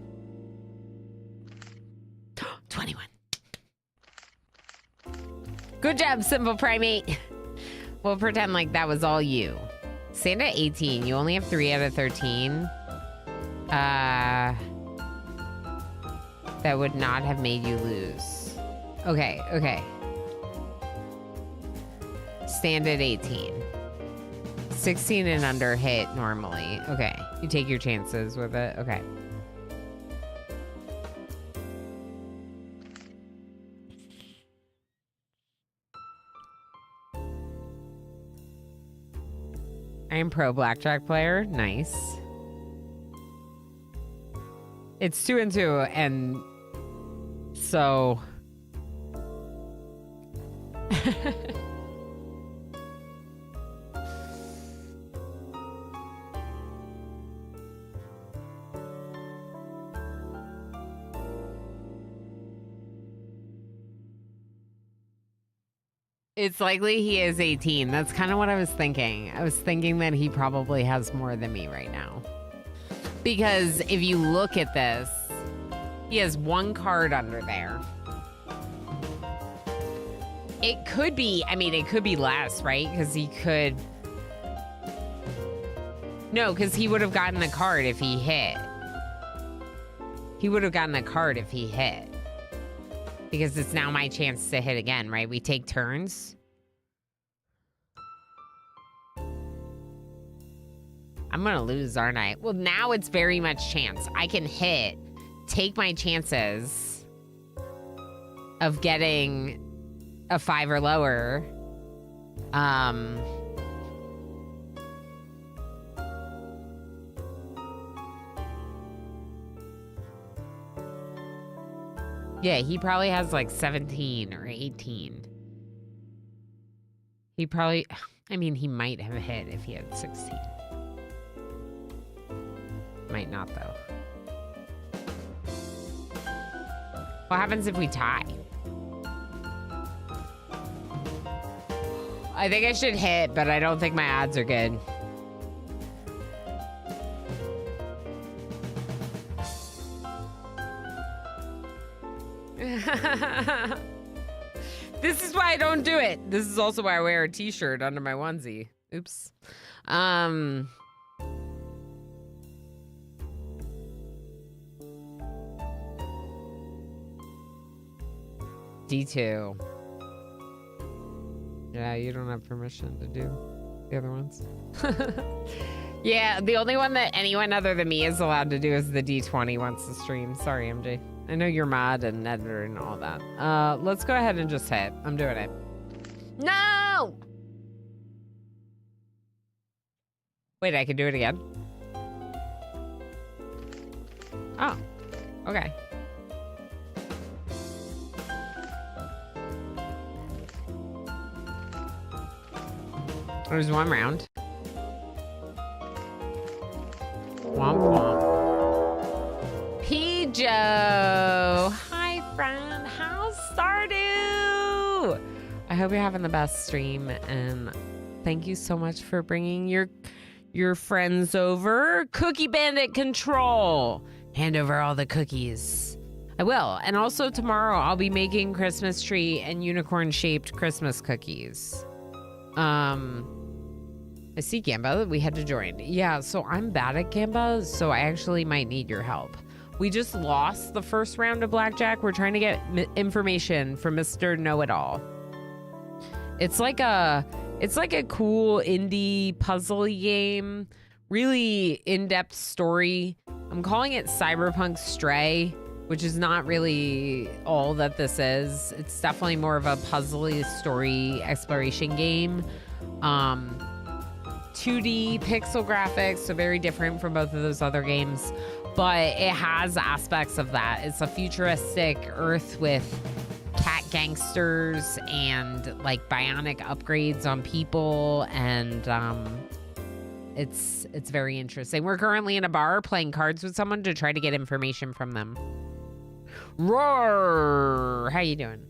21. Good job, Simple Primate. We'll pretend like that was all you. Stand at 18. You only have 3 out of 13. That would not have made you lose. Okay. Stand at 18. 16 and under hit normally. Okay. You take your chances with it. Okay. I am pro blackjack player. Nice. It's 2 and 2, and so It's likely he is 18. That's kind of what I was thinking. I was thinking that he probably has more than me right now. Because if you look at this, he has one card under there. It could be, I mean, it could be less, right? Because he could... No, because he would have gotten a card if he hit. He would have gotten a card if he hit. Because it's now my chance to hit again, right? We take turns. I'm gonna lose, aren't I? Well, now it's very much chance. I can hit, take my chances of getting a 5 or lower. Yeah, he probably has like 17 or 18. He probably, I mean, he might have hit if he had 16. Might not, though. What happens if we tie? I think I should hit, but I don't think my odds are good. This is why I don't do it. This is also why I wear a t-shirt under my onesie. Oops. D2. Yeah, you don't have permission to do the other ones. Yeah, the only one that anyone other than me is allowed to do is the D20 once the stream. Sorry, MJ. I know you're mod and editor and all that. Let's go ahead and just hit. I'm doing it. No! Wait, I can do it again? Oh, okay. There's one round. Womp womp. Pijo! Hi, friend. How's Stardew? I hope you're having the best stream, and thank you so much for bringing your friends over. Cookie Bandit control. Hand over all the cookies. I will. And also tomorrow I'll be making Christmas tree and unicorn-shaped Christmas cookies. I see Gamba. We had to join. Yeah, so I'm bad at Gamba, so I actually might need your help. We just lost the first round of blackjack. We're trying to get information from Mr. Know-It-All. It's like a cool indie puzzle game. Really in-depth story. I'm calling it CyberPunk Stray, which is not really all that this is. It's definitely more of a puzzly story exploration game. 2D pixel graphics, so very different from both of those other games, but it has aspects of that. It's a futuristic Earth with cat gangsters and like bionic upgrades on people, and it's very interesting. We're currently in a bar playing cards with someone to try to get information from them. Roar! How you doing?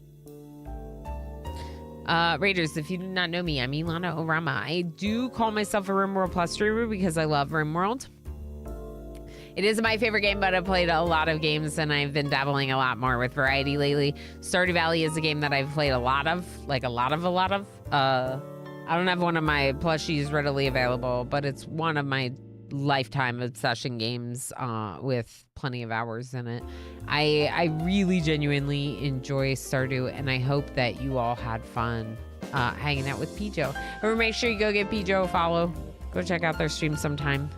Raiders, if you do not know me, I'm Ilana Orama. I do call myself a RimWorld Plus streamer because I love RimWorld. It is my favorite game, but I've played a lot of games and I've been dabbling a lot more with variety lately. Stardew Valley is a game that I've played a lot of. I don't have one of my plushies readily available, but it's one of my lifetime obsession games with plenty of hours in it. I really genuinely enjoy Stardew, and I hope that you all had fun hanging out with Pijo. Or make sure you go give Pijo a follow. Go check out their stream sometime.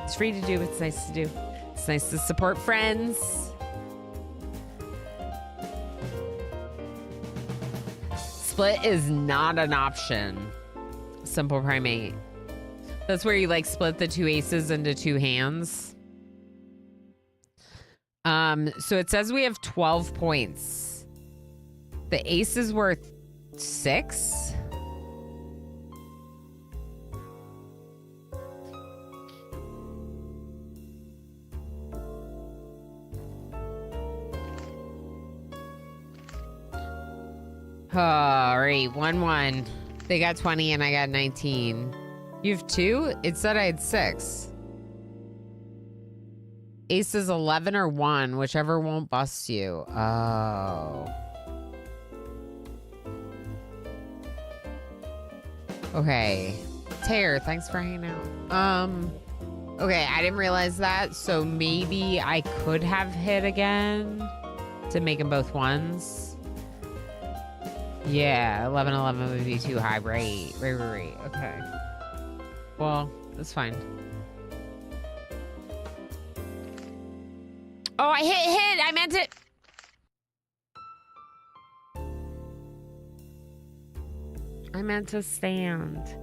It's free to do. It's nice to do. It's nice to support friends. Split is not an option. Simple Primate. That's where you like split the two aces into two hands. So it says we have 12 points. The ace is worth 6. right, 1-1. They got 20 and I got 19. You have 2? It said I had 6. Ace is 11 or 1, whichever won't bust you. Oh. Okay. Tare, thanks for hanging out. Okay, I didn't realize that, so maybe I could have hit again to make them both 1s. Yeah, 11 would be too high. Right. Okay. Well, that's fine. Oh, I hit. I meant it. I meant to stand.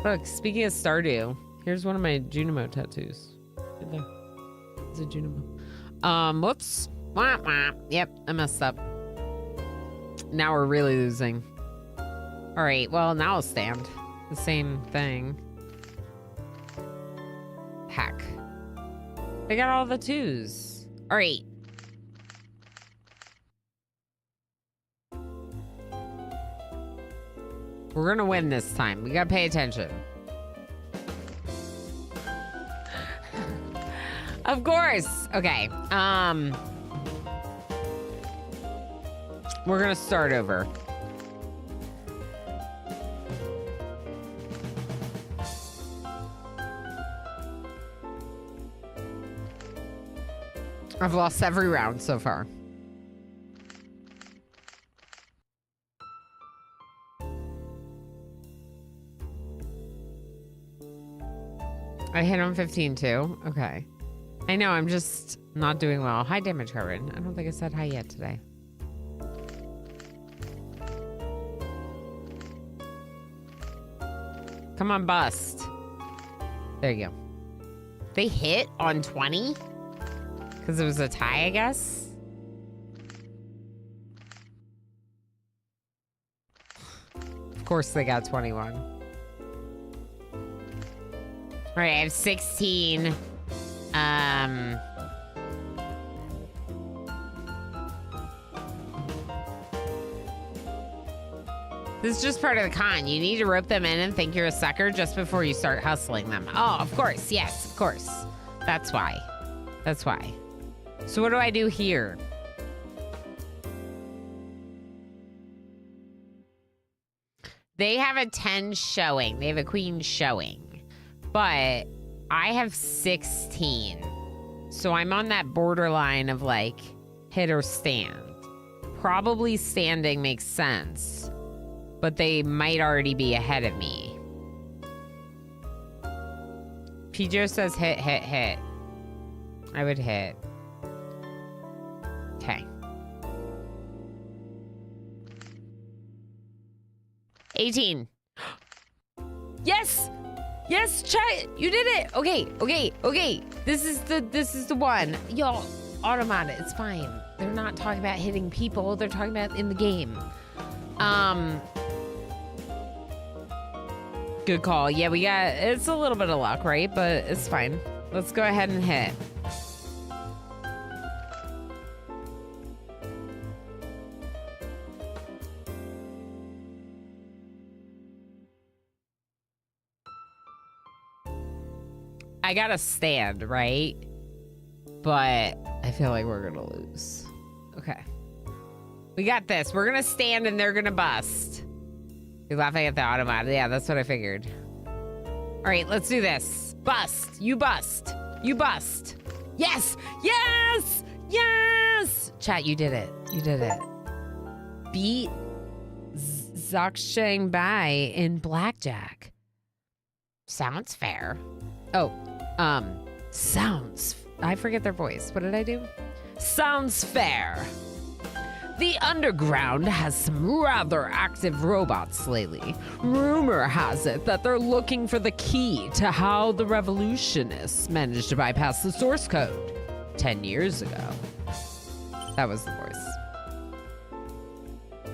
Look, speaking of Stardew, here's one of my Junimo tattoos. Right there. It's a Junimo. Whoops. Wah, wah. Yep, I messed up. Now we're really losing. All right, well, now I'll stand. The same thing. Heck. I got all the 2s. All right. We're gonna win this time. We gotta pay attention. Of course. Okay. We're gonna start over. I've lost every round so far. I hit on 15 too. Okay. I know, I'm just not doing well. High damage, Corinne. I don't think I said hi yet today. Come on, bust. There you go. They hit on 20? Because it was a tie, I guess? Of course they got 21. All right, I have 16. This is just part of the con. You need to rope them in and think you're a sucker just before you start hustling them. Oh, of course. Yes, of course. That's why. That's why. So what do I do here? They have a 10 showing. They have a queen showing. But I have 16. So I'm on that borderline of like hit or stand. Probably standing makes sense. But they might already be ahead of me. Pijo says hit, hit, hit. I would hit. Okay. 18. Yes! Yes, chat! You did it! Okay. This is the one. Y'all, automata, it's fine. They're not talking about hitting people, they're talking about in the game. Good call. Yeah, we got, it's a little bit of luck, right? But it's fine. Let's go ahead and hit. I gotta stand, right? But I feel like we're gonna lose. Okay. We got this. We're gonna stand and they're gonna bust. You're laughing at the automata. Yeah, that's what I figured. All right, let's do this. Bust. You bust. You bust. Yes. Yes. Yes. Chat, you did it. You did it. Beat Zhang Bai in blackjack. Sounds fair. Oh, sounds. I forget their voice. What did I do? Sounds fair. The underground has some rather active robots lately. Rumor has it that they're looking for the key to how the revolutionists managed to bypass the source code 10 years ago. That was the voice.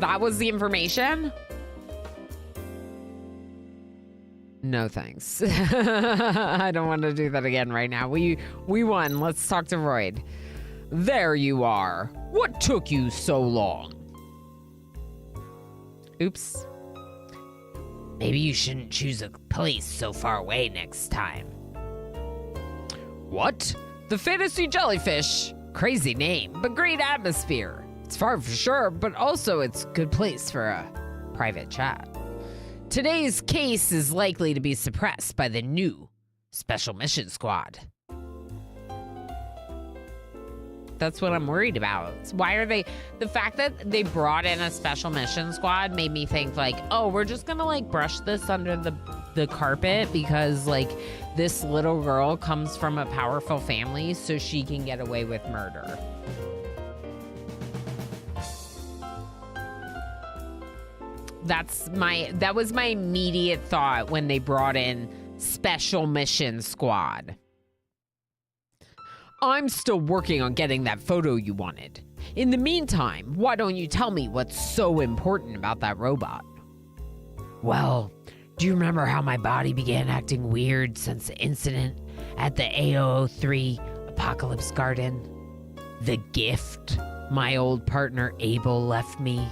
That was the information? No thanks. I don't want to do that again right now. We won. Let's talk to Royd. There you are. What took you so long? Oops. Maybe you shouldn't choose a place so far away next time. What? The Fantasy Jellyfish. Crazy name, but great atmosphere. It's far for sure, but also it's a good place for a private chat. Today's case is likely to be suppressed by the new Special Mission Squad. That's what I'm worried about. Why are they... The fact that they brought in a special mission squad made me think like, oh, we're just gonna like brush this under the carpet because like this little girl comes from a powerful family so she can get away with murder. That was my immediate thought when they brought in Special Mission Squad. I'm still working on getting that photo you wanted. In the meantime, why don't you tell me what's so important about that robot? Well, do you remember how my body began acting weird since the incident at the A003 Apocalypse Garden? The gift my old partner Abel left me?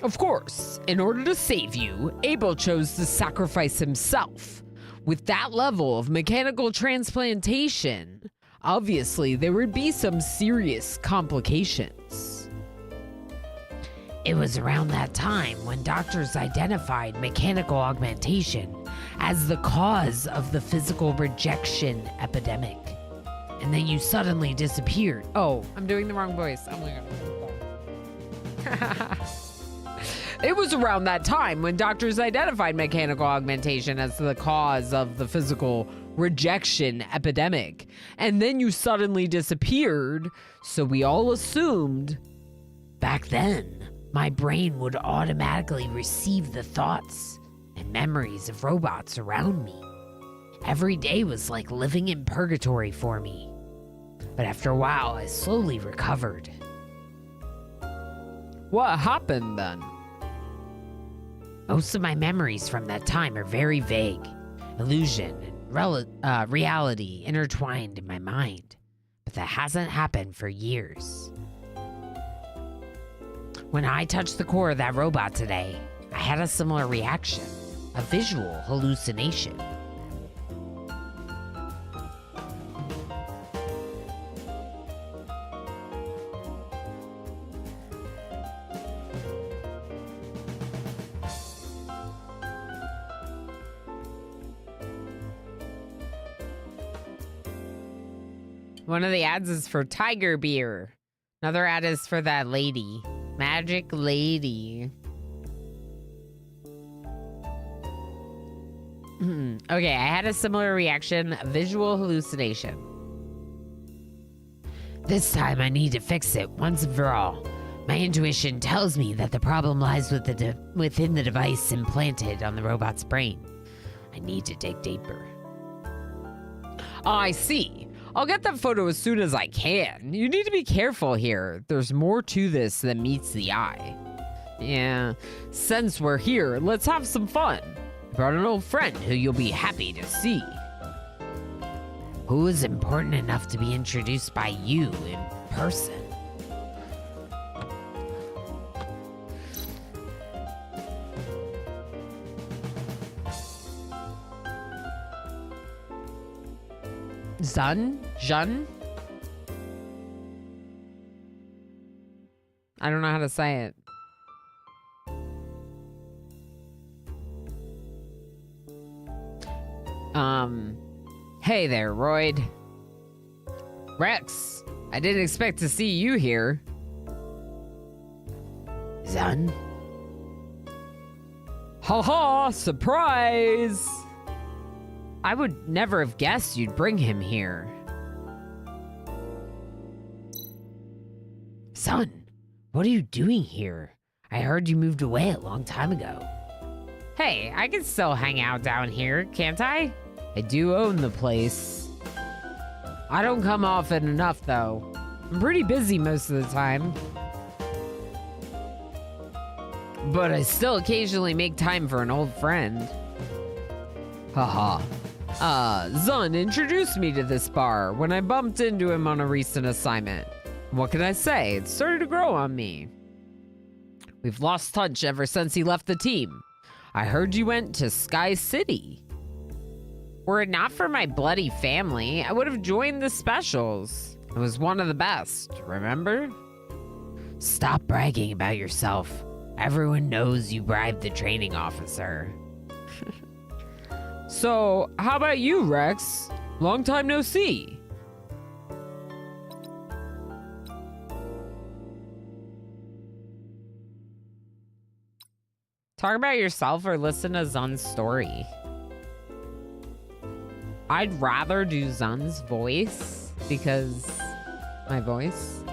Of course, in order to save you, Abel chose to sacrifice himself. With that level of mechanical transplantation, obviously there would be some serious complications. It was around that time when doctors identified mechanical augmentation as the cause of the physical rejection epidemic. And then you suddenly disappeared. Oh, I'm doing the wrong voice. Oh my god. It was around that time when doctors identified mechanical augmentation as the cause of the physical rejection epidemic. And then you suddenly disappeared, so we all assumed. Back then, my brain would automatically receive the thoughts and memories of robots around me. Every day was like living in purgatory for me. But after a while, I slowly recovered. What happened then? Most of my memories from that time are very vague. Illusion and reality intertwined in my mind. But that hasn't happened for years. When I touched the core of that robot today, I had a similar reaction. A visual hallucination. One of the ads is for Tiger Beer. Another ad is for that lady. Magic Lady. Okay, I had a similar reaction. A visual hallucination. This time I need to fix it once and for all. My intuition tells me that the problem lies within the device implanted on the robot's brain. I need to dig deeper. I see. I'll get that photo as soon as I can. You need to be careful here. There's more to this than meets the eye. Yeah, since we're here, let's have some fun. Brought an old friend who you'll be happy to see. Who is important enough to be introduced by you in person? Jun? I don't know how to say it. Hey there, Royd. Rex, I didn't expect to see you here. Zun? Ha ha, surprise! I would never have guessed you'd bring him here. Son, what are you doing here? I heard you moved away a long time ago. Hey, I can still hang out down here, can't I? I do own the place. I don't come often enough, though. I'm pretty busy most of the time. But I still occasionally make time for an old friend. Haha. Zun introduced me to this bar when I bumped into him on a recent assignment. What can I say? It started to grow on me. We've lost touch ever since he left the team. I heard you went to Sky City. Were it not for my bloody family, I would have joined the specials. It was one of the best, remember? Stop bragging about yourself. Everyone knows you bribed the training officer. So, how about you, Rex? Long time no see. Talk about yourself or listen to Zun's story. I'd rather do Zun's voice because my voice.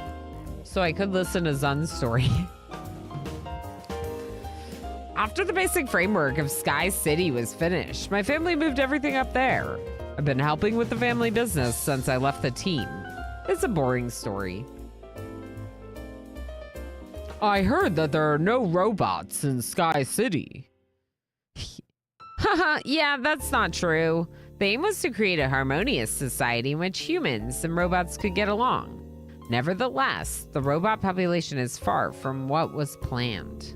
So I could listen to Zun's story. After the basic framework of Sky City was finished, my family moved everything up there. I've been helping with the family business since I left the team. It's a boring story. I heard that there are no robots in Sky City. Haha, yeah, that's not true. The aim was to create a harmonious society in which humans and robots could get along. Nevertheless, the robot population is far from what was planned.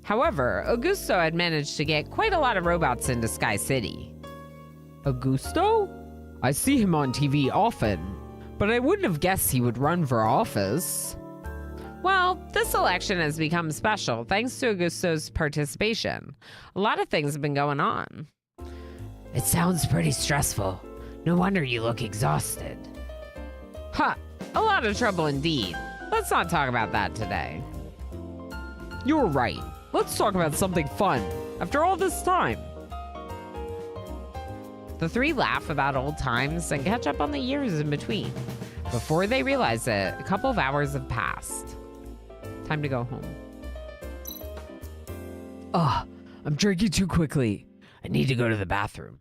However, Augusto had managed to get quite a lot of robots into Sky City. Augusto? I see him on TV often, but I wouldn't have guessed he would run for office. Well, this election has become special thanks to Augusto's participation. A lot of things have been going on. It sounds pretty stressful. No wonder you look exhausted. Ha! A lot of trouble indeed. Let's not talk about that today. You're right. Let's talk about something fun. After all this time. The three laugh about old times and catch up on the years in between. Before they realize it, a couple of hours have passed. Time to go home. Ugh, I'm drinking too quickly. I need to go to the bathroom.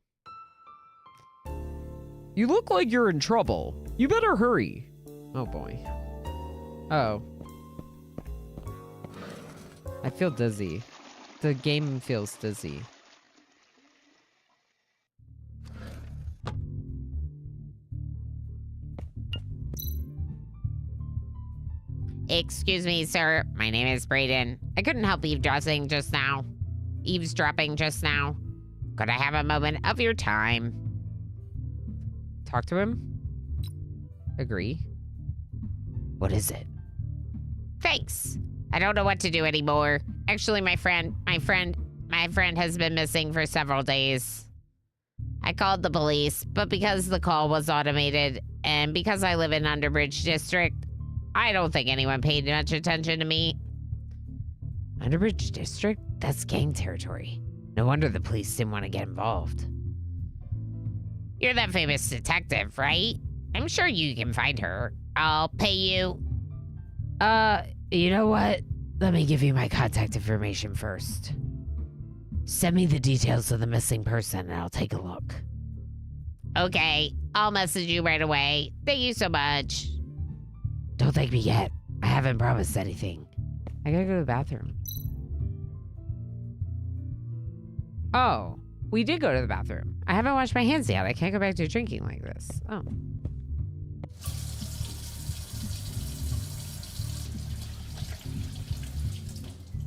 You look like you're in trouble. You better hurry. Oh boy. Oh. I feel dizzy. The game feels dizzy. Excuse me, sir. My name is Brayden. I couldn't help eavesdropping just now. Could I have a moment of your time? Talk to him? Agree. What is it? Thanks. I don't know what to do anymore. Actually, my friend has been missing for several days. I called the police, but because the call was automated and because I live in Underbridge District, I don't think anyone paid much attention to me. Underbridge District? That's gang territory. No wonder the police didn't want to get involved. You're that famous detective, right? I'm sure you can find her. I'll pay you. You know what? Let me give you my contact information first. Send me the details of the missing person and I'll take a look. Okay, I'll message you right away. Thank you so much. Don't thank me yet. I haven't promised anything. I gotta go to the bathroom. Oh, we did go to the bathroom. I haven't washed my hands yet. I can't go back to drinking like this. Oh.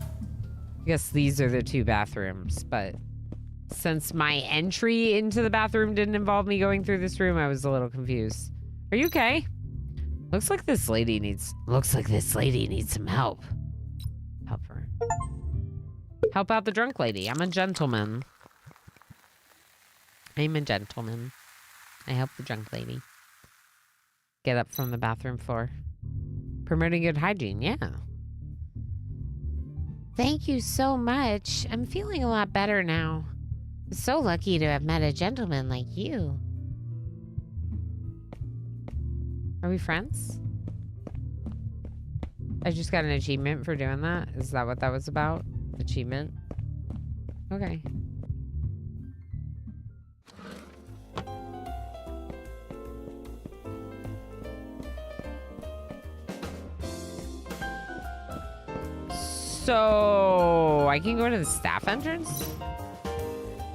I guess these are the two bathrooms, but since my entry into the bathroom didn't involve me going through this room, I was a little confused. Are you okay? Looks like this lady needs some help. help her. Help out the drunk lady. I'm a gentleman. I'm a gentleman. I help the drunk lady get up from the bathroom floor. Promoting good hygiene, yeah. Thank you so much. I'm feeling a lot better now. I'm so lucky to have met a gentleman like you. Are we friends? I just got an achievement for doing that. Is that what that was about? Achievement? Okay. So I can go to the staff entrance?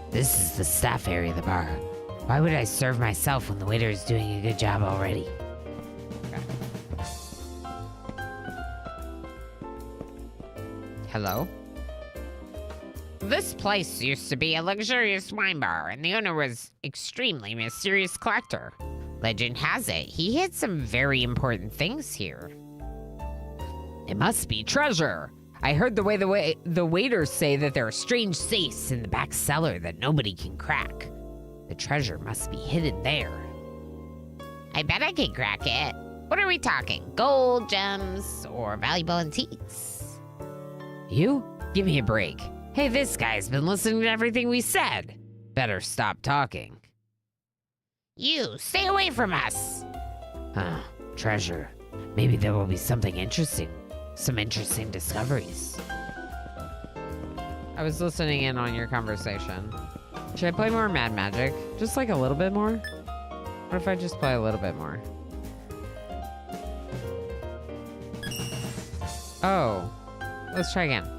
This is the staff area of the bar. Why would I serve myself when the waiter is doing a good job already? Hello? This place used to be a luxurious wine bar, and the owner was extremely mysterious collector. Legend has it, he hid some very important things here. It must be treasure. I heard the waiters say that there are strange safes in the back cellar that nobody can crack. The treasure must be hidden there. I bet I could crack it. What are we talking? Gold, gems, or valuable antiques? You? Give me a break. Hey, this guy's been listening to everything we said. Better stop talking. You, stay away from us. Treasure. Maybe there will be something interesting. Some interesting discoveries. I was listening in on your conversation. Should I play more Mad Magic? Just like a little bit more? What if I just play a little bit more? Oh. Let's try again.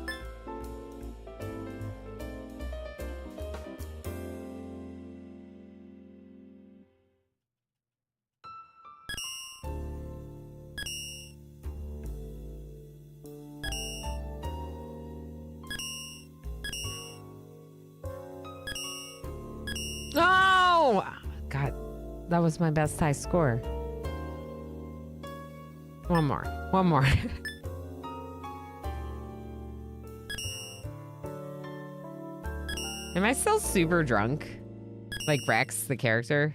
No! God, that was my best high score. One more. One more. Am I still super drunk? Like Rex, the character?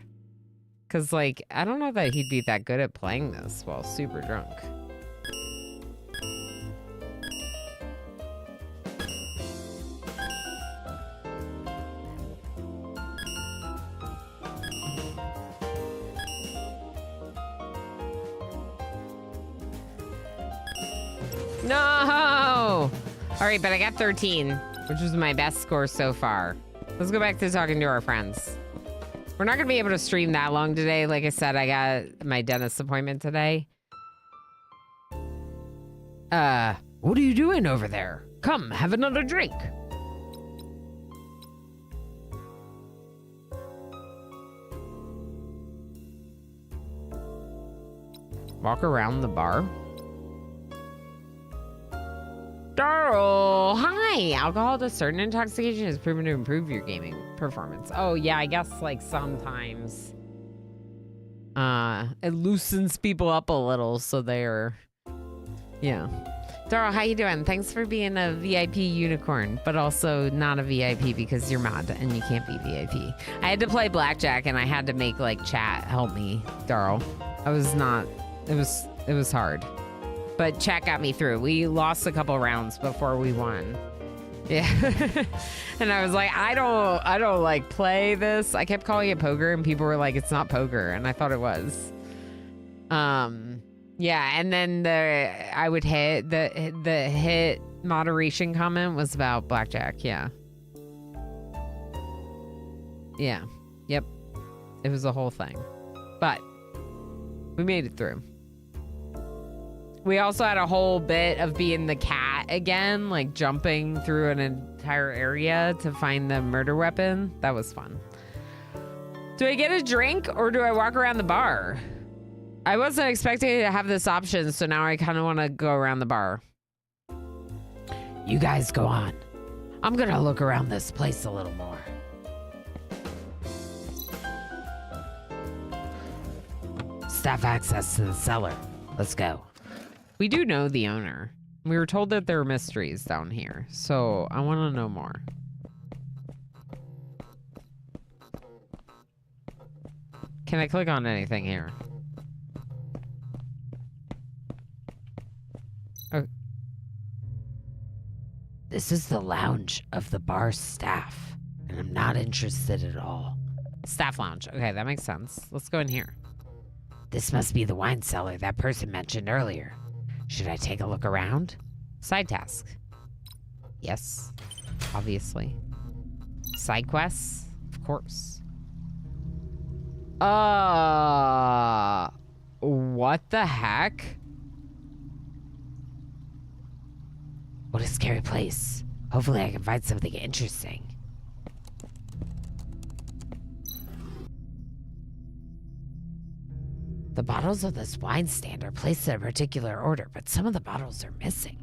Because, like, I don't know that he'd be that good at playing this while super drunk. No! All right, but I got 13, which was my best score so far. Let's go back to talking to our friends. We're not going to be able to stream that long today. Like I said, I got my dentist appointment today. What are you doing over there? Come, have another drink. Walk around the bar. Darryl, hi. Alcohol to certain intoxication is proven to improve your gaming performance. Oh yeah, I guess like sometimes. It loosens people up a little, so they're, yeah. Darryl, how you doing? Thanks for being a VIP unicorn, but also not a VIP because you're mod and you can't be VIP. I had to play blackjack and I had to make like chat help me, Darryl. I was not. It was hard. But chat got me through. We lost a couple rounds before we won. Yeah. And I was like, I don't like play this. I kept calling it poker and people were like, it's not poker. And I thought it was. Yeah. And then I would hit the hit moderation comment was about blackjack. Yeah. Yeah. Yep. It was a whole thing. But we made it through. We also had a whole bit of being the cat again, like jumping through an entire area to find the murder weapon. That was fun. Do I get a drink or do I walk around the bar? I wasn't expecting to have this option, so now I kind of want to go around the bar. You guys go on. I'm gonna look around this place a little more. Staff access to the cellar. Let's go. We do know the owner. We were told that there are mysteries down here, so I want to know more. Can I click on anything here? Oh. This is the lounge of the bar staff, and I'm not interested at all. Staff lounge. Okay, that makes sense. Let's go in here. This must be the wine cellar that person mentioned earlier. Should I take a look around? Side task. Yes, obviously. Side quests, of course. What the heck? What a scary place. Hopefully I can find something interesting. The bottles of this wine stand are placed in a particular order, but some of the bottles are missing.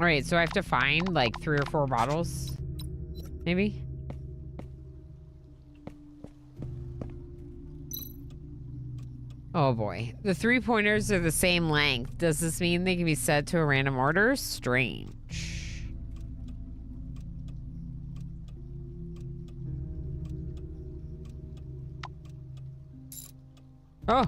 All right, so I have to find like 3 or 4 bottles, maybe. Oh boy. The 3 pointers are the same length. Does this mean they can be set to a random order? Strange. Oh.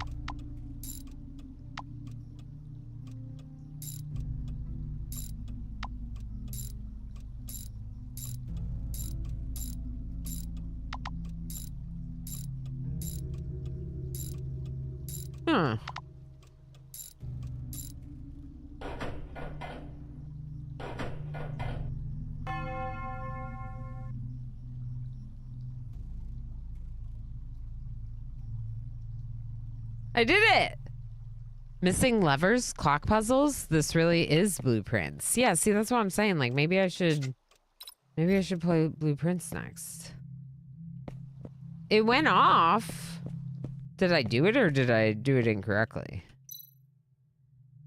Huh. I did it! Missing levers, clock puzzles. This really is Blueprints. Yeah, see, that's what I'm saying. Like, maybe I should play Blueprints next. It went off. Did I do it or did I do it incorrectly?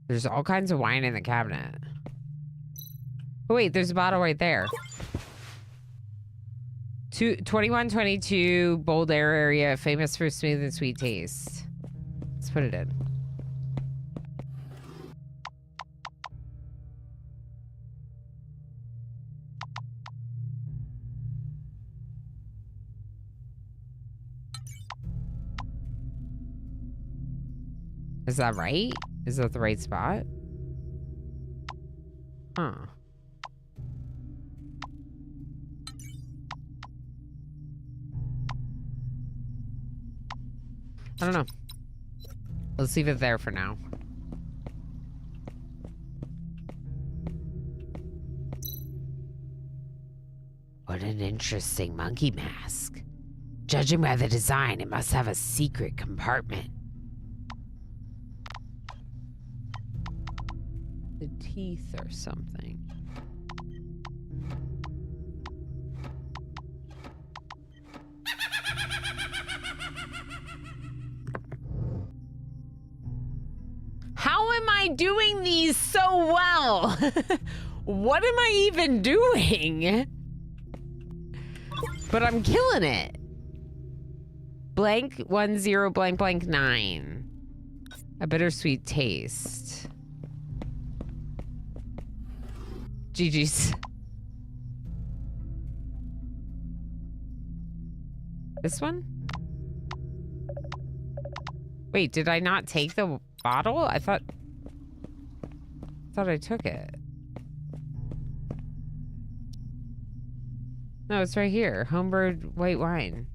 There's all kinds of wine in the cabinet. Oh, wait, there's a bottle right there. 2122 Bold Air Area, famous for smooth and sweet taste. Let's put it in. Is that right? Is that the right spot? Huh. I don't know. Let's leave it there for now. What an interesting monkey mask. Judging by the design, it must have a secret compartment. The teeth or something. How am I doing these so well? What am I even doing? But I'm killing it. Blank 10 blank blank 9. A bittersweet taste. GG's. This one? Wait, did I not take the bottle? I thought I took it. No, it's right here. Homebrewed white wine.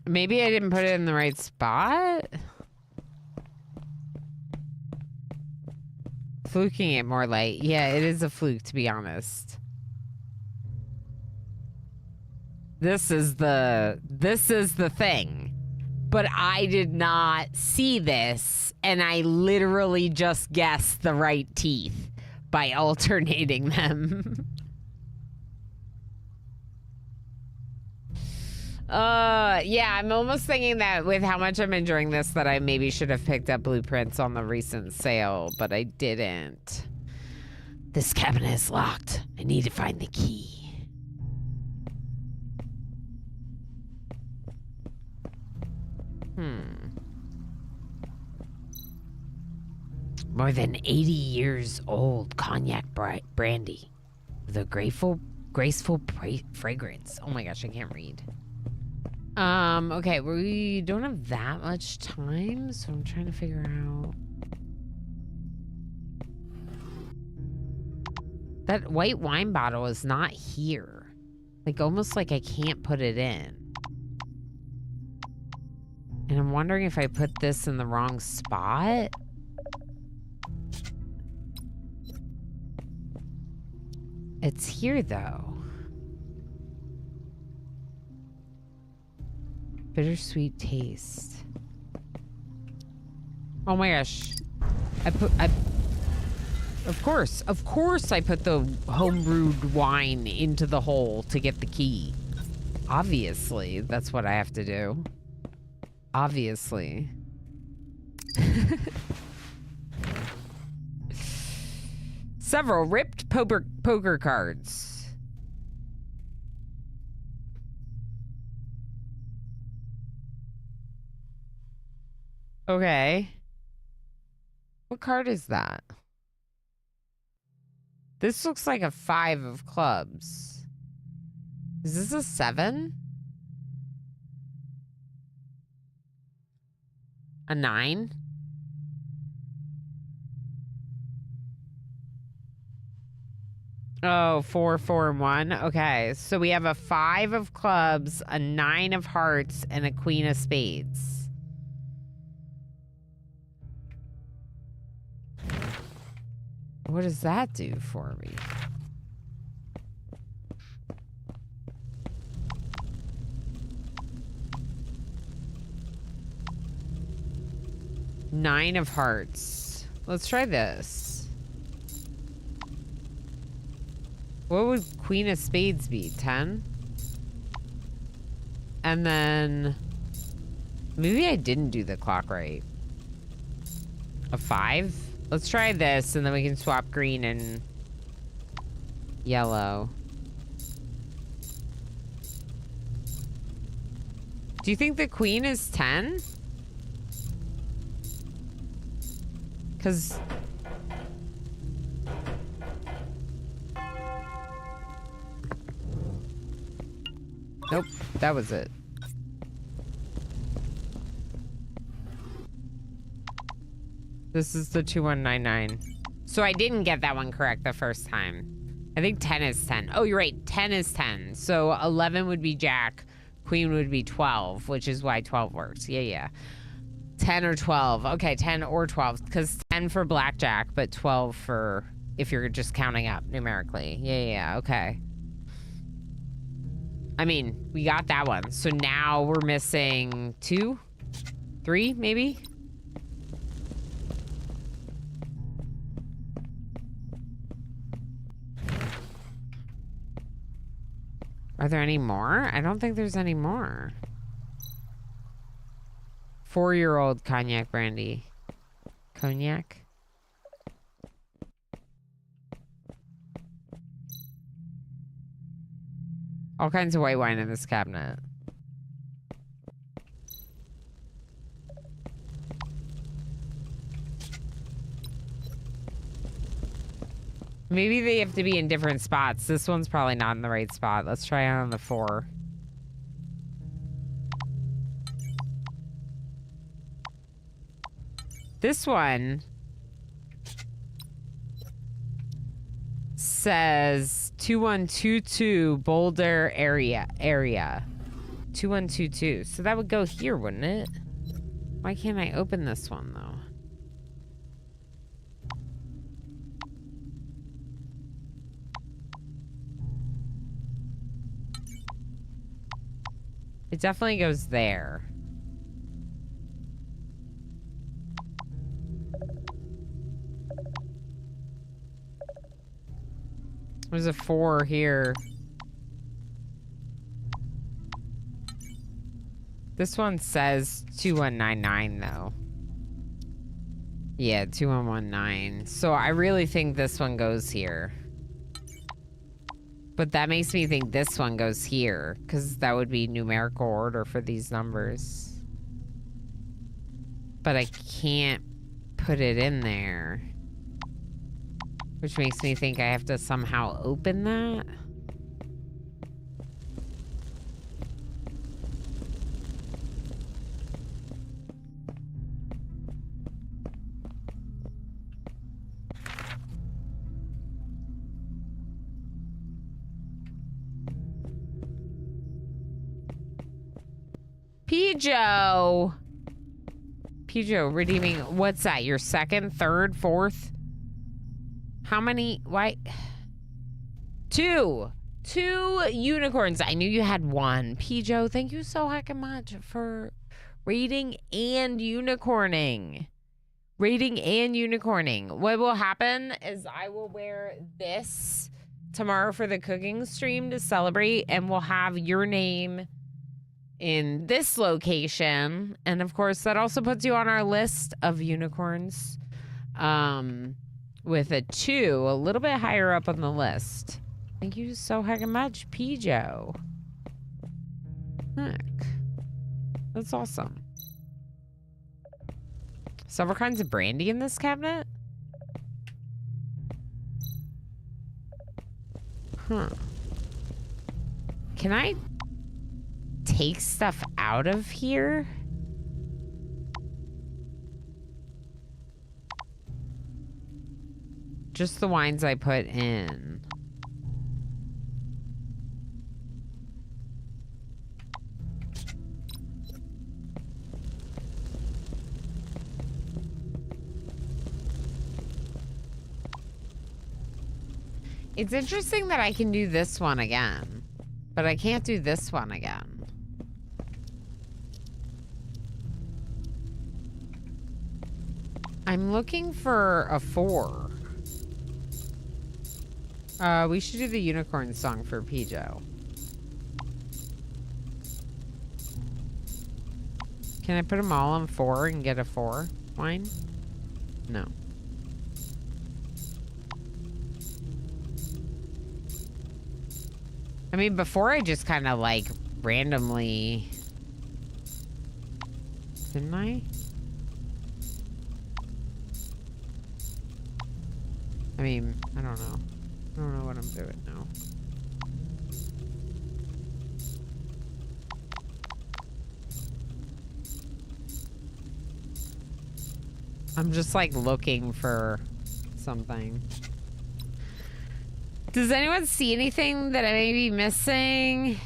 Maybe I didn't put it in the right spot? Fluking it more like. Yeah, it is a fluke, to be honest. This is the thing. But I did not see this, and I literally just guessed the right teeth by alternating them. Yeah, I'm almost thinking that with how much I'm enjoying this that I maybe should have picked up Blueprints on the recent sale, but I didn't. This cabinet is locked. I need to find the key. More than 80 years old cognac brandy with a graceful fragrance. Oh my gosh, I can't read. Okay, we don't have that much time, so I'm trying to figure out. That white wine bottle is not here. Like, almost like I can't put it in. And I'm wondering if I put this in the wrong spot. It's here, though. Bittersweet taste. Oh my gosh. Of course I put the homebrewed wine into the hole to get the key. Obviously, that's what I have to do. Obviously. Several ripped poker cards. Okay. What card is that? This looks like a 5 of clubs. Is this a 7? A 9? Oh, 4, 4, and 1. Okay, so we have a 5 of clubs, a 9 of hearts, and a queen of spades. What does that do for me? Nine of hearts. Let's try this. What would queen of spades be? 10? And then maybe I didn't do the clock right. A 5? Let's try this and then we can swap green and yellow. Do you think the queen is 10? Because nope, that was it. This is the 2199. So I didn't get that one correct the first time. I think 10 is 10. Oh, you're right. 10 is 10. So 11 would be jack. Queen would be 12, which is why 12 works. Yeah, yeah. 10 or 12. Okay, 10 or 12. Because 10 for blackjack, but 12 for if you're just counting up numerically. Yeah, yeah, okay. I mean, we got that one. So now we're missing 2? 3, maybe? Are there any more? I don't think there's any more. 4-year-old cognac brandy. Cognac? All kinds of white wine in this cabinet. Maybe they have to be in different spots. This one's probably not in the right spot. Let's try it on the 4. This one says 2122 Boulder area. 2122. So that would go here, wouldn't it? Why can't I open this one though? It definitely goes there. There's a 4 here. This one says 2199 though. Yeah, 2119. So I really think this one goes here. But that makes me think this one goes here, because that would be numerical order for these numbers. But I can't put it in there. Which makes me think I have to somehow open that. Pijo, redeeming, what's that? Your second, third, fourth? How many? Why? 2 unicorns. I knew you had 1. Pijo, thank you so heckin' much for reading and unicorning. Raiding and unicorning. What will happen is I will wear this tomorrow for the cooking stream to celebrate, and we'll have your name in this location. And of course, that also puts you on our list of unicorns with a 2, a little bit higher up on the list. Thank you so heckin' much, Pijo. Heck. That's awesome. Several kinds of brandy in this cabinet? Huh. Can I take stuff out of here? Just the wines I put in. It's interesting that I can do this one again, but I can't do this one again. I'm looking for a 4. We should do the unicorn song for Pijo. Can I put them all on 4 and get a 4 wine? No. I mean, before I just kind of like randomly... Didn't I? I mean, I don't know. I don't know what I'm doing now. I'm just like looking for something. Does anyone see anything that I may be missing?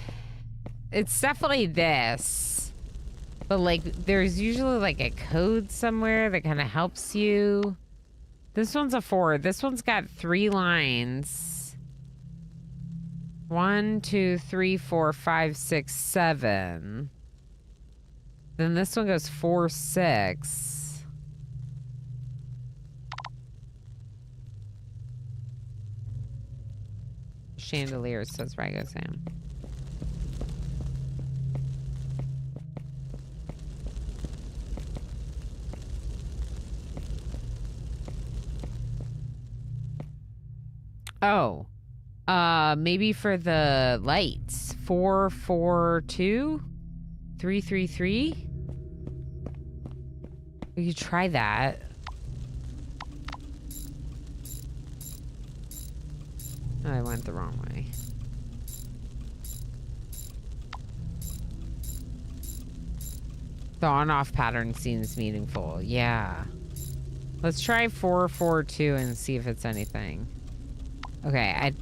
It's definitely this. But like, there's usually like a code somewhere that kind of helps you. This one's a 4. This one's got 3 lines. 1, 2, 3, 4, 5, 6, 7. Then this one goes 4, 6. Chandelier, says Rago Sam. Oh, maybe for the lights. 4, 4, 2, 3, 3, 3. We could try that. Oh, I went the wrong way. The on-off pattern seems meaningful. Yeah. Let's try 4, 4, 2 and see if it's anything. Okay,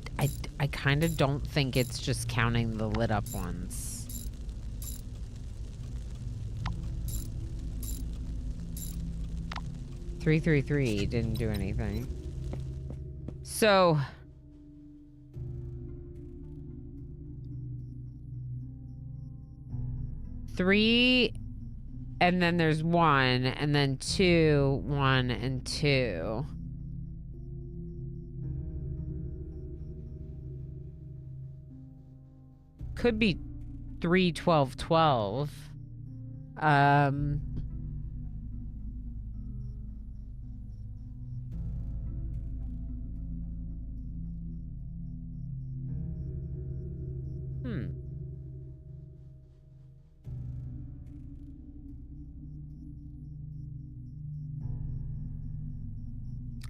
I kind of don't think it's just counting the lit up ones. Three, 3, 3 didn't do anything. So 3, and then there's 1, and then 2, 1, and 2. Could be 3, 12, 12.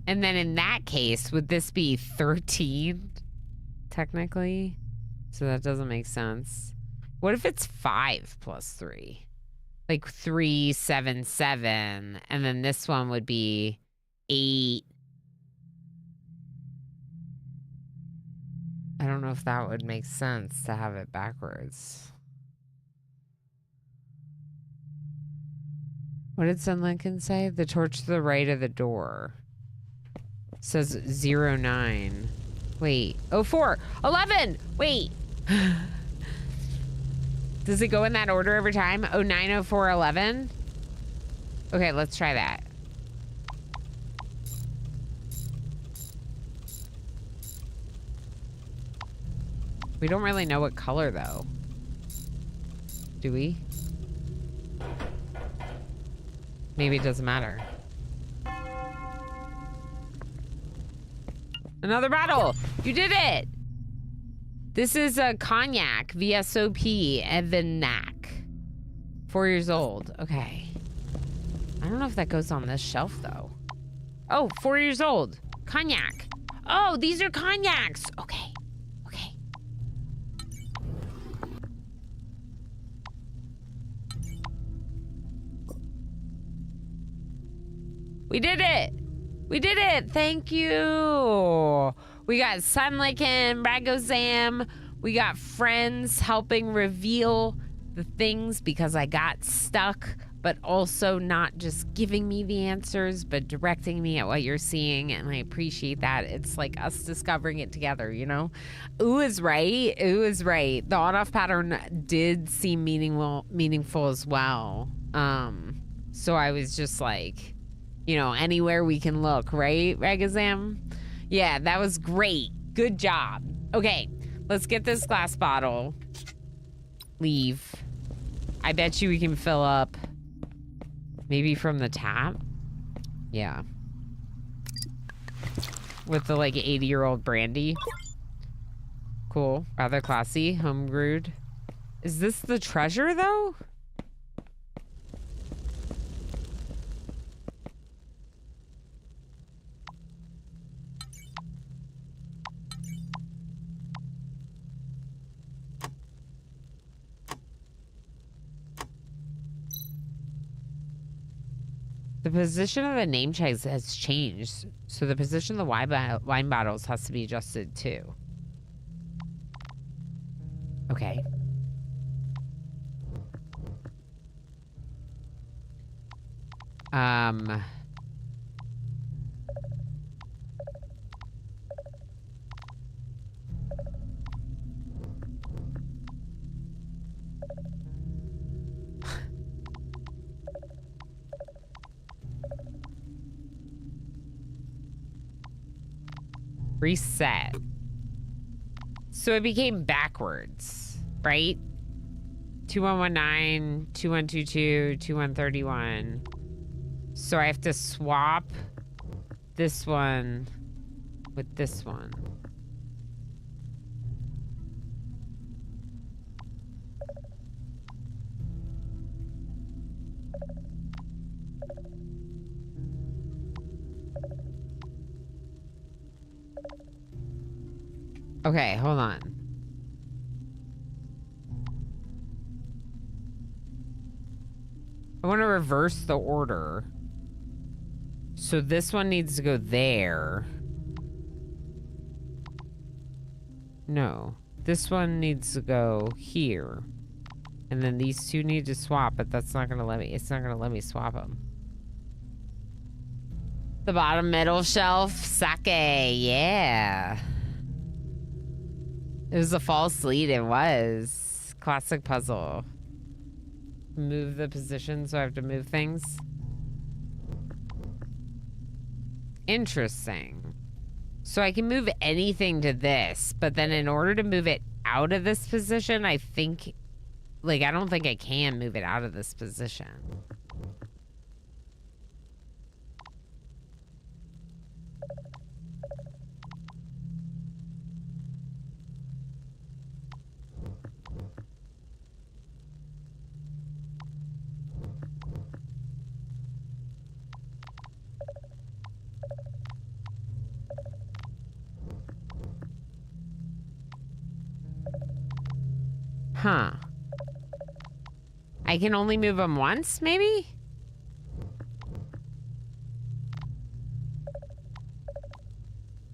And then in that case, would this be 13? Technically? So that doesn't make sense. What if it's 5 plus 3? Like 3, 7, 7. And then this one would be 8. I don't know if that would make sense to have it backwards. What did Sun Lincoln say? The torch to the right of the door. Says 09. Wait. 04. 11. Wait. Does it go in that order every time? 09, 04, 11? Okay, let's try that. We don't really know what color, though. Do we? Maybe it doesn't matter. Another bottle! You did it! This is a cognac, VSOP, Evanak. 4 years old. Okay. I don't know if that goes on this shelf, though. Oh, 4 years old. Cognac. Oh, these are cognacs. Okay. Okay. We did it. We did it. Thank you. We got Sunlicking, Ragozam. We got friends helping reveal the things because I got stuck, but also not just giving me the answers, but directing me at what you're seeing. And I appreciate that. It's like us discovering it together, you know? Ooh is right. Ooh is right. The on-off pattern did seem meaningful as well. So I was just like, you know, anywhere we can look, right, Ragazam? Yeah, that was great. Good job. Okay, let's get this glass bottle. Leave. I bet you we can fill up. Maybe from the tap? Yeah. With the, like, 80-year-old brandy. Cool. Rather classy. Homebrewed. Is this the treasure, though? The position of the name tags has changed, so the position of the wine bottles has to be adjusted too. Okay. Reset. So it became backwards, right? 2119, 2122, 2131. So I have to swap this one with this one. Okay, hold on. I want to reverse the order. So this one needs to go there. No. This one needs to go here. And then these two need to swap, but that's not going to let me. It's not going to let me swap them. The bottom middle shelf. Sake. Yeah. It was a false lead. It was. Classic puzzle. Move the position, so I have to move things. Interesting. So I can move anything to this, but then in order to move it out of this position, I think... Like, I don't think I can move it out of this position. Huh. I can only move them once, maybe?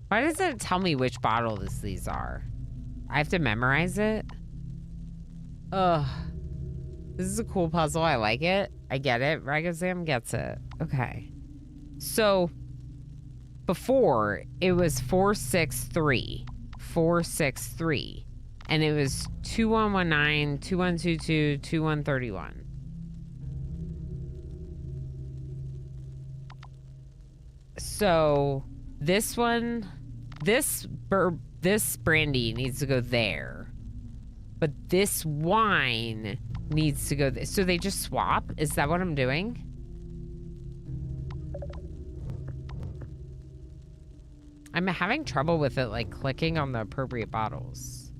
Why does it tell me which bottles these are? I have to memorize it? Ugh. This is a cool puzzle. I like it. I get it. Ragazam gets it. Okay. So, before, it was 463. 463. And it was 2119, 2122, 2131. So this one, this brandy needs to go there. But this wine needs to go. So they just swap? Is that what I'm doing? I'm having trouble with it, like clicking on the appropriate bottles.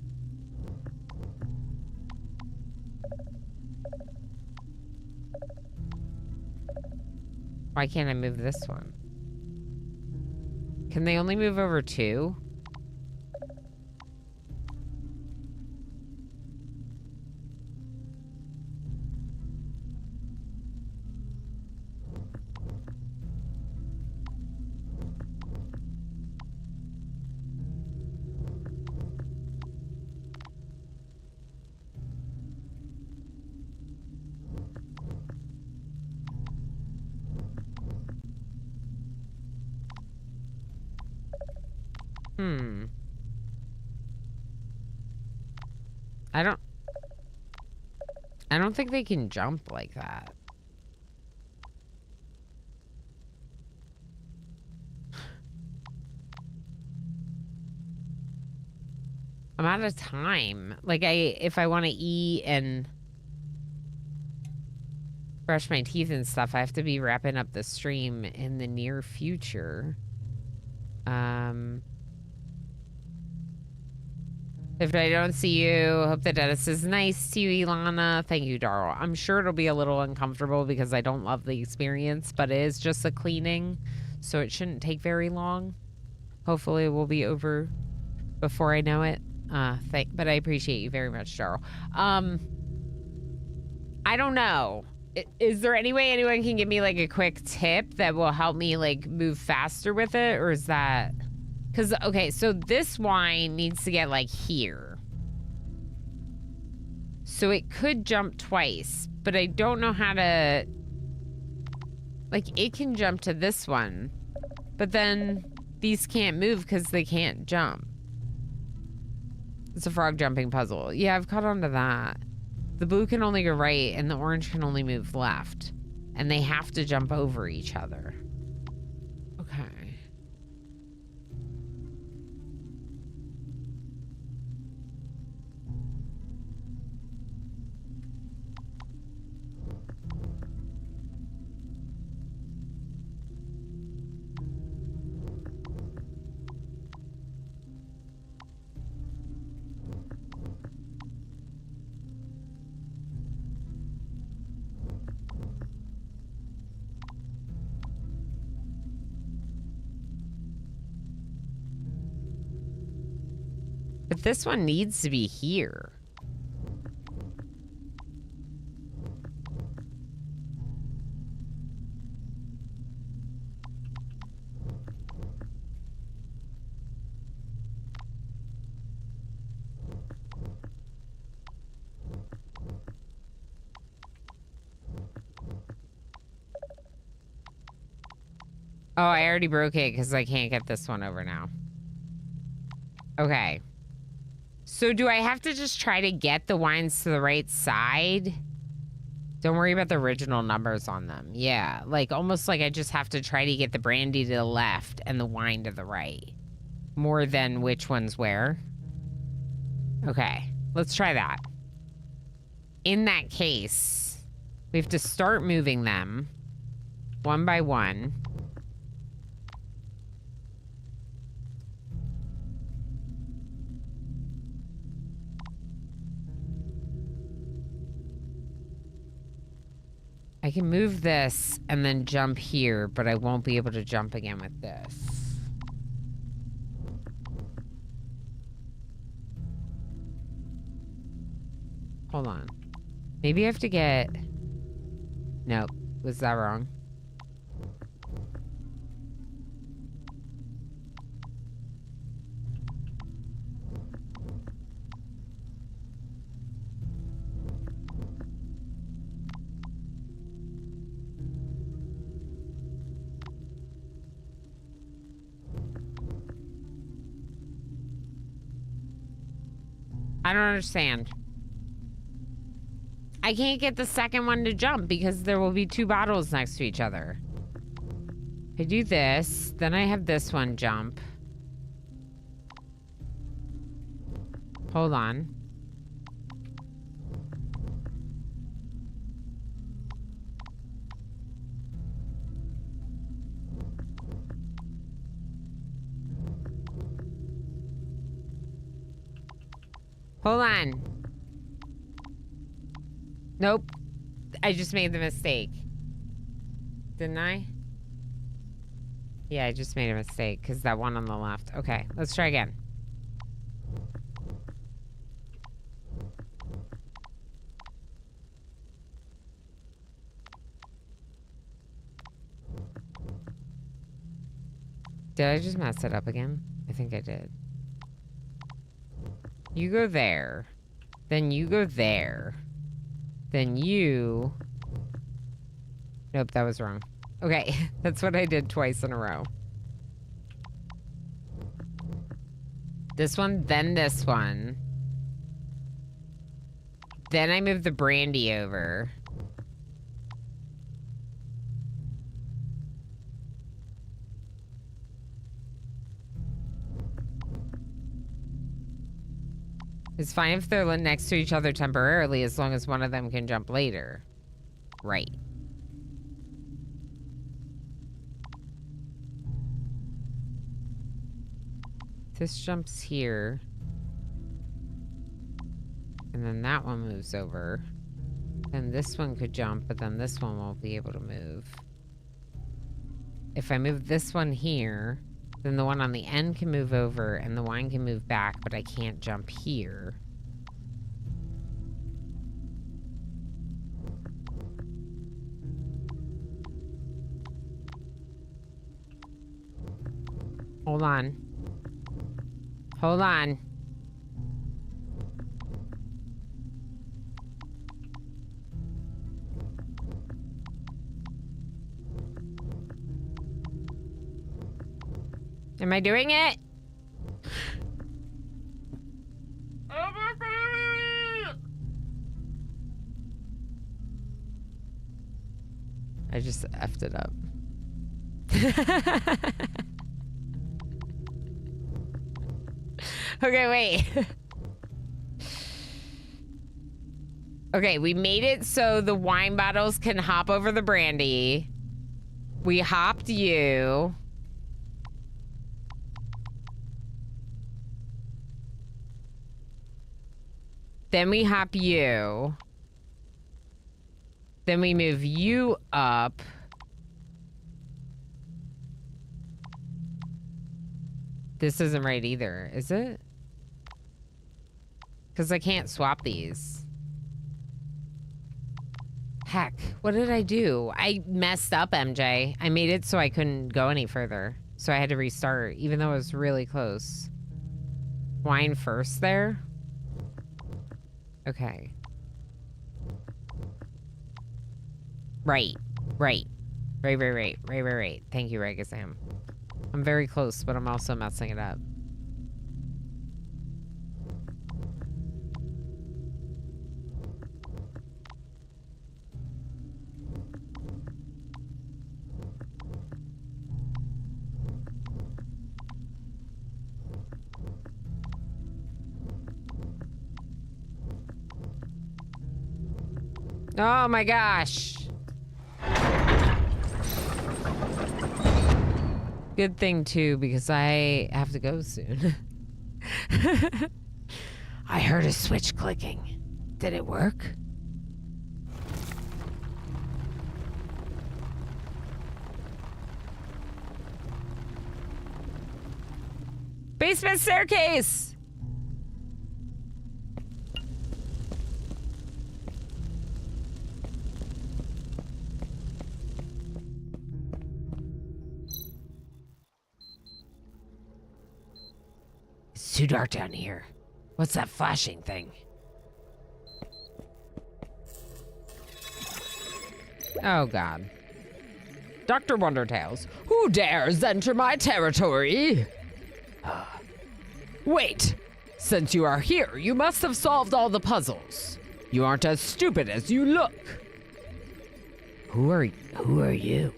Why can't I move this one? Can they only move over 2? I don't think they can jump like that. I'm out of time. Like if I want to eat and brush my teeth and stuff, I have to be wrapping up the stream in the near future. If I don't see you, hope the dentist is nice to you, Ilana. Thank you, Darl. I'm sure it'll be a little uncomfortable because I don't love the experience, but it is just a cleaning, so it shouldn't take very long. Hopefully it will be over before I know it. But I appreciate you very much, Darl. I don't know. Is there any way anyone can give me like a quick tip that will help me like move faster with it, or is that... Because, okay, so this wine needs to get, like, here. So it could jump twice, but I don't know how to... Like, it can jump to this one, but then these can't move because they can't jump. It's a frog jumping puzzle. Yeah, I've caught on to that. The blue can only go right, and the orange can only move left. And they have to jump over each other. Okay. But this one needs to be here. Oh, I already broke it because I can't get this one over now. Okay. So do I have to just try to get the wines to the right side? Don't worry about the original numbers on them. Yeah, like almost like I just have to try to get the brandy to the left and the wine to the right. More than which one's where. Okay, let's try that. In that case, we have to start moving them one by one. I can move this and then jump here, but I won't be able to jump again with this. Hold on. Maybe I have to get... Nope. Was that wrong? I don't understand. I can't get the second one to jump because there will be 2 bottles next to each other. I do this, then I have this one jump. Hold on. Hold on. Nope. I just made the mistake. Didn't I? Yeah, I just made a mistake because that one on the left. Okay, let's try again. Did I just mess it up again? I think I did. You go there. Then you go there. Then you... Nope, that was wrong. Okay, that's what I did twice in a row. This one, then this one. Then I moved the brandy over. It's fine if they're next to each other temporarily as long as one of them can jump later. Right. This jumps here. And then that one moves over. And this one could jump, but then this one won't be able to move. If I move this one here, then the one on the end can move over and the wine can move back, but I can't jump here. Hold on. Hold on. Am I doing it? I just effed it up. Okay, wait. Okay, we made it so the wine bottles can hop over the brandy. We hopped you. Then we hop you. Then we move you up. This isn't right either, is it? Because I can't swap these. Heck, what did I do? I messed up, MJ. I made it so I couldn't go any further. So I had to restart, even though it was really close. Wine first there? Okay. Right. Thank you, Regazam. I'm very close, but I'm also messing it up. Oh my gosh. Good thing too, because I have to go soon. I heard a switch clicking. Did it work? Basement staircase! It's too dark down here. What's that flashing thing? Oh god. Dr. Wondertails, who dares enter my territory? Wait! Since you are here, you must have solved all the puzzles. You aren't as stupid as you look. Who are you?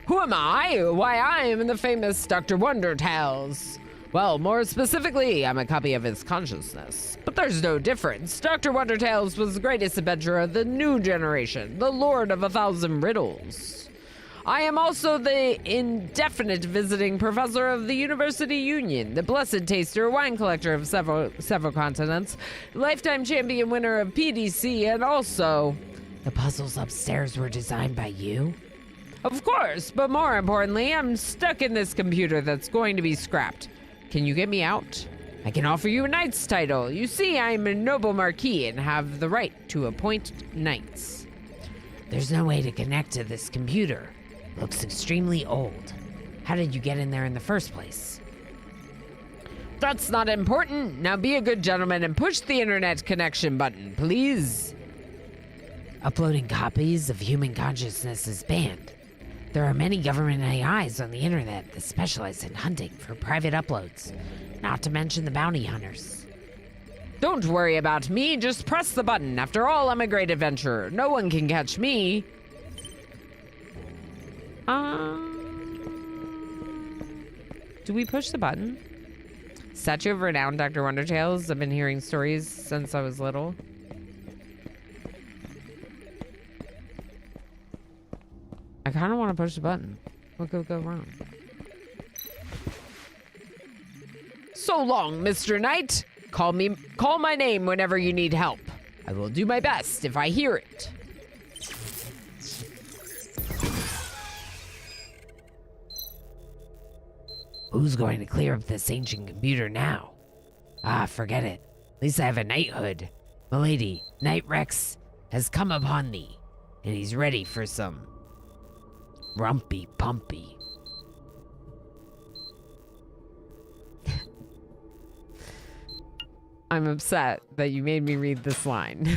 Who am I? Why, I am the famous Dr. Wondertails. Well, more specifically, I'm a copy of his consciousness. But there's no difference. Dr. Wondertails was the greatest adventurer of the new generation, the Lord of 1,000 riddles. I am also the indefinite visiting professor of the University Union, the blessed taster, wine collector of several continents, lifetime champion winner of PDC, and also... The puzzles upstairs were designed by you? Of course, but more importantly, I'm stuck in this computer that's going to be scrapped. Can you get me out? I can offer you a knight's title. You see, I'm a noble marquis and have the right to appoint knights. There's no way to connect to this computer. Looks extremely old. How did you get in there in the first place? That's not important. Now be a good gentleman and push the internet connection button, please. Uploading copies of human consciousness is banned. There are many government AIs on the internet that specialize in hunting for private uploads, not to mention the bounty hunters. Don't worry about me, just press the button. After all, I'm a great adventurer. No one can catch me. Do we push the button? Statue of Renowned Dr. Wondertails. I've been hearing stories since I was little. I kind of want to push the button. What could go wrong? So long, Mr. Knight. Call my name whenever you need help. I will do my best if I hear it. Who's going to clear up this ancient computer now? Ah, forget it. At least I have a knighthood. Milady, Knight Rex has come upon thee, and he's ready for some rumpy pumpy. I'm upset that you made me read this line.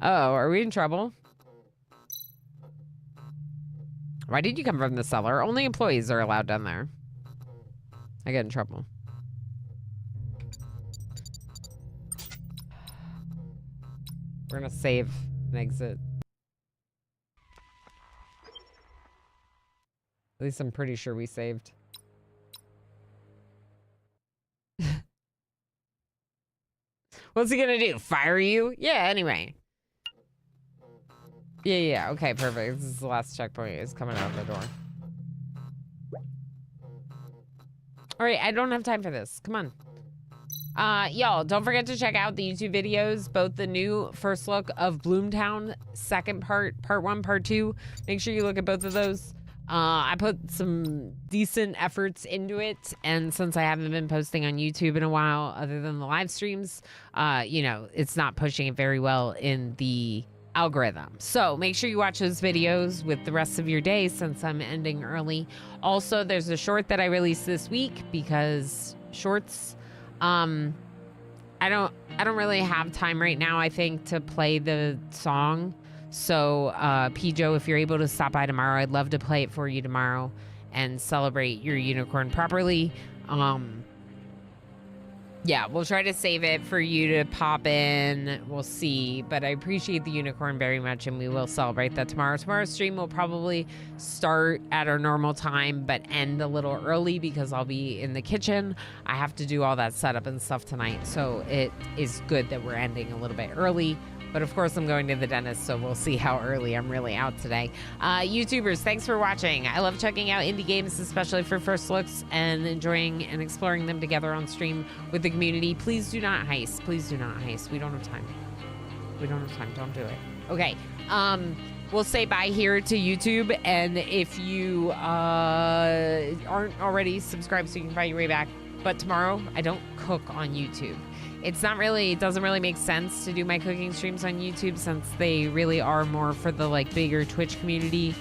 Oh, are we in trouble? Why did you come from the cellar? Only employees are allowed down there. I get in trouble. We're gonna save and exit. At least I'm pretty sure we saved. What's he gonna do? Fire you? Yeah, anyway. Yeah, okay, perfect. This is the last checkpoint. It's coming out the door. All right, I don't have time for this. Come on. Y'all, don't forget to check out the YouTube videos, both the new first look of Bloomtown, second part 1, part 2. Make sure you look at both of those. I put some decent efforts into it, and since I haven't been posting on YouTube in a while, other than the live streams, you know, it's not pushing it very well in the algorithm. So make sure you watch those videos with the rest of your day since I'm ending early. Also, there's a short that I released this week because shorts, I don't really have time right now, I think, to play the song. So, Pijo, if you're able to stop by tomorrow, I'd love to play it for you tomorrow and celebrate your unicorn properly. Yeah, we'll try to save it for you to pop in. We'll see. But I appreciate the unicorn very much, and we will celebrate that tomorrow. Tomorrow's stream will probably start at our normal time, but end a little early because I'll be in the kitchen. I have to do all that setup and stuff tonight, so it is good that we're ending a little bit early. But of course, I'm going to the dentist, so we'll see how early I'm really out today. YouTubers, thanks for watching. I love checking out indie games, especially for first looks, and enjoying and exploring them together on stream with the community. Please do not heist. Please do not heist. We don't have time. We don't have time. Don't do it. Okay. We'll say bye here to YouTube. And if you aren't already subscribed, so you can find your way back. But tomorrow, I don't cook on YouTube. It doesn't really make sense to do my cooking streams on YouTube since they really are more for the like bigger Twitch community.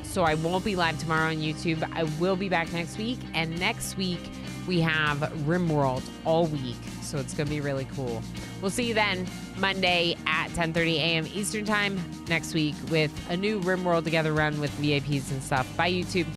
So I won't be live tomorrow on YouTube. I will be back next week. And next week we have RimWorld all week. So it's going to be really cool. We'll see you then Monday at 10:30 a.m. Eastern time next week with a new RimWorld Together run with VIPs and stuff. Bye, YouTube.